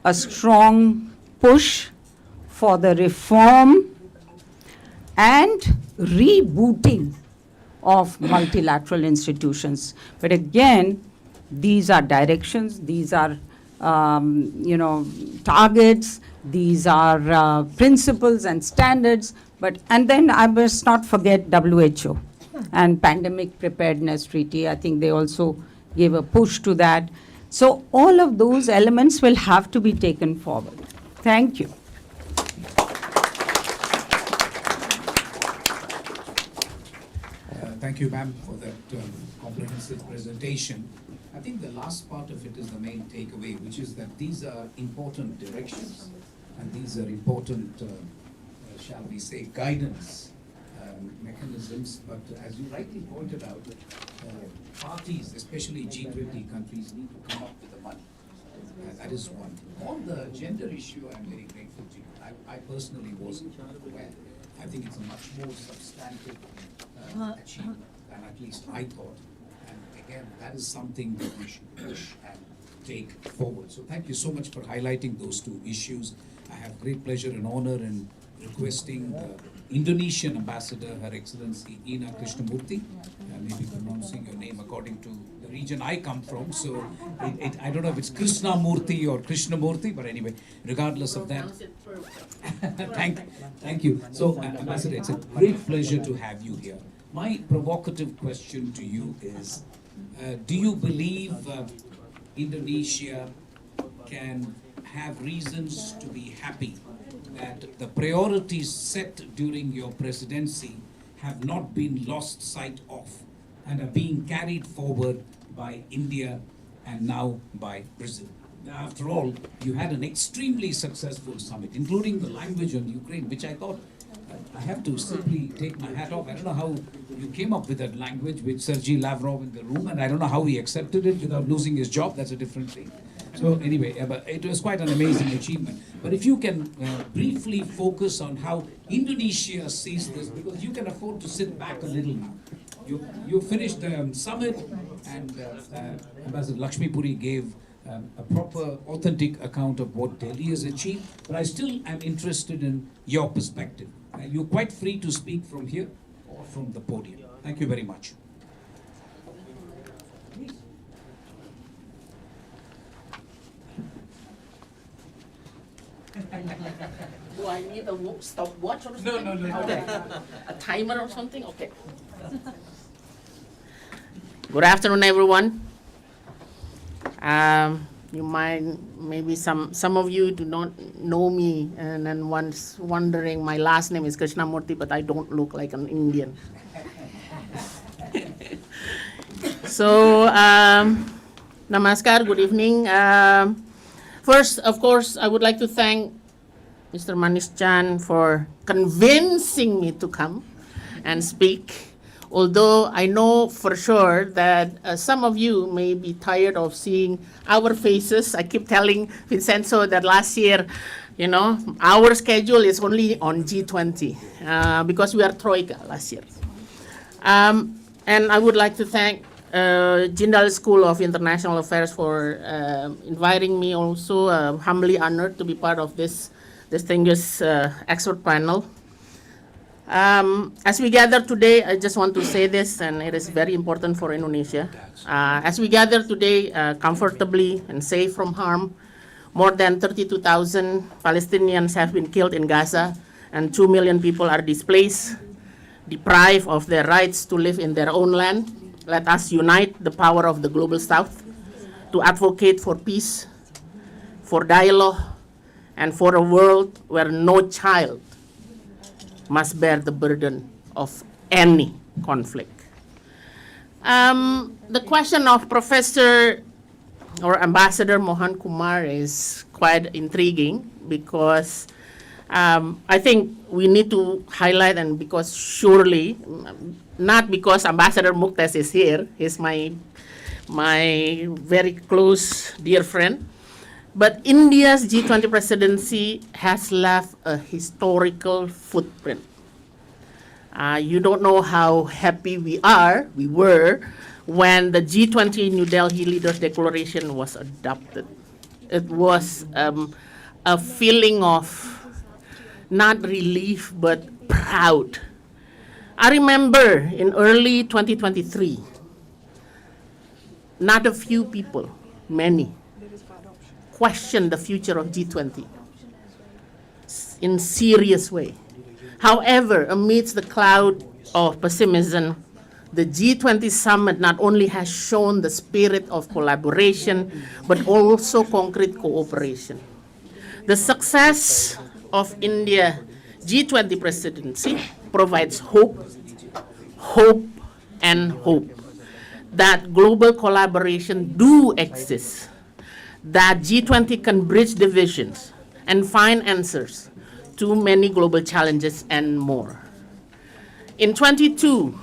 a strong push for the reform and rebooting of multilateral institutions. But again, these are directions, these are targets, these are principles and standards, and then I must not forget WHO and Pandemic Preparedness Treaty. I think they also gave a push to that. So all of those elements will have to be taken forward. Thank you.
Thank you, ma'am, for that comprehensive presentation. I think the last part of it is the main takeaway, which is that these are important directions and these are important, shall we say, guidance mechanisms. But as you rightly pointed out, parties, especially G20 countries, need to come up with the money. That is one. On the gender issue, I'm very grateful to you. I personally wasn't aware. I think it's a much more substantive achievement than at least I thought. And again, that is something that we should push and take forward. So thank you so much for highlighting those two issues. I have great pleasure and honor in requesting the Indonesian ambassador, Her Excellency Ina Krishnamurthy, I may be pronouncing your name according to the the region I come from. So I don't know if it's Krishnamurthy or Krishnamurthy, but anyway, regardless of that. Thank you. So, Ambassador, it's a great pleasure to have you here. My provocative question to you is, do you believe Indonesia can have reasons to be happy that the priorities set during your presidency have not been lost sight of and are being carried forward by India and now by Brazil? After all, you had an extremely successful summit, including the language on Ukraine, which I thought, I have to simply take my hat off. I don't know how you came up with that language with Sergei Lavrov in the room, and I don't know how he accepted it without losing his job. That's a different thing. So anyway, but it was quite an amazing achievement. But if you can briefly focus on how Indonesia sees this, because you can afford to sit back a little now. You finished the summit, and Ambassador Lakshmi Puri gave a proper, authentic account of what Delhi has achieved. But I still am interested in your perspective. You're quite free to speak from here or from the podium. Thank you very much.
Do I need a stopwatch or something? No. Okay. A timer or something? Okay. Good afternoon, everyone. You might, maybe some of you do not know me, and then once wondering, my last name is Krishnamurthy, but I don't look like an Indian. So, namaskar, good evening. First, of course, I would like to thank Mr. Manish Chan for convincing me to come and speak. Although I know for sure that some of you may be tired of seeing our faces. I keep telling Vincenzo that last year, you know, our schedule is only on G20 because we are Troika last year. And I would like to thank Jindal School of International Affairs for inviting me also. Humbly honored to be part of this distinguished expert panel. As we gather today, I just want to say this, and it is very important for Indonesia. As we gather today comfortably and safe from harm, more than 32,000 Palestinians have been killed in Gaza, and 2 million people are displaced, deprived of their rights to live in their own land. Let us unite the power of the Global South to advocate for peace, for dialogue, and for a world where no child must bear the burden of any conflict. The question of Professor or Ambassador Mohan Kumar is quite intriguing because I think we need to highlight, and because surely, not because Ambassador Muktes is here, he's my very close dear friend, but India's G20 presidency has left a historical footprint. You don't know how happy we were, when the G20 New Delhi Leaders Declaration was adopted. It was a feeling of not relief, but proud. I remember in early 2023, not a few people, many, questioned the future of G20 in serious way. However, amidst the cloud of pessimism, the G20 summit not only has shown the spirit of collaboration, but also concrete cooperation. The success of India G20 presidency provides hope, and hope that global collaboration do exist, that G20 can bridge divisions and find answers to many global challenges and more. In 22,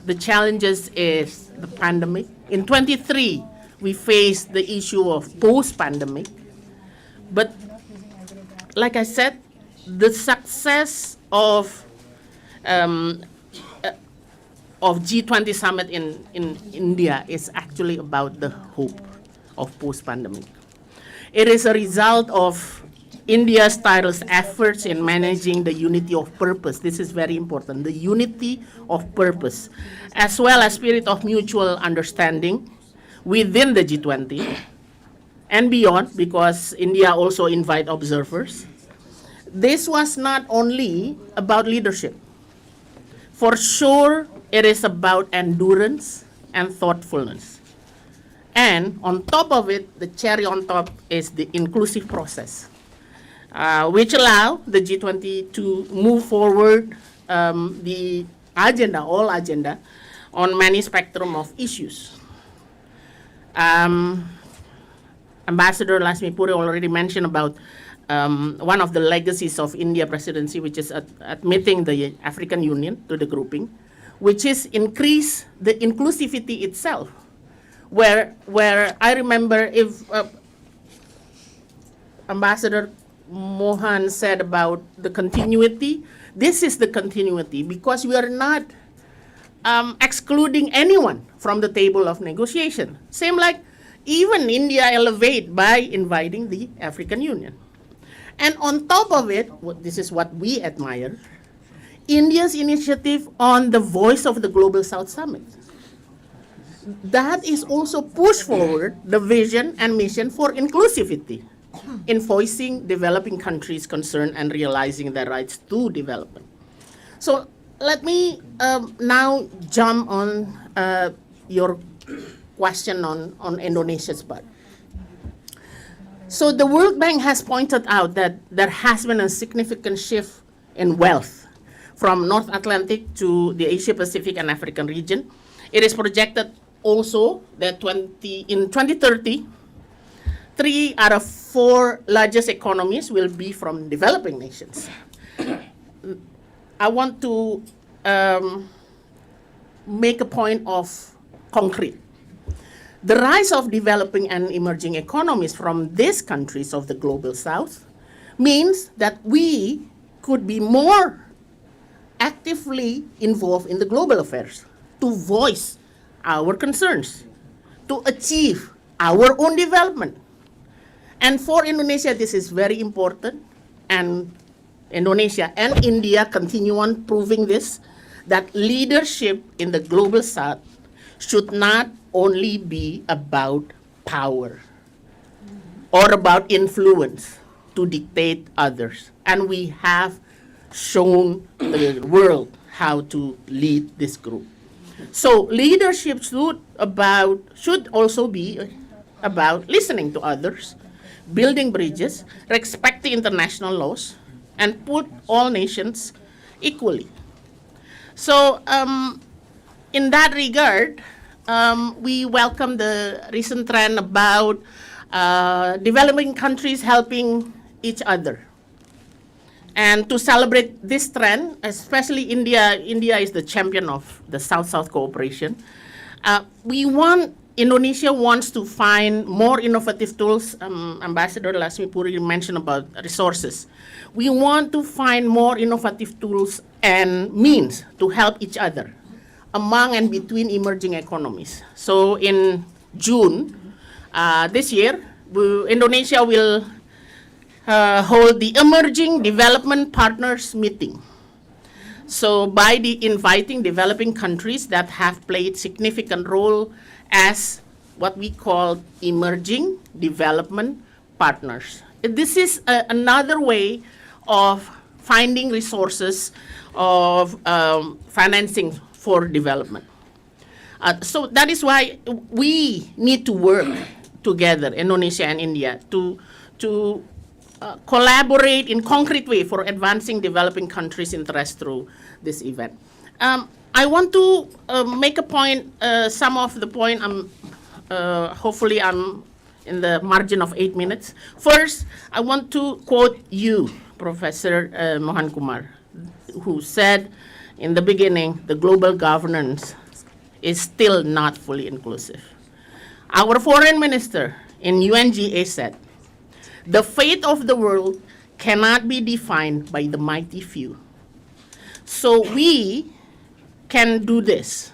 the challenges is the pandemic. In 23, we face the issue of post-pandemic. But like I said, the success of G20 summit in India is actually about the hope of post-pandemic. It is a result of India's tireless efforts in managing the unity of purpose. This is very important, the unity of purpose, as well as spirit of mutual understanding, within the G20 and beyond, because India also invite observers. This was not only about leadership. For sure, it is about endurance and thoughtfulness. And on top of it, the cherry on top is the inclusive process, which allow the G20 to move forward the agenda, all agenda, on many spectrum of issues. Ambassador Lasmi Puri already mentioned about one of the legacies of India presidency, which is admitting the African Union to the grouping, which is increase the inclusivity itself. Where I remember if Ambassador Mohan said about the continuity, this is the continuity, because we are not excluding anyone from the table of negotiation. Same like even India elevate by inviting the African Union. And on top of it, this is what we admire, India's initiative on the Voice of the Global South Summit. That is also push forward the vision and mission for inclusivity in voicing developing countries' concern and realizing their rights to development. So let me now jump on your question on Indonesia's part. So the World Bank has pointed out that there has been a significant shift in wealth from North Atlantic to the Asia Pacific and African region. It is projected also that in 2030, 3 out of 4 largest economies will be from developing nations. I want to make a point of concrete. The rise of developing and emerging economies from these countries of the global south means that we could be more actively involved in the global affairs to voice our concerns, to achieve our own development. And for Indonesia, this is very important, and Indonesia and India continue on proving this, that leadership in the global south should not only be about power or about influence to dictate others. And we have shown the world how to lead this group. So leadership should also be about listening to others, building bridges, respecting international laws, and put all nations equally. So in that regard, we welcome the recent trend about developing countries helping each other. And to celebrate this trend, especially India is the champion of the South-South cooperation. Indonesia wants to find more innovative tools. Ambassador Lasmi Puri mentioned about resources. We want to find more innovative tools and means to help each other among and between emerging economies. So in June this year, Indonesia will hold the Emerging Development Partners Meeting. So by inviting developing countries that have played significant role as what we call emerging development partners. This is another way of finding resources of financing for development. So that is why we need to work together, Indonesia and India, to collaborate in concrete way for advancing developing countries' interests through this event. I want to make a point, some of the point, hopefully I'm in the margin of 8 minutes. First, I want to quote you, Professor Mohan Kumar, who said in the beginning, the global governance is still not fully inclusive. Our foreign minister in UNGA said, the fate of the world cannot be defined by the mighty few. So we can do this.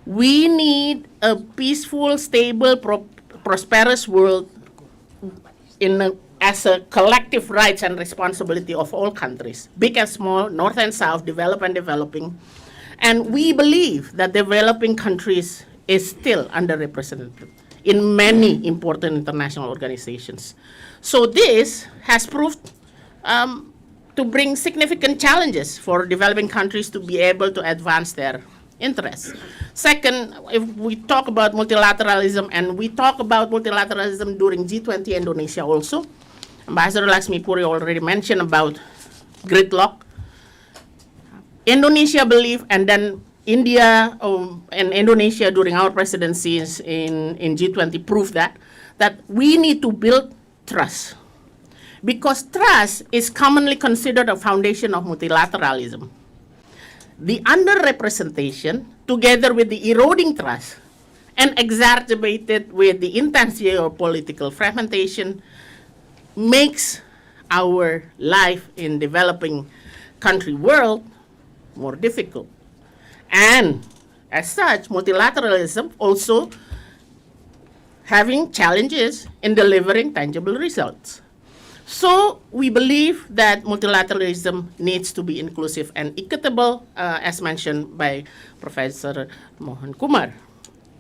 We need a peaceful, stable, prosperous world as a collective rights and responsibility of all countries, big and small, north and south, developed and developing. And we believe that developing countries is still underrepresented in many important international organizations. So this has proved to bring significant challenges for developing countries to be able to advance their interests. Second, if we talk about multilateralism, and we talk about multilateralism during G20 Indonesia also, Ambassador Laxmi Puri already mentioned about gridlock. Indonesia believe, and then India and Indonesia during our presidencies in G20 proved that we need to build trust. Because trust is commonly considered a foundation of multilateralism. The underrepresentation, together with the eroding trust, and exacerbated with the intensity of political fragmentation, makes our life in developing country world more difficult. And as such, multilateralism also having challenges in delivering tangible results. So we believe that multilateralism needs to be inclusive and equitable, as mentioned by Professor Mohan Kumar.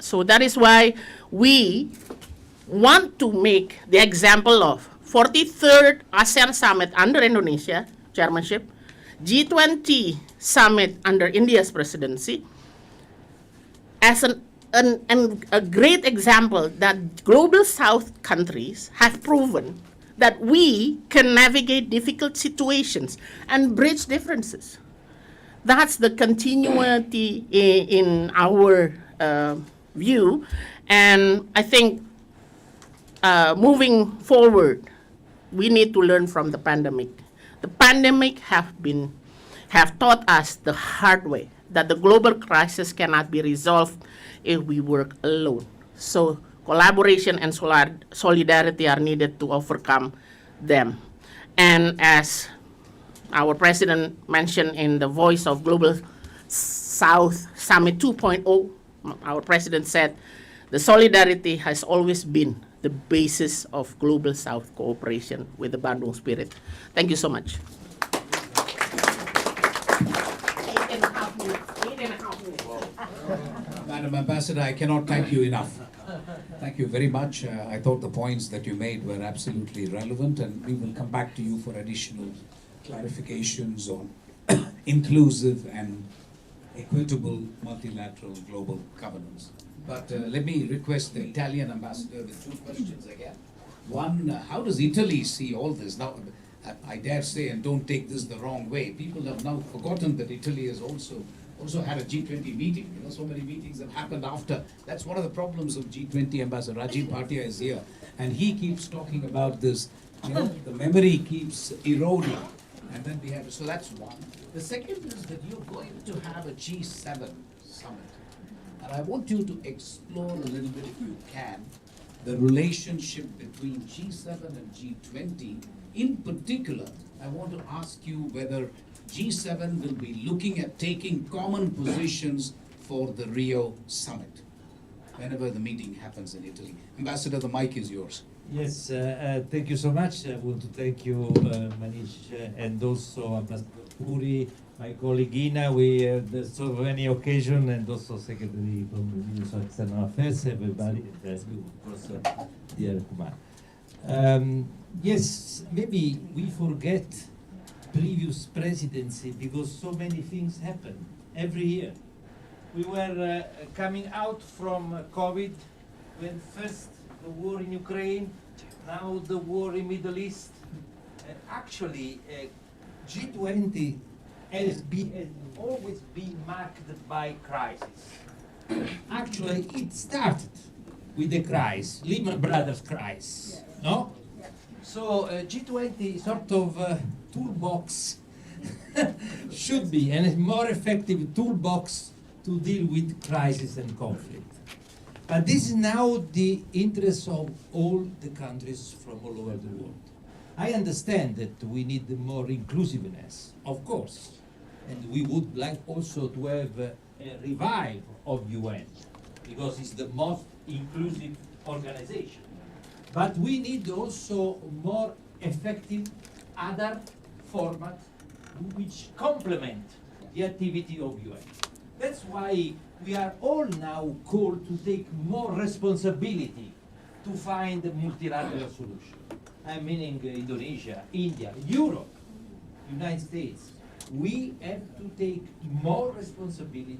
So that is why we want to make the example of 43rd ASEAN Summit under Indonesia chairmanship, G20 Summit under India's presidency, as a great example that Global South countries have proven that we can navigate difficult situations and bridge differences. That's the continuity in our view, and I think moving forward, we need to learn from the pandemic. The pandemic have taught us the hard way that the global crisis cannot be resolved if we work alone. So collaboration and solidarity are needed to overcome them. And as our president mentioned in the Voice of Global South Summit 2.0, our president said, the solidarity has always been the basis of Global South cooperation with the Bandung spirit. Thank you so much. 8.5 minutes.
Madam Ambassador, I cannot thank you enough. Thank you very much. I thought the points that you made were absolutely relevant, and we will come back to you for additional clarifications on inclusive and equitable multilateral global governance. But let me request the Italian ambassador with two questions again. One, how does Italy see all this? Now, I dare say, and don't take this the wrong way, people have now forgotten that Italy has also had a G20 meeting. You know, so many meetings have happened after. That's one of the problems of G20. Ambassador Rajiv Bhatia is here, and he keeps talking about this. You know, the memory keeps eroding, and then we have. So that's one. The second is that you're going to have a G7 summit, and I want you to explore a little bit, if you can, the relationship between G7 and G20. In particular, I want to ask you whether G7 will be looking at taking common positions for the Rio summit, whenever the meeting happens in Italy. Ambassador, the mic is yours.
Yes, thank you so much. I want to thank you, Manish, and also Ambassador Puri, my colleague Ina. We had so many occasions, and also Secretary from the Ministry of External Affairs, everybody, and of course, dear Kumar. Yes, maybe we forget previous presidency because so many things happen every year. We were coming out from COVID when first the war in Ukraine, now the war in Middle East. Actually, G20 has always been marked by crisis. Actually, it started with the crisis, Lehman Brothers crisis, no? So G20 sort of toolbox should be a more effective toolbox to deal with crisis and conflict. But this is now the interest of all the countries from all over the world. I understand that we need more inclusiveness, of course, and we would like also to have a revive of UN, because it's the most inclusive organization. But we need also more effective other formats which complement the activity of UN. That's why we are all now called to take more responsibility to find a multilateral solution. I'm meaning Indonesia, India, Europe, United States. We have to take more responsibility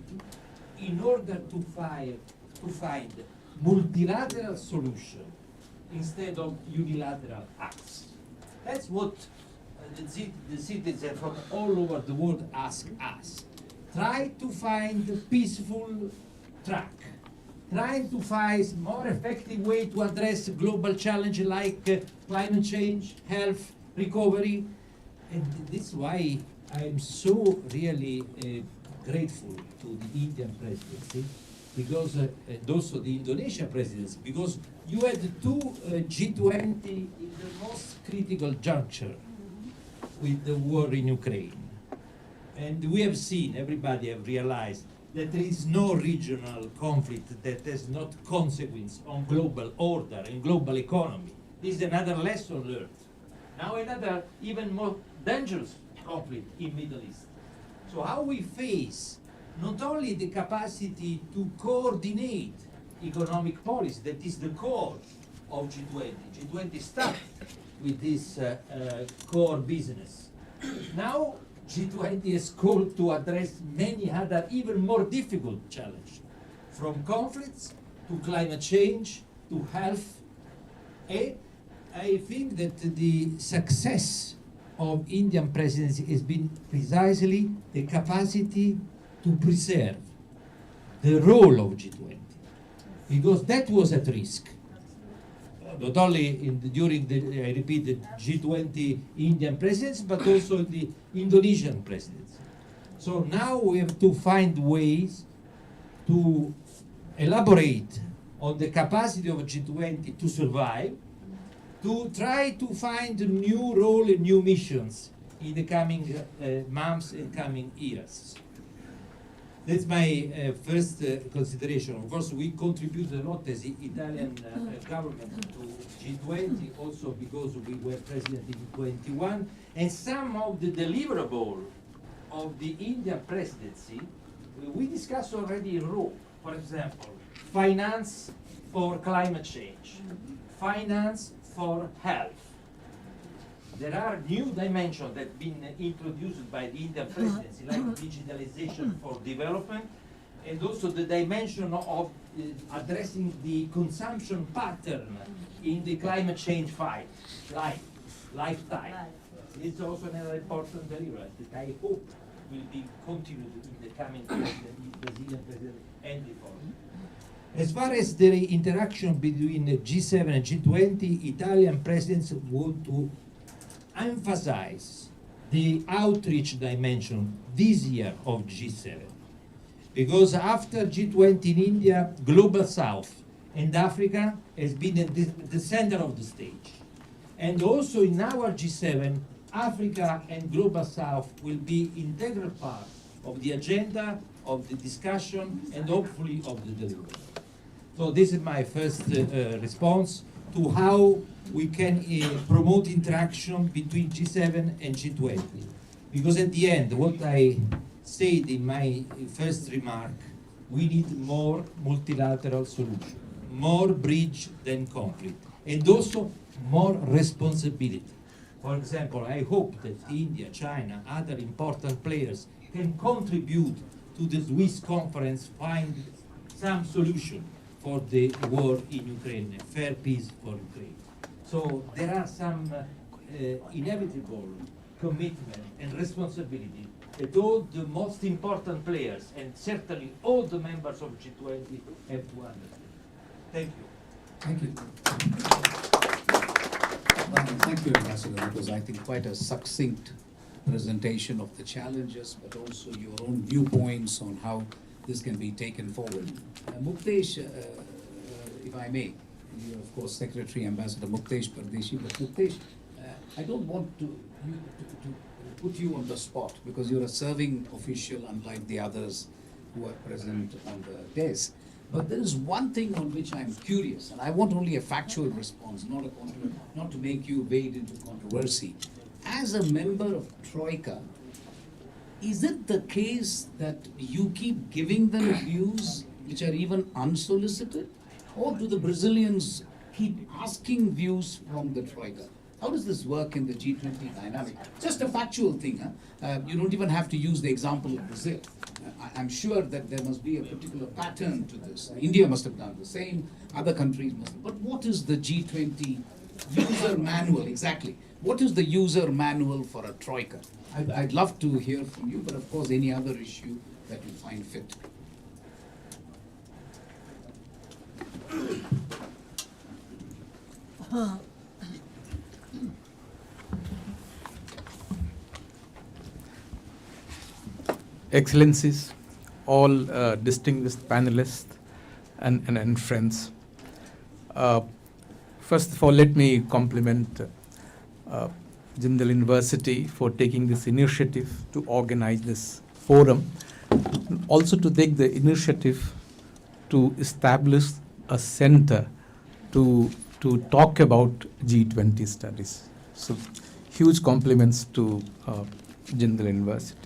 in order to find multilateral solution instead of unilateral acts. That's what the citizens from all over the world ask us. Try to find a peaceful track. Try to find more effective way to address global challenges like climate change, health, recovery. And this is why I'm so really grateful to the Indian presidency, because and also the Indonesian presidency, because you had two G20 in the most critical juncture with the war in Ukraine. And we have seen, everybody have realized, that there is no regional conflict that has not consequence on global order and global economy. This is another lesson learned. Now another even more dangerous conflict in Middle East. So how we face not only the capacity to coordinate economic policy, that is the core of G20. G20 started with this core business. Now G20 is called to address many other even more difficult challenges, from conflicts to climate change to health. And I think that the success of Indian presidency has been precisely the capacity to preserve the role of G20, because that was at risk. Not only during the, I repeat, the G20 Indian presidency, but also in the Indonesian presidency. So now we have to find ways to elaborate on the capacity of G20 to survive, to try to find a new role and new missions in the coming months and coming years. That's my first consideration. Of course, we contribute a lot as the Italian government to G20, also because we were president in 21, and some of the deliverable of the Indian presidency, we discussed already in Rome. For example, finance for climate change, finance for health. There are new dimensions that have been introduced by the Indian presidency, like digitalization for development, and also the dimension of addressing the consumption pattern in the climate change fight, lifetime. It's also another important deliverable that I hope will be continued in the coming Brazilian presidency and before. As far as the interaction between G7 and G20, Italian presidents want to emphasize the outreach dimension this year of G7. Because after G20 in India, Global South and Africa has been at the center of the stage. And also in our G7, Africa and Global South will be integral part of the agenda, of the discussion, and hopefully of the delivery. So this is my first response to how we can promote interaction between G7 and G20. Because at the end, what I said in my first remark, we need more multilateral solution, more bridge than conflict, and also more responsibility. For example, I hope that India, China, other important players can contribute to the Swiss conference, find some solution for the war in Ukraine, a fair peace for Ukraine. So there are some inevitable commitment and responsibility that all the most important players, and certainly all the members of G20, have to understand. Thank you.
Thank you. Thank you, Ambassador. That was, I think, quite a succinct presentation of the challenges, but also your own viewpoints on how this can be taken forward. Muktesh, if I may, you're of course Secretary Ambassador Muktesh Pardeshi, but Muktesh, I don't want to put you on the spot because you're a serving official unlike the others who are present on the desk. But there is one thing on which I'm curious, and I want only a factual response, not to make you wade into controversy. As a member of Troika, is it the case that you keep giving them views which are even unsolicited? Or do the Brazilians keep asking views from the Troika? How does this work in the G20 dynamic? Just a factual thing. You don't even have to use the example of Brazil. I'm sure that there must be a particular pattern to this. India must have done the same, other countries must have. But what is the G20 user manual exactly? What is the user manual for a Troika? I'd love to hear from you, but of course any other issue that you find fit.
Excellencies, all distinguished panelists and friends. First of all, let me compliment Jindal University for taking this initiative to organize this forum, also to take the initiative to establish a center to talk about G20 studies. So huge compliments to Jindal University.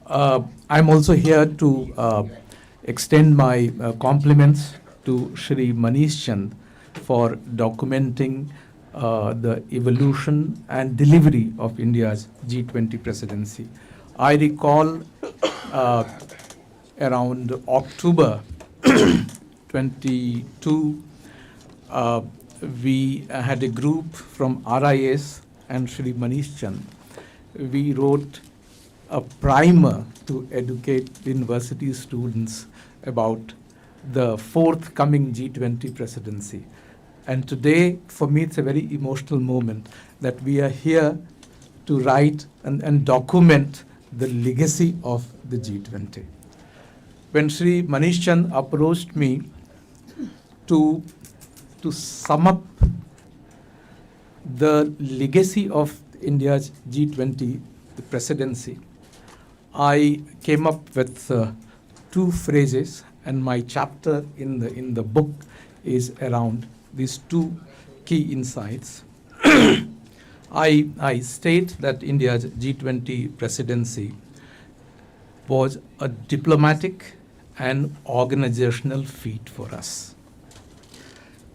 I'm also here to extend my compliments to Shri Manish Chand for documenting the evolution and delivery of India's G20 presidency. I recall around October 22, we had a group from RIS and Shri Manish Chand. We wrote a primer to educate university students about the forthcoming G20 presidency. And today, for me, it's a very emotional moment that we are here to write and document the legacy of the G20. When Shri Manish Chand approached me to sum up the legacy of India's G20 presidency, I came up with two phrases, and my chapter in the book is around these two key insights. I state that India's G20 presidency was a diplomatic and organizational feat for us.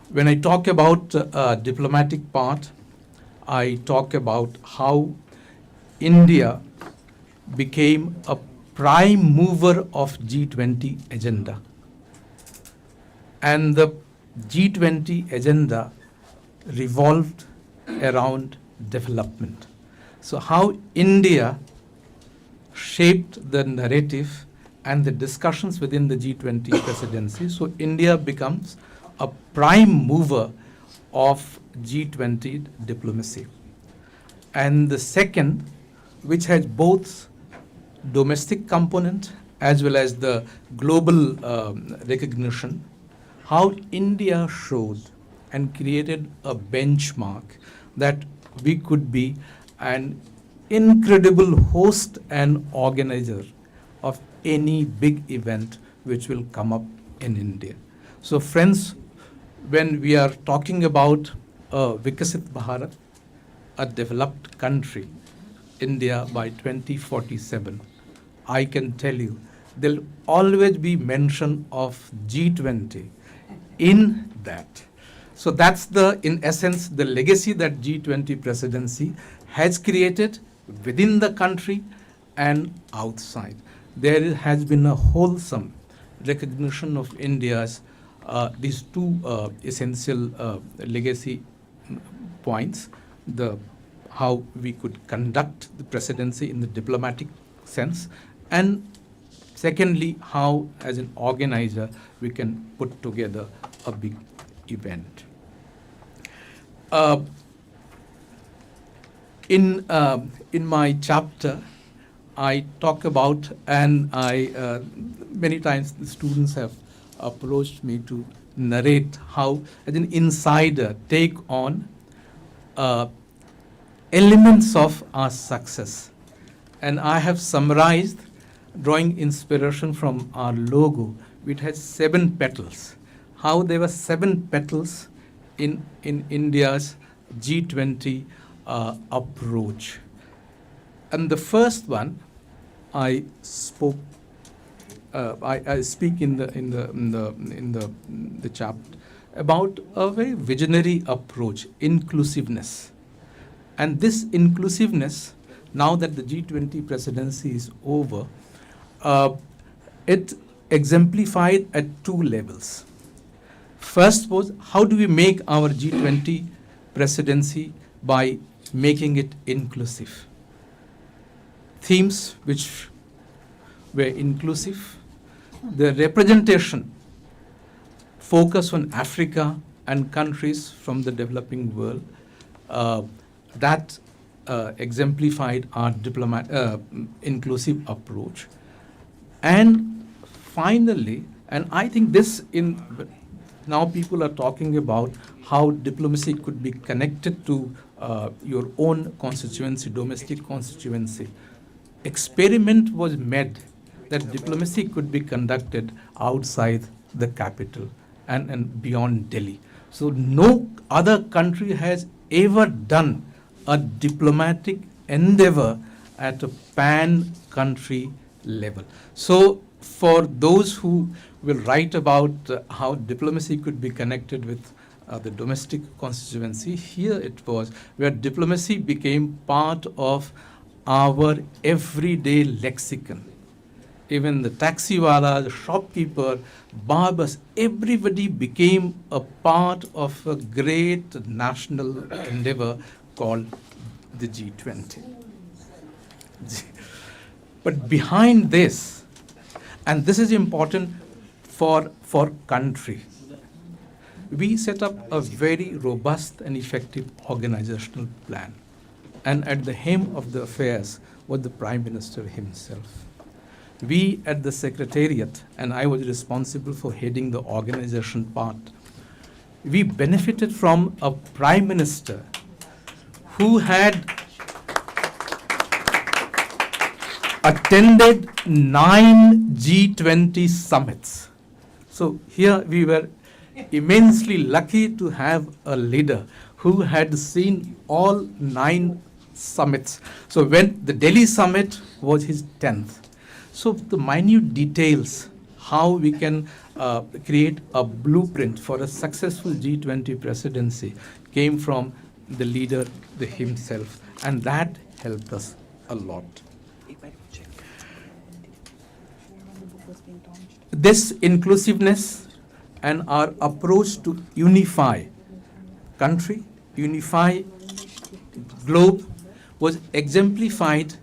When I talk about diplomatic part, I talk about how India became a prime mover of G20 agenda. And the G20 agenda revolved around development. So how India shaped the narrative and the discussions within the G20 presidency. So India becomes a prime mover of G20 diplomacy. And the second, which has both domestic component as well as the global recognition, how India showed and created a benchmark that we could be an incredible host and organizer of any big event which will come up in India. So friends, when we are talking about a Vikasit Bharat, a developed country, India by 2047, I can tell you there'll always be mention of G20 in that. So that's in essence, the legacy that G20 presidency has created within the country and outside. There has been a wholesome recognition of India's these two essential legacy points, how we could conduct the presidency in the diplomatic sense, and secondly, how as an organizer we can put together a big event. In my chapter, I talk about, and many times the students have approached me to narrate how, as an insider, take on elements of our success. And I have summarized, drawing inspiration from our logo, which has 7 petals. How there were 7 petals in India's G20 approach. and the first one, I spoke. I speak in the chapter about a very visionary approach, inclusiveness, and this inclusiveness. Now that the G20 presidency is over, it exemplified at two levels. First was, how do we make our G20 presidency by making it inclusive? Themes which were inclusive, the representation focus on Africa and countries from the developing world, that exemplified our inclusive approach. And finally, and I think this now people are talking about how diplomacy could be connected to your own constituency, domestic constituency. Experiment was made that diplomacy could be conducted outside the capital and beyond Delhi. So no other country has ever done a diplomatic endeavor at a pan-country level. So for those who will write about how diplomacy could be connected with the domestic constituency, here it was where diplomacy became part of our everyday lexicon. Even the taxiwala, the shopkeeper, barbers, everybody became a part of a great national endeavor called the G20. But behind this, and this is important for country, we set up a very robust and effective organizational plan. And at the helm of the affairs was the Prime Minister himself. We at the Secretariat, and I was responsible for heading the organization part, we benefited from a Prime Minister who had attended 9 G20 summits. So here we were immensely lucky to have a leader who had seen all 9 summits. So when the Delhi summit was his 10th. So the minute details, how we can create a blueprint for a successful G20 presidency came from the leader himself, and that helped us a lot. This inclusiveness and our approach to unify country, unify globe was exemplified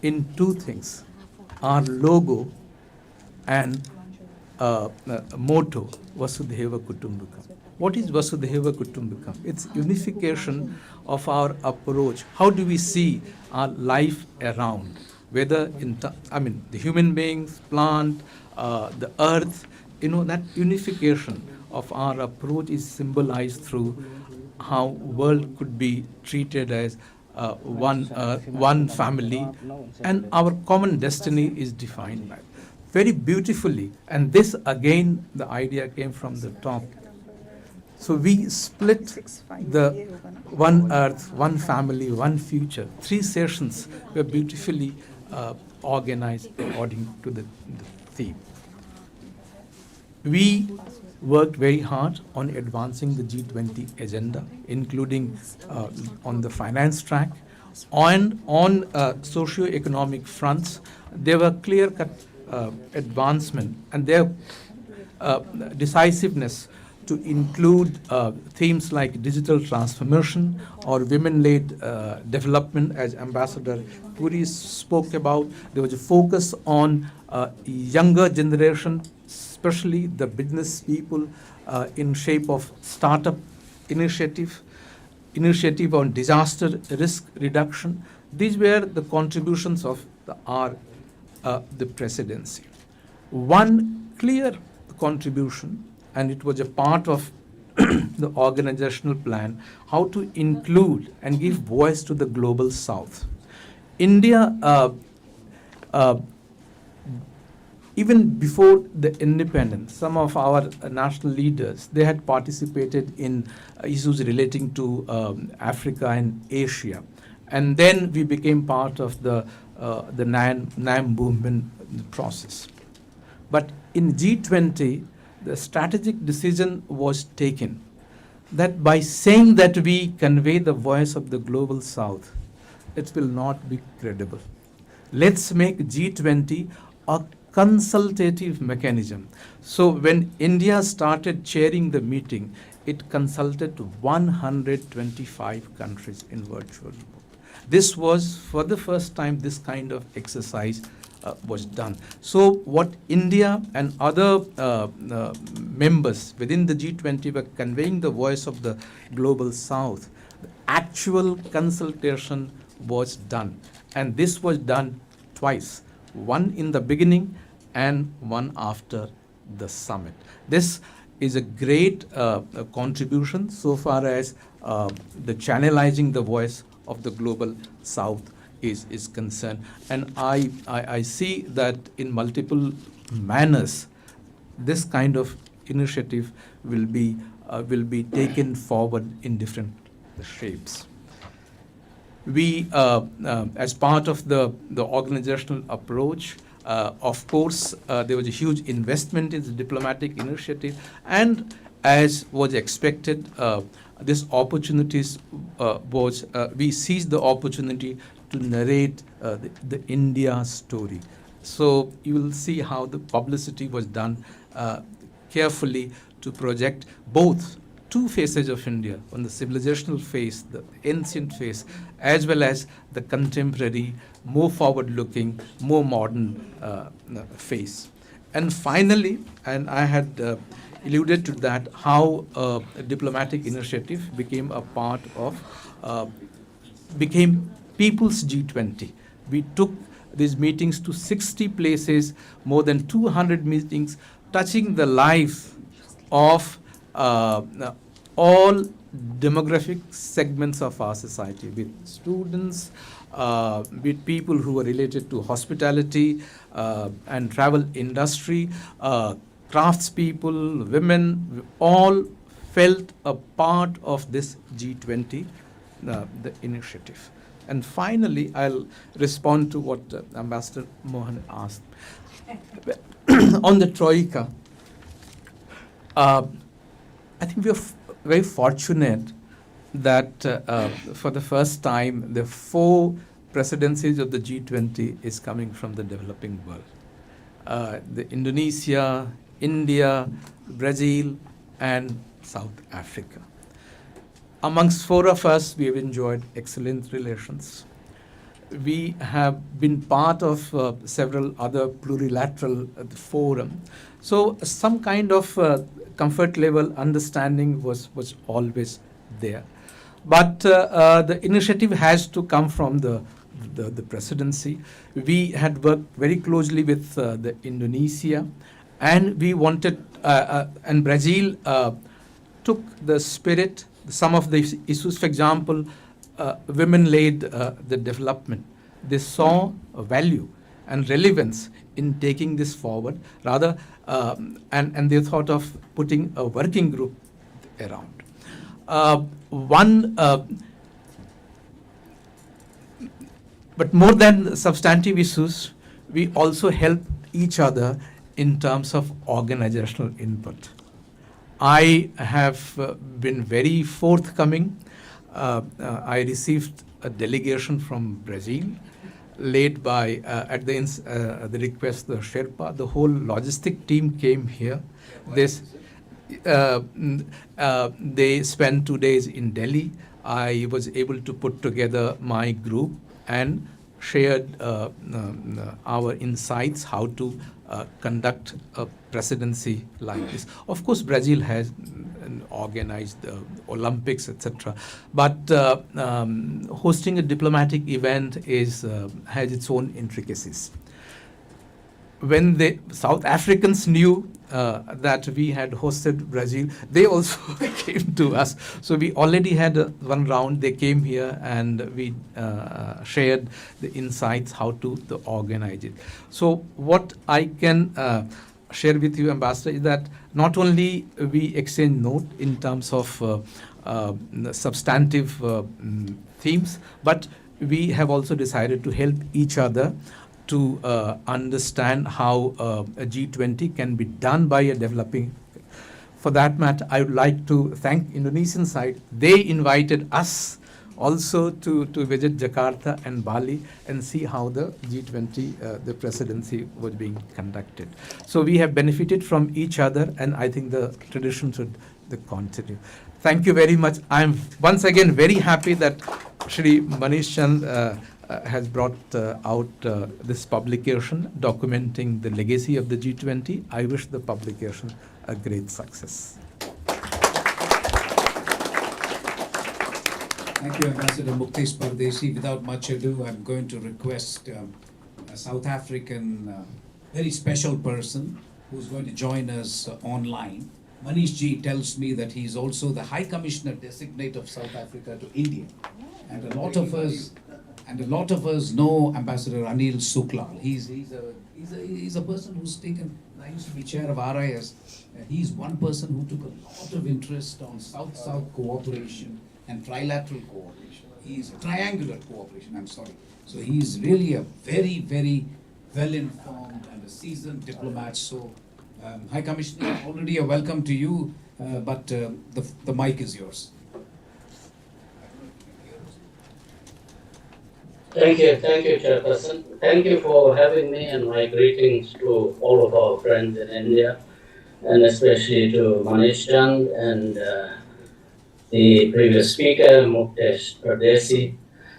in 2 things. Our logo and motto, Vasudhaiva Kutumbakam. What is Vasudhaiva Kutumbakam? It's unification of our approach. How do we see our life around? Whether the human beings, plant, the earth, that unification of our approach is symbolized through how world could be treated as one family, and our common destiny is defined by it. Very beautifully, and this again the idea came from the top. So we split the one earth, one family, one future. 3 sessions were beautifully organized according to the theme. We worked very hard on advancing the G20 agenda, including on the finance track. On socio-economic fronts, there were clear-cut advancement and their decisiveness to include themes like digital transformation or women-led development, as Ambassador Puri spoke about. There was a focus on younger generation, especially the business people, in shape of startup initiative on disaster risk reduction. These were the contributions of the presidency. One clear contribution, and it was a part of the organizational plan, how to include and give voice to the global south. India, even before the independence, some of our national leaders, they had participated in issues relating to Africa and Asia. and then we became part of the NAM movement process. But in G20, the strategic decision was taken that by saying that we convey the voice of the global south, it will not be credible. Let's make G20 a consultative mechanism. So when India started chairing the meeting, it consulted 125 countries in virtual mode. This was for the first time this kind of exercise was done. So what India and other members within the G20 were conveying the voice of the global south, the actual consultation was done. And this was done twice, one in the beginning and one after the summit. This is a great contribution so far as the channelizing the voice of the global south is concerned. And I see that in multiple manners, this kind of initiative will be taken forward in different shapes. We, as part of the organizational approach, of course, there was a huge investment in the diplomatic initiative, and as was expected, this opportunities we seized the opportunity to narrate the India story. So you will see how the publicity was done carefully to project both two faces of India, on the civilizational face, the ancient face, as well as the contemporary, more forward-looking, more modern face. And finally, and I had alluded to that, how a diplomatic initiative became a part of, became People's G20. We took these meetings to 60 places, more than 200 meetings, touching the life of all demographic segments of our society, with students, with people who are related to hospitality and travel industry, craftspeople, women, all felt a part of this G20, the initiative. And finally, I'll respond to what Ambassador Mohan asked. On the Troika, I think we are very fortunate that for the first time, the 4 presidencies of the G20 is coming from the developing world. The Indonesia, India, Brazil, and South Africa. Amongst 4 of us, we have enjoyed excellent relations. We have been part of several other plurilateral forums. So some kind of comfort level understanding was always there. But the initiative has to come from the presidency. We had worked very closely with the Indonesia, and we wanted, and Brazil took the spirit, some of the issues, for example, women-led the development. They saw a value and relevance in taking this forward, rather, and they thought of putting a working group around. But more than substantive issues, we also help each other in terms of organizational input. I have been very forthcoming. I received a delegation from Brazil, led by, at the request of the Sherpa. The whole logistic team came here. They spent 2 days in Delhi. I was able to put together my group and shared our insights how to conduct a presidency like this. Of course, Brazil has organized the Olympics, etc. But hosting a diplomatic event has its own intricacies. When the South Africans knew that we had hosted Brazil, they also came to us. So we already had one round. They came here and we shared the insights how to organize it. So what I can share with you, Ambassador, is that not only we exchange note in terms of substantive themes, but we have also decided to help each other to understand how a G20 can be done by a developing. For that matter, I would like to thank Indonesian side. They invited us also to visit Jakarta and Bali and see how the G20, the presidency was being conducted. So we have benefited from each other, and I think the tradition should continue. Thank you very much. I'm once again very happy that Shri Manish Chand has brought out this publication documenting the legacy of the G20. I wish the publication a great success.
Thank you, Ambassador Muktesh Pardesi. Without much ado, I'm going to request a South African very special person who's going to join us online. Manish Ji tells me that he's also the High Commissioner Designate of South Africa to India. And a lot of us know Ambassador Anil Suklal. He's a person who's taken, I used to be chair of RIS. He's one person who took a lot of interest on South-South cooperation and trilateral cooperation. He's triangular cooperation, I'm sorry. So he's really a very, very well-informed and a seasoned diplomat. So High Commissioner, already a welcome to you, but the mic is yours.
Thank you, Chairperson. Thank you for having me, and my greetings to all of our friends in India, and especially to Manish Chand and the previous speaker, Muktesh Pardesi.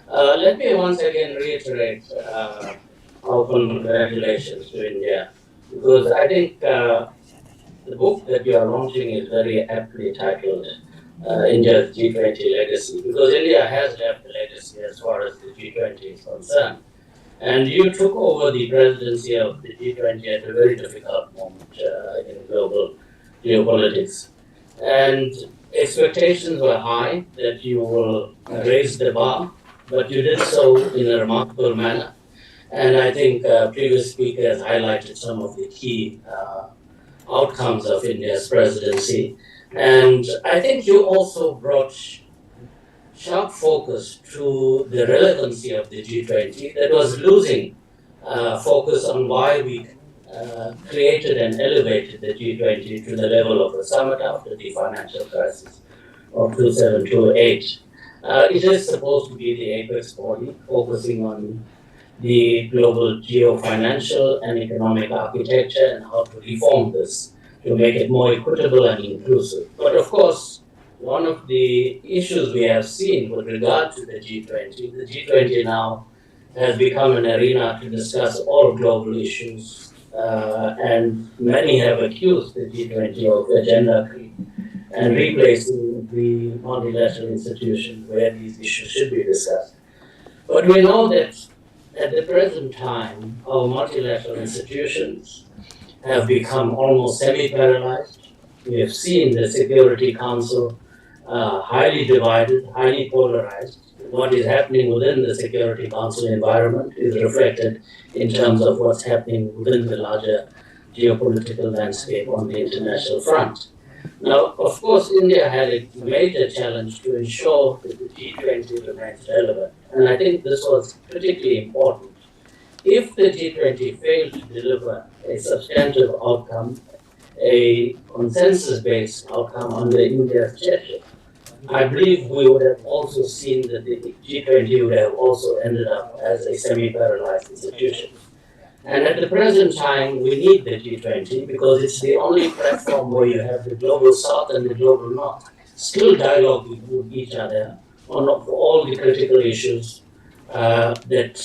Let me once again reiterate our congratulations to India, because I think the book that you are launching is very aptly titled India's G20 Legacy, because India has left a legacy as far as the G20 is concerned. And you took over the presidency of the G20 at a very difficult moment in global geopolitics. And expectations were high that you will raise the bar, but you did so in a remarkable manner. And I think previous speakers highlighted some of the key outcomes of India's presidency. And I think you also brought sharp focus to the relevancy of the G20 that was losing focus on why we created and elevated the G20 to the level of a summit after the financial crisis of 2007-2008. It is supposed to be the apex body focusing on the global geo-financial and economic architecture and how to reform this to make it more equitable and inclusive. But of course, one of the issues we have seen with regard to the G20 now has become an arena to discuss all global issues, and many have accused the G20 of agenda creep and replacing the multilateral institutions where these issues should be discussed. But we know that at the present time, our multilateral institutions have become almost semi-paralyzed. We have seen the Security Council highly divided, highly polarized. What is happening within the Security Council environment is reflected in terms of what's happening within the larger geopolitical landscape on the international front. Now, of course, India had a major challenge to ensure that the G20 remains relevant. And I think this was particularly important. If the G20 failed to deliver a substantive outcome, a consensus-based outcome under India's chairship, I believe we would have also seen that the G20 would have also ended up as a semi-paralyzed institution. And at the present time, we need the G20 because it's the only platform where you have the global south and the global north still dialoguing with each other on all the critical issues that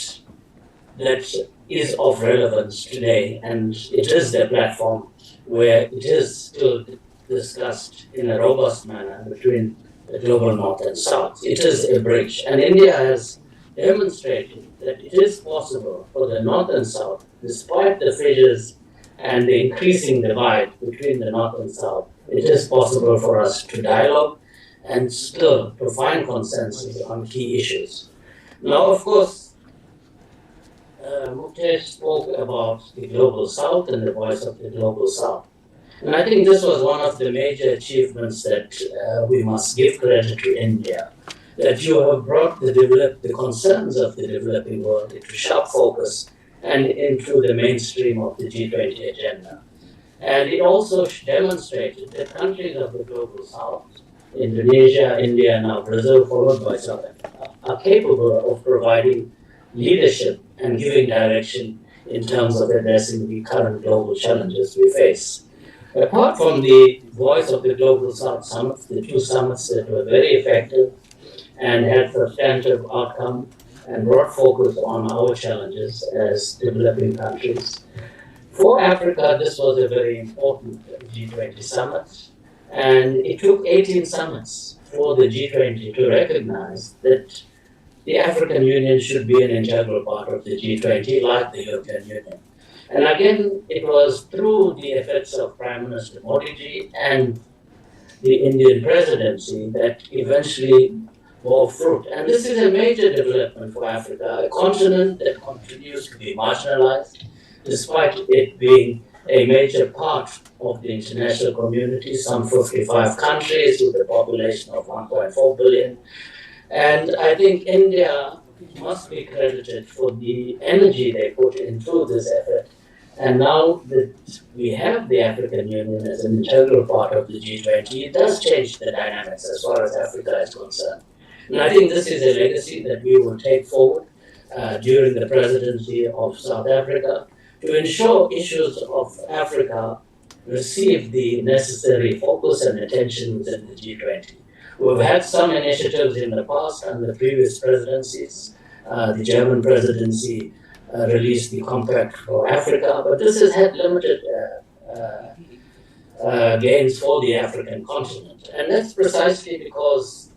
is of relevance today. And it is the platform where it is still discussed in a robust manner between the global north and south. It is a bridge. And India has demonstrated that it is possible for the north and south, despite the fissures and the increasing divide between the north and south, it is possible for us to dialogue and still to find consensus on key issues. Now, of course, Muktesh spoke about the global south and the voice of the global south. And I think this was one of the major achievements that we must give credit to India. that you have brought the concerns of the developing world into sharp focus and into the mainstream of the G20 agenda. And it also demonstrated that countries of the global south, Indonesia, India, now Brazil, followed by South Africa, are capable of providing leadership and giving direction in terms of addressing the current global challenges we face. Apart from the Voice of the Global South summits, the two summits that were very effective and had substantive outcome and brought focus on our challenges as developing countries. For Africa, this was a very important G20 summit, and it took 18 summits for the G20 to recognize that the African Union should be an integral part of the G20, like the European Union. And again, it was through the efforts of Prime Minister Modi ji and the Indian presidency that eventually bore fruit. And this is a major development for Africa, a continent that continues to be marginalized, despite it being a major part of the international community, some 55 countries with a population of 1.4 billion. And I think India must be credited for the energy they put into this effort. And now that we have the African Union as an integral part of the G20, it does change the dynamics as far as Africa is concerned. And I think this is a legacy that we will take forward during the presidency of South Africa to ensure issues of Africa receive the necessary focus and attention within the G20. We've had some initiatives in the past under the previous presidencies. The German presidency released the Compact for Africa, but this has had limited gains for the African continent. And that's precisely because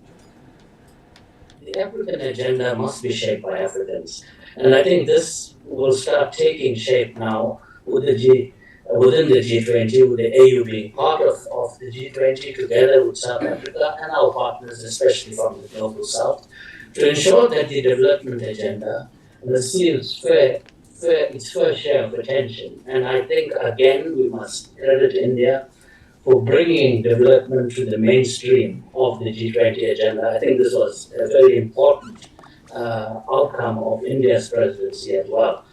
the African agenda must be shaped by Africans. And I think this will start taking shape now with within the G20, with the AU being part of the G20 together with South Africa and our partners, especially from the Global South, to ensure that the development agenda receives its fair share of attention. And I think, again, we must credit India for bringing development to the mainstream of the G20 agenda. I think this was a very important outcome of India's presidency as well.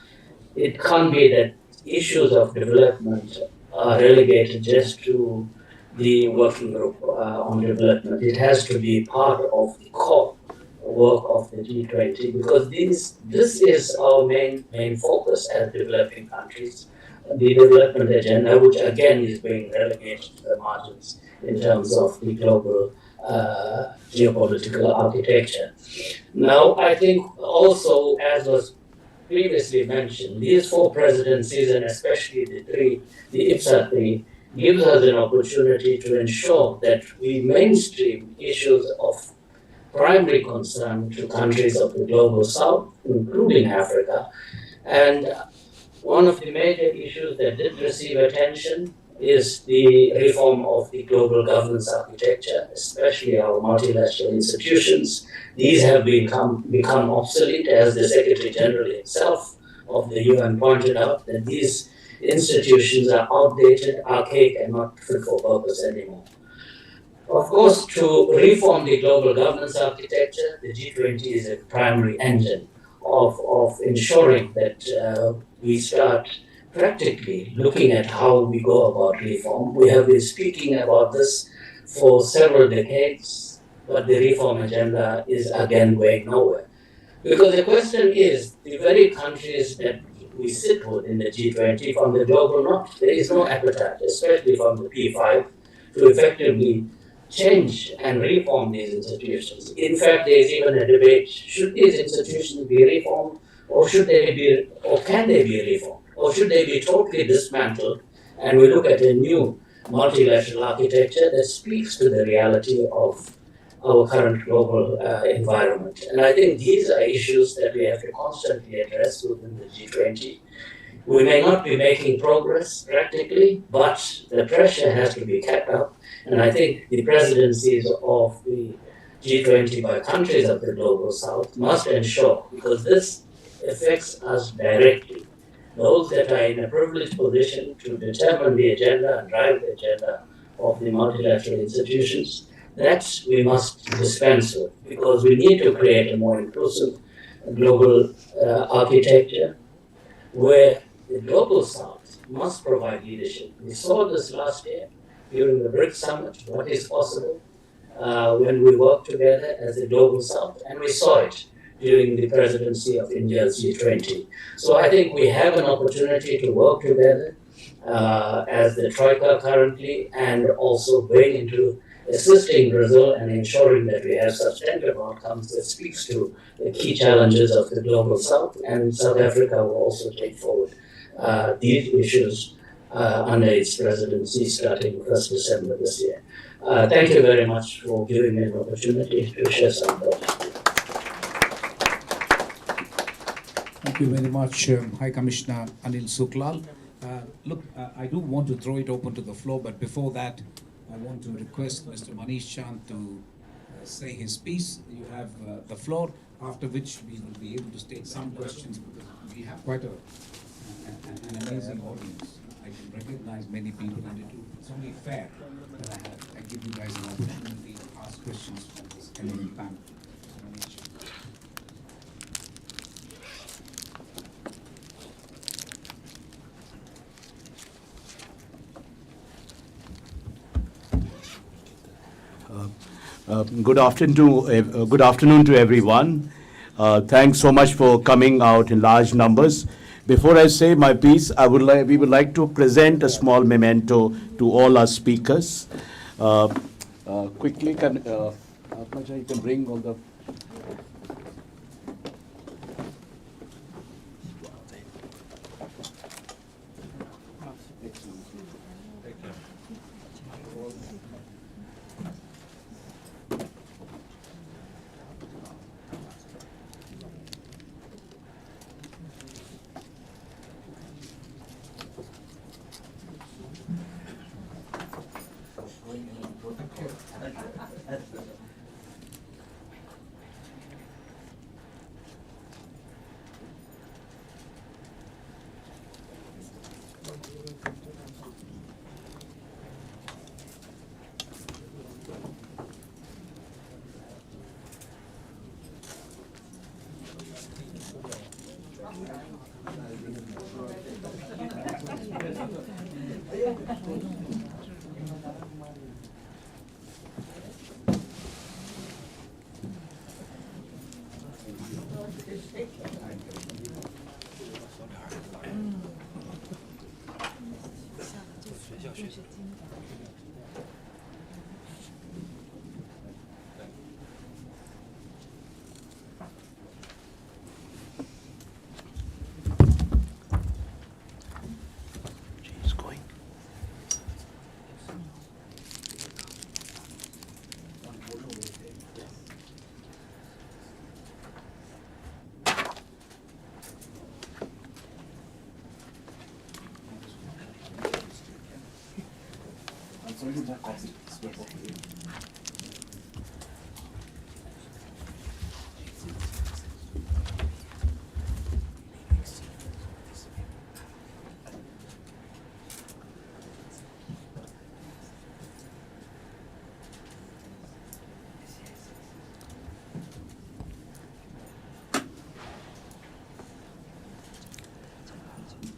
It can't be that issues of development are relegated just to the working group on development. It has to be part of the core work of the G20 because this is our main focus as developing countries. The development agenda, which again is being relegated to the margins in terms of the global geopolitical architecture. Now, I think also, as was previously mentioned, these four presidencies, and especially the IPSA 3, gives us an opportunity to ensure that we mainstream issues of primary concern to countries of the global south, including Africa. And one of the major issues that did receive attention is the reform of the global governance architecture, especially our multilateral institutions. These have become obsolete, as the Secretary General himself of the UN pointed out, that these institutions are outdated, archaic, and not fit for purpose anymore. Of course, to reform the global governance architecture, the G20 is a primary engine of ensuring that we start practically looking at how we go about reform. We have been speaking about this for several decades, but the reform agenda is again going nowhere. Because the question is, the very countries that we sit with in the G20 from the global north, there is no appetite, especially from the P5, to effectively change and reform these institutions. In fact, there is even a debate, should these institutions be reformed, or can they be reformed? Or should they be totally dismantled and we look at a new multilateral architecture that speaks to the reality of our current global environment? And I think these are issues that we have to constantly address within the G20. We may not be making progress practically, but the pressure has to be kept up. And I think the presidencies of the G20 by countries of the global south must ensure, because this affects us directly, those that are in a privileged position to determine the agenda and drive the agenda of the multilateral institutions That we must dispense with, because we need to create a more inclusive global architecture where the global South must provide leadership. We saw this last year during the BRICS summit, what is possible when we work together as the global South, and we saw it during the presidency of India's G20. So I think we have an opportunity to work together as the Troika currently, and also going into assisting Brazil and ensuring that we have substantive outcomes that speaks to the key challenges of the global South, and South Africa will also take forward these issues under its presidency starting 1st December this year. Thank you very much for giving me an opportunity to share some thoughts.
Thank you very much, High Commissioner Anil Suklal. Look, I do want to throw it open to the floor, but before that, I want to request Mr. Manish Chand to say his piece. You have the floor, after which we will be able to state some questions, because we have quite an amazing audience. I can recognize many people, and it's only fair that I give you guys an opportunity to ask questions from this eminent panel.
Good afternoon to everyone. Thanks so much for coming out in large numbers. Before I say my piece, we would like to present a small memento to all our speakers. Quickly, Atmaja, you can bring all the.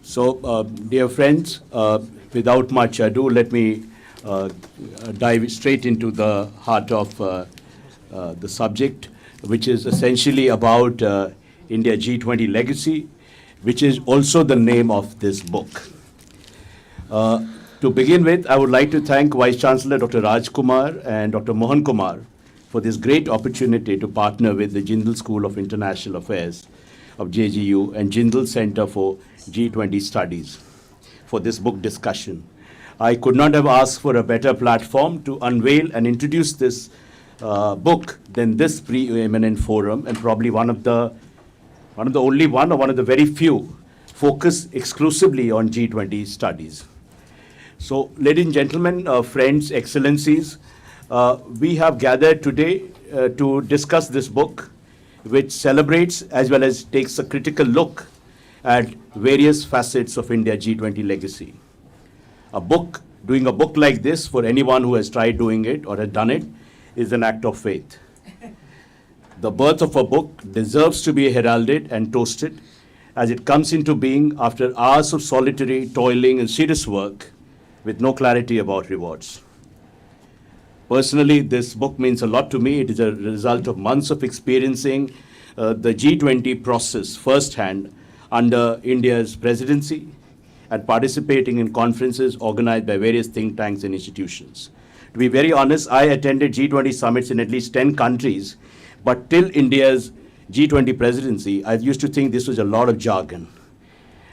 So, dear friends, without much ado, let me dive straight into the heart of the subject, which is essentially about India G20 legacy, which is also the name of this book. To begin with, I would like to thank Vice Chancellor Dr. Raj Kumar and Dr. Mohan Kumar for this great opportunity to partner with the Jindal School of International Affairs of JGU and Jindal Center for G20 Studies for this book discussion. I could not have asked for a better platform to unveil and introduce this book than this preeminent forum, and probably one of the very few focused exclusively on G20 studies. So, ladies and gentlemen, friends, excellencies, we have gathered today to discuss this book, which celebrates as well as takes a critical look at various facets of India G20 legacy. Doing a book like this, for anyone who has tried doing it or has done it, is an act of faith. The birth of a book deserves to be heralded and toasted as it comes into being after hours of solitary toiling and serious work with no clarity about rewards. Personally, this book means a lot to me. It is a result of months of experiencing the G20 process firsthand under India's presidency and participating in conferences organized by various think tanks and institutions. To be very honest, I attended G20 summits in at least 10 countries, but till India's G20 presidency, I used to think this was a lot of jargon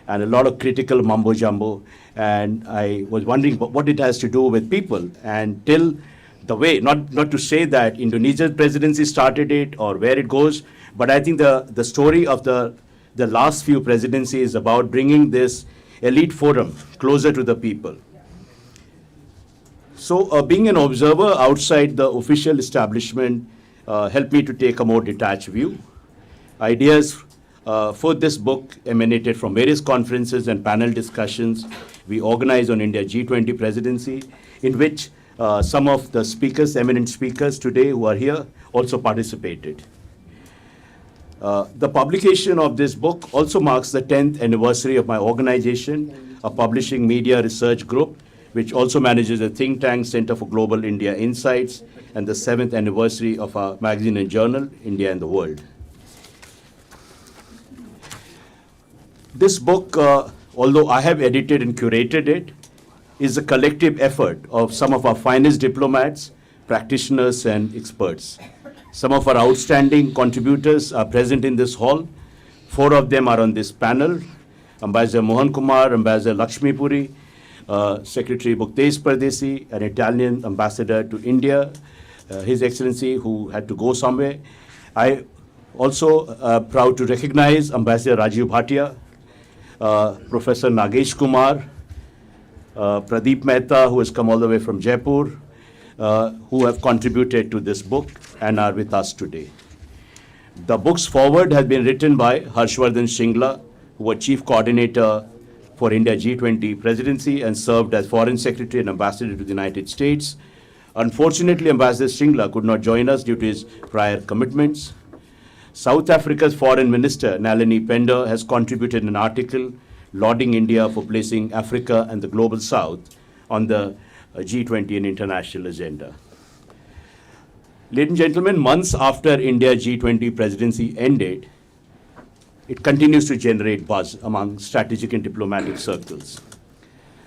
and a lot of critical mumbo jumbo, and I was wondering what it has to do with people. And till the way, not to say that Indonesia's presidency started it or where it goes, but I think the story of the last few presidencies is about bringing this elite forum closer to the people. So being an observer outside the official establishment helped me to take a more detached view. Ideas for this book emanated from various conferences and panel discussions we organized on India G20 presidency, in which some of the speakers, eminent speakers today who are here, also participated. The publication of this book also marks the 10th anniversary of my organization, a publishing media research group, which also manages a think tank, Center for Global India Insights, and the 7th anniversary of our magazine and journal, India and the World. This book, although I have edited and curated it, is a collective effort of some of our finest diplomats, practitioners, and experts. Some of our outstanding contributors are present in this hall. 4 of them are on this panel: Ambassador Mohan Kumar, Ambassador Lakshmi Puri, Secretary Bhuktesh Pardesi, an Italian ambassador to India, His Excellency, who had to go somewhere. I also proud to recognize Ambassador Rajiv Bhatia, Professor Nagesh Kumar, Pradeep Mehta, who has come all the way from Jaipur, who have contributed to this book and are with us today. The book's foreword has been written by Harshvardhan Shringla, who was Chief Coordinator for India G20 presidency and served as Foreign Secretary and Ambassador to the United States. Unfortunately, Ambassador Shringla could not join us due to his prior commitments. South Africa's Foreign Minister, Nalini Pender, has contributed an article lauding India for placing Africa and the Global South on the G20 and international agenda. Ladies and gentlemen, months after India G20 presidency ended, it continues to generate buzz among strategic and diplomatic circles.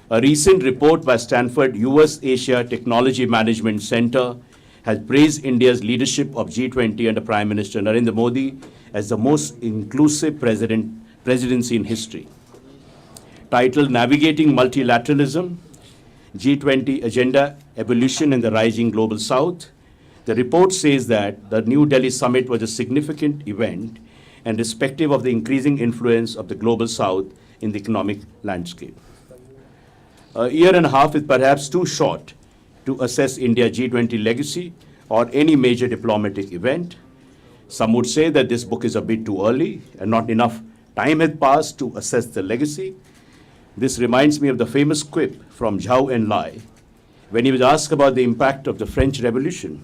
A recent report by Stanford US Asia Technology Management Center has praised India's leadership of G20 under Prime Minister Narendra Modi as the most inclusive presidency in history. Titled Navigating Multilateralism, G20 Agenda, Evolution in the Rising Global South, the report says that the New Delhi summit was a significant event and respective of the increasing influence of the Global South in the economic landscape. A year and a half is perhaps too short to assess India G20 legacy or any major diplomatic event. Some would say that this book is a bit too early and not enough time had passed to assess the legacy. This reminds me of the famous quip from Zhou Enlai when he was asked about the impact of the French Revolution.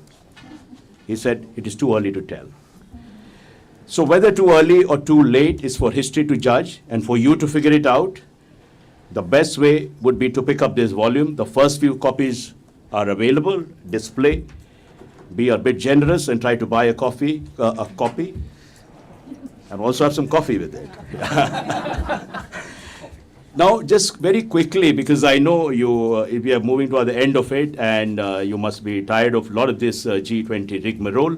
He said, "It is too early to tell." So whether too early or too late is for history to judge and for you to figure it out. The best way would be to pick up this volume. The first few copies are available, display. Be a bit generous and try to buy a copy, and also have some coffee with it. Now, just very quickly, because I know we are moving toward the end of it, and you must be tired of a lot of this G20 rigmarole,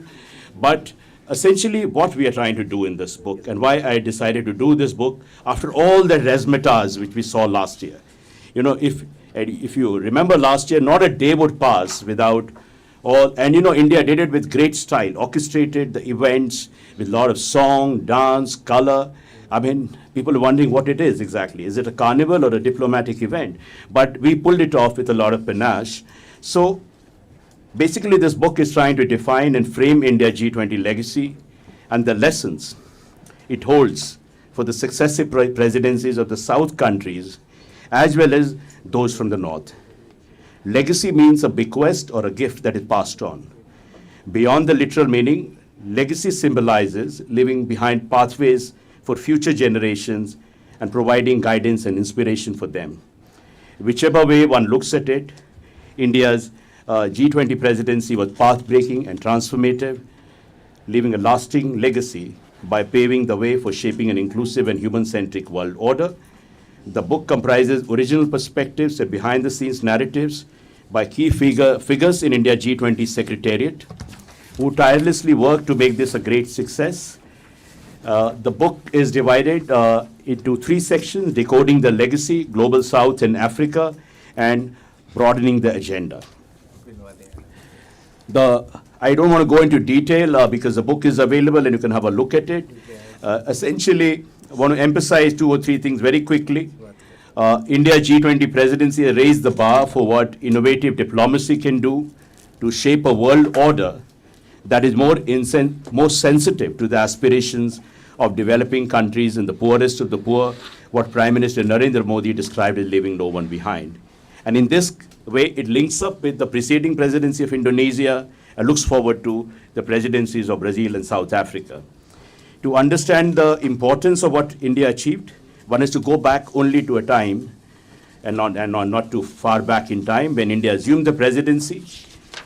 but essentially what we are trying to do in this book and why I decided to do this book after all the razzmatazz which we saw last year. You know, if you remember last year, not a day would pass without all, and you know, India did it with great style, orchestrated the events with a lot of song, dance, color. I mean, people are wondering what it is exactly. Is it a carnival or a diplomatic event? But we pulled it off with a lot of panache. So basically, this book is trying to define and frame India G20 legacy and the lessons it holds for the successive presidencies of the South countries as well as those from the North. Legacy means a bequest or a gift that is passed on. Beyond the literal meaning, legacy symbolizes leaving behind pathways for future generations and providing guidance and inspiration for them. Whichever way one looks at it, India's G20 presidency was path-breaking and transformative, leaving a lasting legacy by paving the way for shaping an inclusive and human-centric world order. The book comprises original perspectives and behind-the-scenes narratives by key figures in India G20 Secretariat, who tirelessly worked to make this a great success. The book is divided into 3 sections: Decoding the Legacy, Global South and Africa, and Broadening the Agenda. I don't want to go into detail because the book is available and you can have a look at it. Essentially, I want to emphasize 2 or 3 things very quickly. India G20 presidency has raised the bar for what innovative diplomacy can do to shape a world order that is more sensitive to the aspirations of developing countries and the poorest of the poor, what Prime Minister Narendra Modi described as leaving no one behind. And in this way, it links up with the preceding presidency of Indonesia and looks forward to the presidencies of Brazil and South Africa. To understand the importance of what India achieved, one is to go back only to a time, and not too far back in time, when India assumed the presidency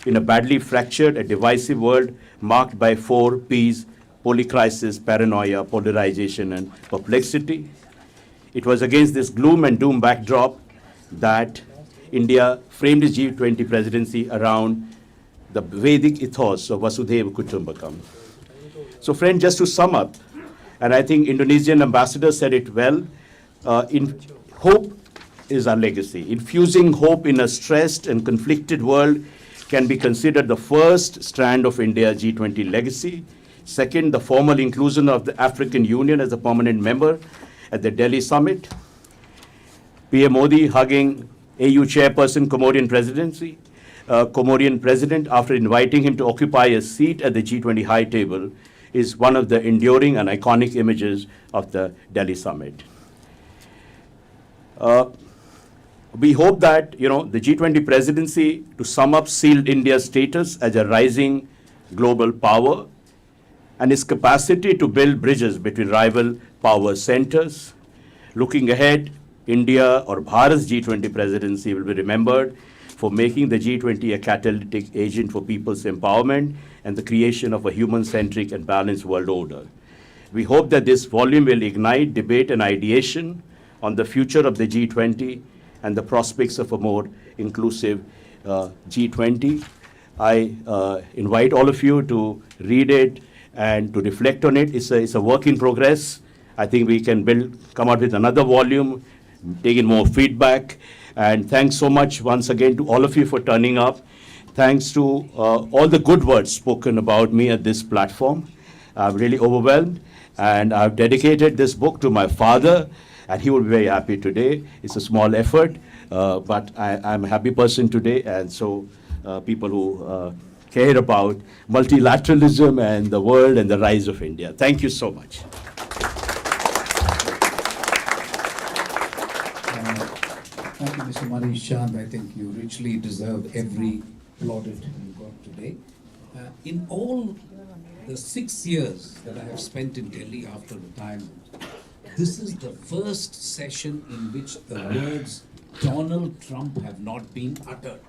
in a badly fractured and divisive world marked by 4 Ps: polycrisis, paranoia, polarization, and perplexity. It was against this gloom and doom backdrop that India framed its G20 presidency around the Vedic ethos of Vasudhaiva Kutumbakam. So, friend, just to sum up, and I think Indonesian ambassador said it well, hope is our legacy. Infusing hope in a stressed and conflicted world can be considered the first strand of India's G20 legacy. Second, the formal inclusion of the African Union as a permanent member at the Delhi summit. PM Modi hugging AU chairperson, Comorian president, after inviting him to occupy a seat at the G20 high table, is one of the enduring and iconic images of the Delhi summit. We hope that, the G20 presidency, to sum up, sealed India's status as a rising global power and its capacity to build bridges between rival power centers. Looking ahead, India or Bharat's G20 presidency will be remembered for making the G20 a catalytic agent for people's empowerment and the creation of a human-centric and balanced world order. We hope that this volume will ignite debate and ideation on the future of the G20 and the prospects of a more inclusive G20. I invite all of you to read it and to reflect on it. It's a work in progress. I think we can come out with another volume, take in more feedback. And thanks so much once again to all of you for turning up. Thanks to all the good words spoken about me at this platform. I'm really overwhelmed. And I've dedicated this book to my father, and he will be very happy today. It's a small effort, but I'm a happy person today. And so people who care about multilateralism and the world and the rise of India. Thank you so much.
Thank you, Mr. Manish Chand. I think you richly deserve every plaudit you got today. In all the 6 years that I have spent in Delhi after retirement, this is the first session in which the words Donald Trump have not been uttered.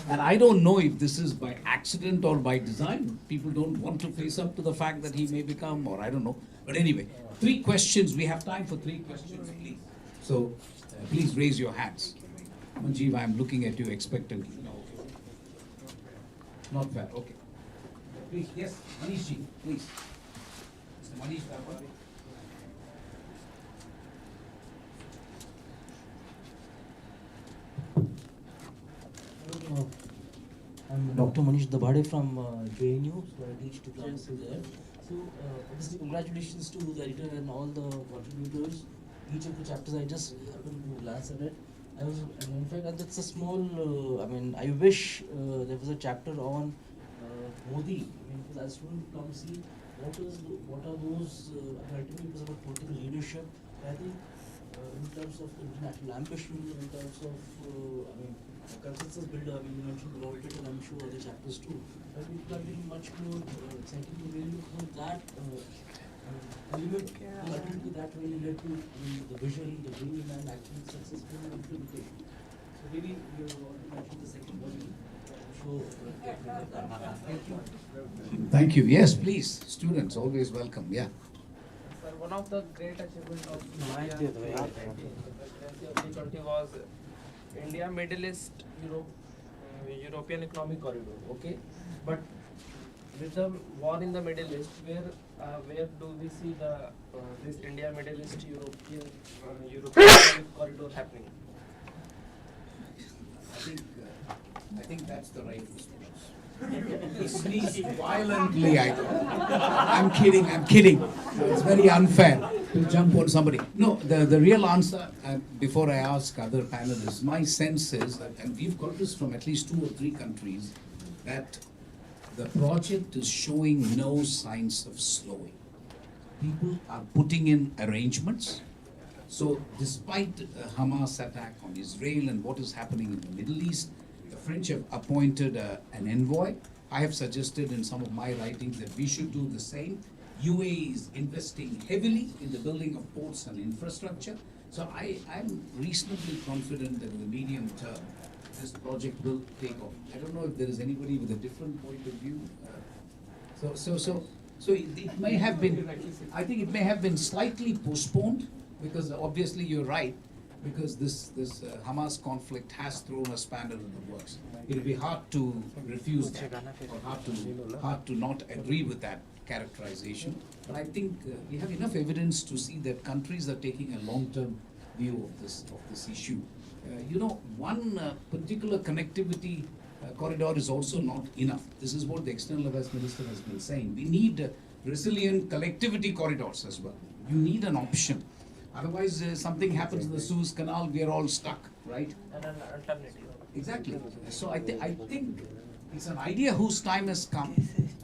And I don't know if this is by accident or by design. People don't want to face up to the fact that he may become, or I don't know. But anyway, 3 questions. We have time for 3 questions, please. So please raise your hands. Manjeev, I'm looking at you expectantly. Not fair. Okay. Please, yes, Manish ji, please. Mr. Manish Thakur.
I'm Dr. Manish Dabade from JNU, so I teach diplomacy there. So, obviously, congratulations to the editor and all the contributors. Each of the chapters, I just happened to glance at it. In fact, that's a small, I wish there was a chapter on Modi. Because as students come see what are those, ultimately it was about political leadership. I think in terms of international ambition, in terms of, consensus builder. I mean, you mentioned about it, and I'm sure other chapters too. But people are getting much more excited to really look for that element to ultimately that really led to the vision, the dream, and actually successful implementation. So maybe you want to mention the second body.
Thank you. Yes, please. Students, always welcome. Yeah.
Sir, one of the great achievements of G20 was India, Middle East, European Economic Corridor. Okay, but with the war in the Middle East, where do we see the this India, Middle East, European Economic Corridor happening?
I think that's the right response. He sneezed violently, I thought. I'm kidding. It's very unfair to jump on somebody. No, the real answer, before I ask other panelists, my sense is that, and we've got this from at least 2 or 3 countries, that the project is showing no signs of slowing. People are putting in arrangements. So despite the Hamas attack on Israel and what is happening in the Middle East, the French have appointed an envoy. I have suggested in some of my writings that we should do the same. UAE is investing heavily in the building of ports and infrastructure. So I'm reasonably confident that in the medium term, this project will take off. I don't know if there is anybody with a different point of view. So it may have been, I think it may have been slightly postponed, because obviously you're right, because this Hamas conflict has thrown a spanner in the works. It'll be hard to refuse that, or hard to not agree with that characterization. But I think we have enough evidence to see that countries are taking a long-term view of this issue. One particular connectivity corridor is also not enough. This is what the External Affairs Minister has been saying. We need resilient connectivity corridors as well. You need an option. Otherwise, something happens in the Suez Canal, we are all stuck, right?
And an alternative.
Exactly. So I think it's an idea whose time has come,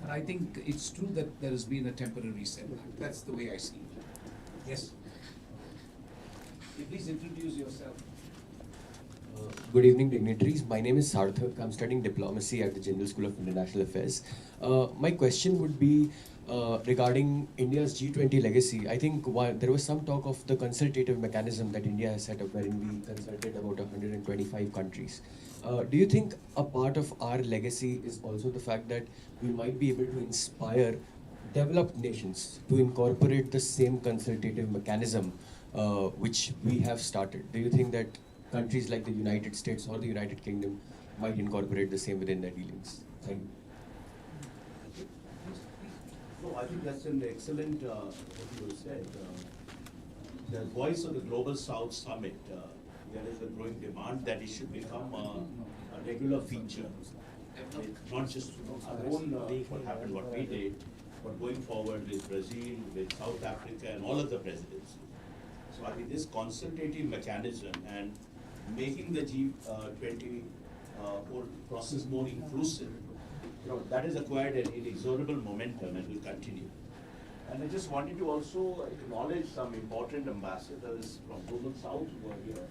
and I think it's true that there has been a temporary setback. That's the way I see it. Yes. Please introduce yourself.
Good evening, dignitaries. My name is Sarthak. I'm studying diplomacy at the General School of International Affairs. My question would be regarding India's G20 legacy. I think there was some talk of the consultative mechanism that India has set up, wherein we consulted about 125 countries. Do you think a part of our legacy is also the fact that we might be able to inspire developed nations to incorporate the same consultative mechanism which we have started? Do you think that countries like the United States or the United Kingdom might incorporate the same within their dealings? Thank you.
No, I think that's an excellent what you said. The Voice of the Global South Summit, there is a growing demand that it should become a regular feature. Not just our own what happened, what we did, but going forward with Brazil, with South Africa, and all of the presidencies. So I think this consultative mechanism and making the G20 process more inclusive, that has acquired an inexorable momentum and will continue. And I just wanted to also acknowledge some important ambassadors from Global South who are here.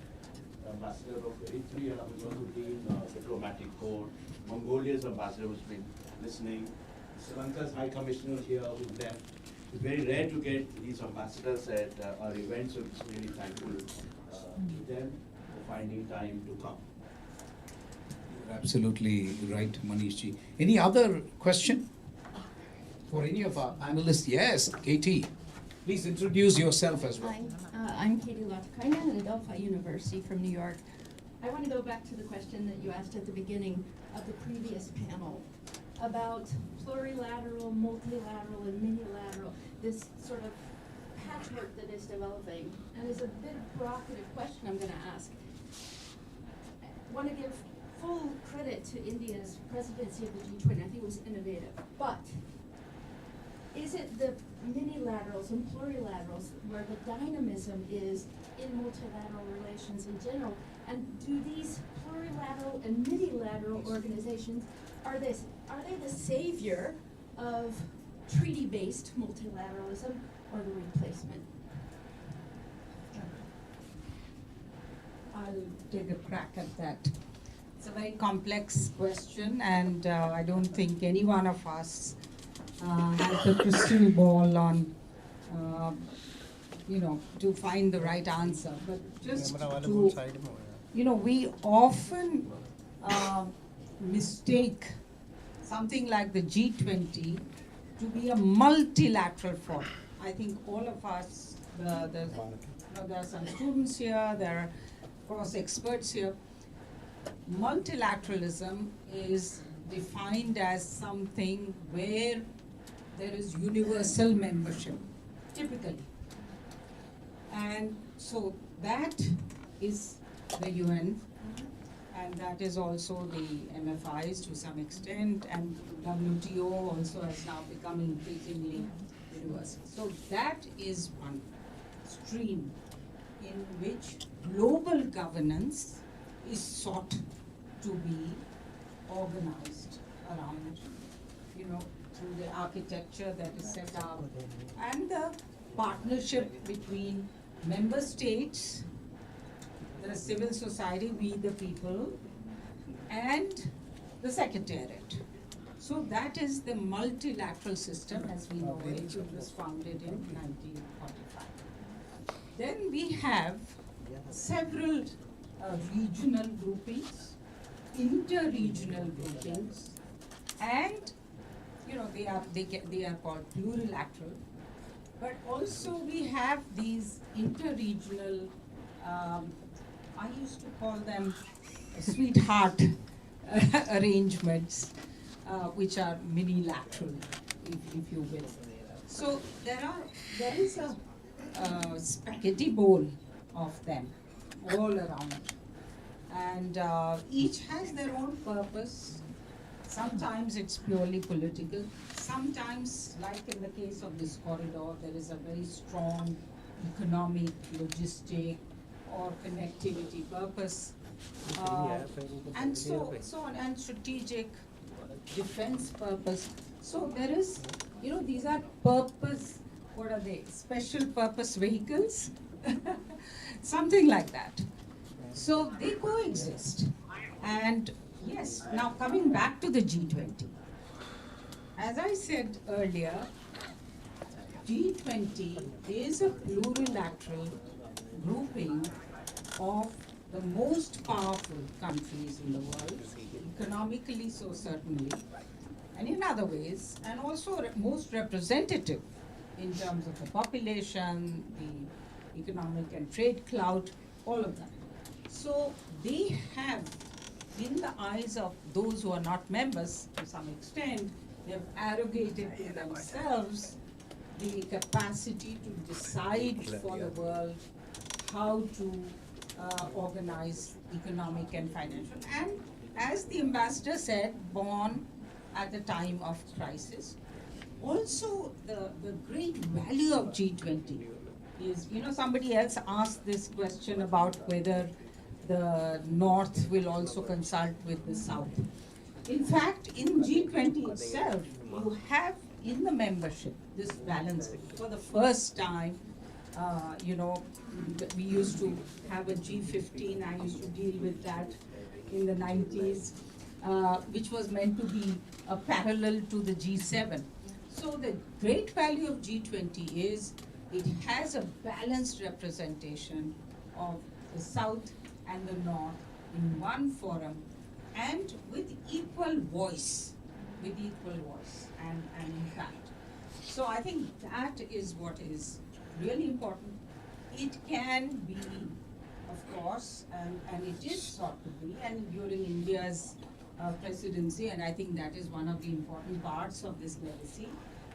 Ambassador of Eritrea, Nazaruddin, Diplomatic Corps, Mongolia's ambassador who's been listening, Sri Lanka's High Commissioner here who's left. It's very rare to get these ambassadors at our events, so it's really thankful to them for finding time to come.
You're absolutely right, Manishji. Any other question for any of our panelists? Yes, Katie. Please introduce yourself as well.
I'm Katie Latakainen at Adelphi University from New York. I want to go back to the question that you asked at the beginning of the previous panel about plurilateral, multilateral, and minilateral, this sort of patchwork that is developing. And it's a bit of a provocative question I'm going to ask. I want to give full credit to India's presidency of the G20. I think it was innovative. But is it the minilaterals and plurilaterals where the dynamism is in multilateral relations in general? And do these plurilateral and minilateral organizations, are they the savior of treaty-based multilateralism or the replacement?
I'll take a crack at that. It's a very complex question, and I don't think any one of us has a crystal ball on, to find the right answer. But just to, we often mistake something like the G20 to be a multilateral forum. I think all of us, there are some students here, there are, of course, experts here. Multilateralism is defined as something where there is universal membership, typically. And so that is the UN, and that is also the MFIs to some extent, and WTO also has now become increasingly universal. So that is one stream in which global governance is sought to be organized around, through the architecture that is set out, and the partnership between member states, the civil society, we the people, and the Secretariat. So that is the multilateral system as we know it. It was founded in 1945. Then we have several regional groupings, inter-regional groupings, and they are called plurilateral. But also we have these inter-regional, I used to call them sweetheart arrangements, which are mini-lateral, if you will. So there is a spaghetti bowl of them all around, and each has their own purpose. Sometimes it's purely political. Sometimes, like in the case of this corridor, there is a very strong economic, logistic, or connectivity purpose, and so on, and strategic defense purpose. So there is, these are purpose. What are they? Special purpose vehicles, something like that. So they coexist, and yes. Now coming back to the G20, as I said earlier, G20 is a plurilateral grouping of the most powerful countries in the world, economically so certainly, and in other ways, and also most representative in terms of the population, the economic and trade clout, all of that. So they have, in the eyes of those who are not members to some extent, they have arrogated to themselves the capacity to decide for the world how to organize economic and financial. And as the ambassador said, born at the time of crisis. Also, the great value of G20 is, somebody else asked this question about whether the North will also consult with the South. In fact, in G20 itself, you have in the membership this balance. For the first time, we used to have a G15, I used to deal with that in the 90s, which was meant to be a parallel to the G7. So the great value of G20 is it has a balanced representation of the South and the North in one forum, and with equal voice and impact. So I think that is what is really important. It can be, of course, and it is sought to be, and during India's presidency, and I think that is one of the important parts of this legacy,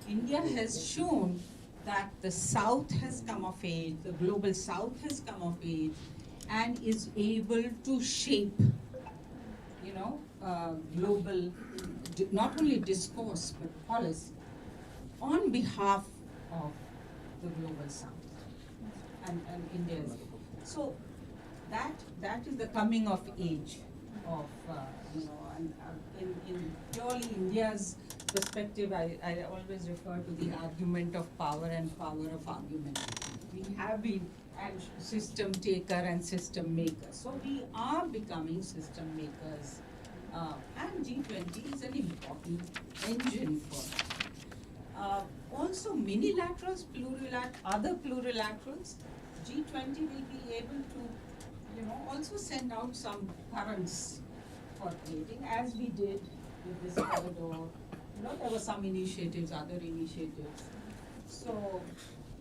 India has shown that the South has come of age, the global South has come of age, and is able to shape, global, not only discourse, but policy on behalf of the global South and India is able. So that is the coming of age of, and in purely India's perspective, I always refer to the argument of power and power of argument. We have been and system taker and system maker. So we are becoming system makers. And G20 is an important engine for that. Also, minilaterals, other plurilaterals, G20 will be able to, also send out some currents for trading, as we did with this corridor. There were some initiatives, other initiatives. So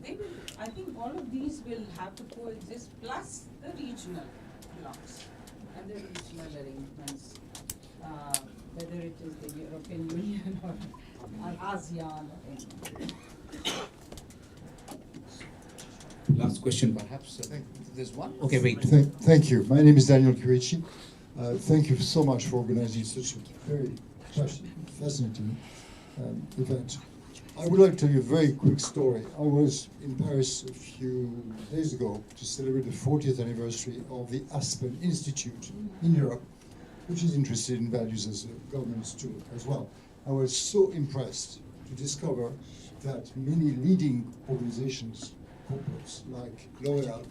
they will, I think all of these will have to coexist, plus the regional blocks and the regional arrangements, whether it is the European Union or ASEAN or anything.
Last question, perhaps. There's one. Okay, wait.
Thank you. My name is Daniel Curici. Thank you so much for organizing such a very fascinating event. I would like to tell you a very quick story. I was in Paris a few days ago to celebrate the 40th anniversary of the Aspen Institute in Europe, which is interested in values as governments too as well. I was so impressed to discover that many leading organizations, corporates like L'Oréal,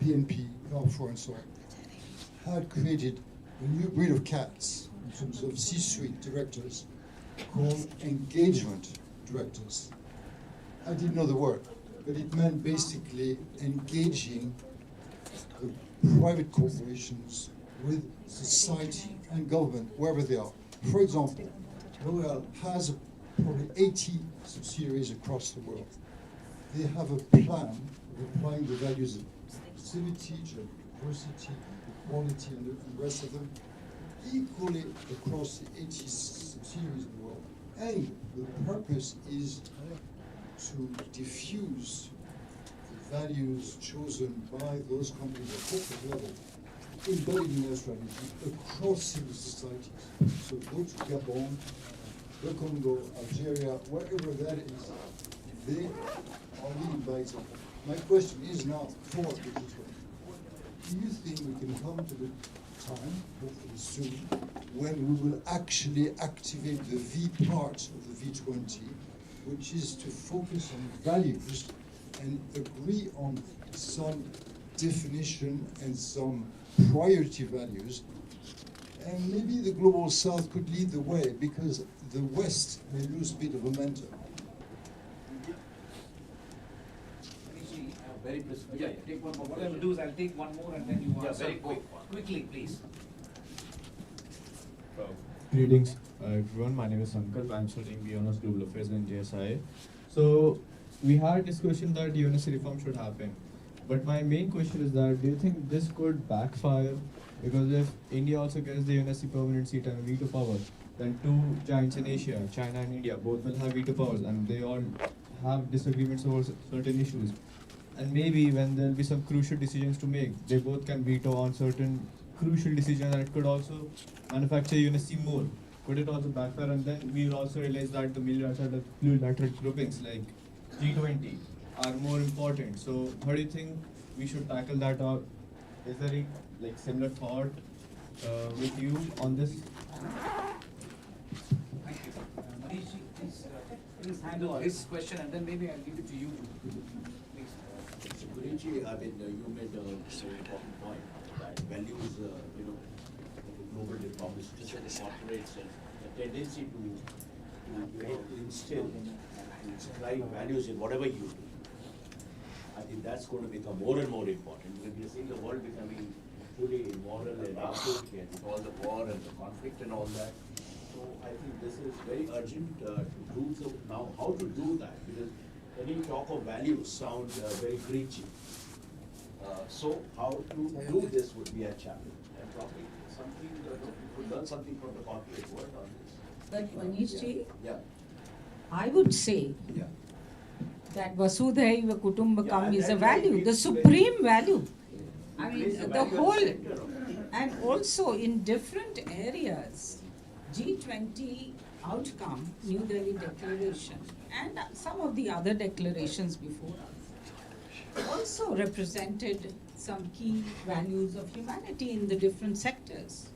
PNP, Carrefour and so on, had created a new breed of cats in terms of C-suite directors called engagement directors. I didn't know the word, but it meant basically engaging the private corporations with society and government, wherever they are. For example, L'Oréal has probably 80 subsidiaries across the world. They have a plan of applying the values of civility, diversity, equality, and the rest of them equally across the 80 subsidiaries of the world. And the purpose is to diffuse the values chosen by those companies at corporate level, embedded in their strategy across civil societies. So go to Gabon, the Congo, Algeria, wherever that is, they are leading by example. My question is now for the G20. Do you think we can come to the time, hopefully soon, when we will actually activate the V part of the V20, which is to focus on values and agree on some definition and some priority values, and maybe the global south could lead the way, because the West may lose a bit of momentum.
Very brisk. Yeah, take one more. What I will do is I'll take one more and then you answer. Very quick. Quickly, please.
Greetings, everyone. My name is Sankalp. I'm studying B Honors Global Affairs in JSI. So we had a discussion that UNSC reform should happen. But my main question is that do you think this could backfire? Because if India also gets the UNSC permanent seat and veto power, then two giants in Asia, China and India, both will have veto powers and they all have disagreements over certain issues. And maybe when there will be some crucial decisions to make, they both can veto on certain crucial decisions, and it could also manufacture UNSC more. Could it also backfire? And then we will also realize that the multilateral groupings like G20 are more important. So how do you think we should tackle that, or is there any similar thought with you on this?
Thank you. Manish, please handle his question and then maybe I'll give it to you.
Guruji, I mean, you made a very important point that values, global diplomacy just incorporates the tendency to instill and inscribe values in whatever you do. I think that's going to become more and more important because we are seeing the world becoming truly immoral and unfair with all the war and the conflict and all that. So I think this is very urgent to do so now. How to do that? Because any talk of values sound very preachy. So how to do this would be a challenge, and probably something we could learn something from the corporate world on this.
But Manishji,
Yeah.
I would say that Vasudhaiva Kutumbakam is a
that
value, the supreme value. I mean, the whole, and also in different areas, G20 outcome, New Delhi Declaration, and some of the other declarations before us, also represented some key values of humanity in the different sectors.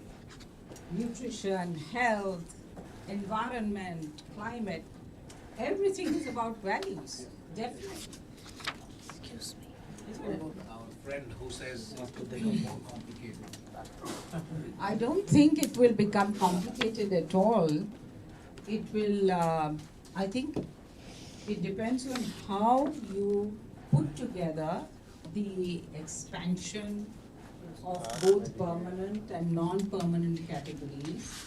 Nutrition, health, environment, climate, everything is about values, definitely.
Excuse me.
our friend who says it could become more complicated.
I don't think it will become complicated at all. It will, I think it depends on how you put together the expansion of both permanent and non-permanent categories,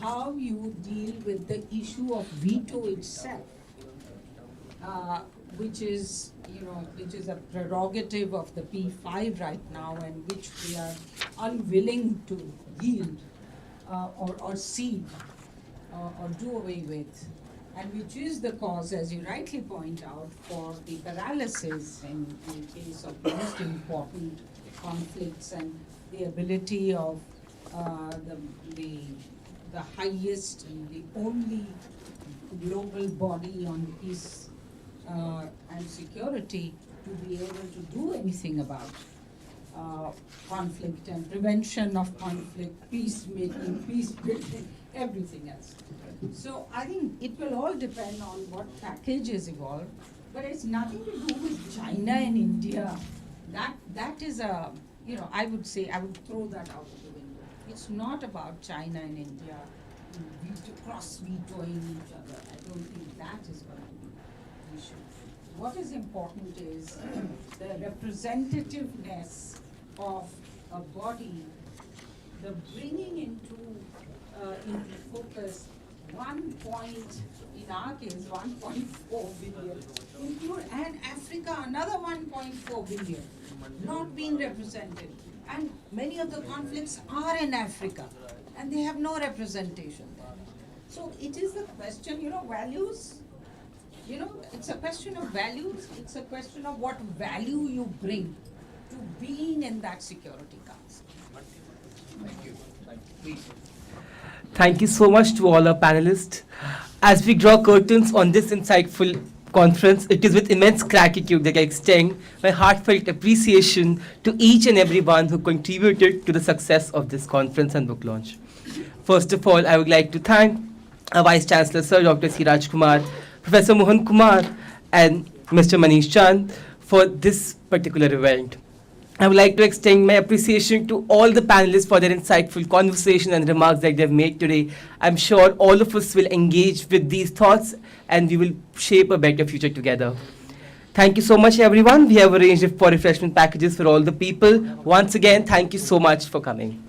how you deal with the issue of veto itself, which is, which is a prerogative of the P5 right now, and which we are unwilling to yield or cede or do away with, and which is the cause, as you rightly point out, for the paralysis in case of most important conflicts and the ability of the highest and the only global body on peace and security to be able to do anything about conflict and prevention of conflict, peacemaking, peace building, everything else. So I think it will all depend on what package is evolved, but it's nothing to do with China and India. That is a, I would say, I would throw that out of the window. It's not about China and India cross-vetoing each other. I don't think that is going to be the issue. What is important is the representativeness of a body, the bringing into focus 1 point, in our case, 1.4 billion, and Africa another 1.4 billion, not being represented. And many of the conflicts are in Africa, and they have no representation there. So it is the question, values, it's a question of values, it's a question of what value you bring to being in that Security Council.
Thank you. Please.
Thank you so much to all our panelists. As we draw curtains on this insightful conference, it is with immense gratitude that I extend my heartfelt appreciation to each and everyone who contributed to the success of this conference and book launch. First of all, I would like to thank our Vice Chancellor, Sir Dr. C. Rajkumar, Professor Mohan Kumar, and Mr. Manish Chand for this particular event. I would like to extend my appreciation to all the panelists for their insightful conversation and remarks that they've made today. I'm sure all of us will engage with these thoughts and we will shape a better future together. Thank you so much, everyone. We have arranged for refreshment packages for all the people. Once again, thank you so much for coming.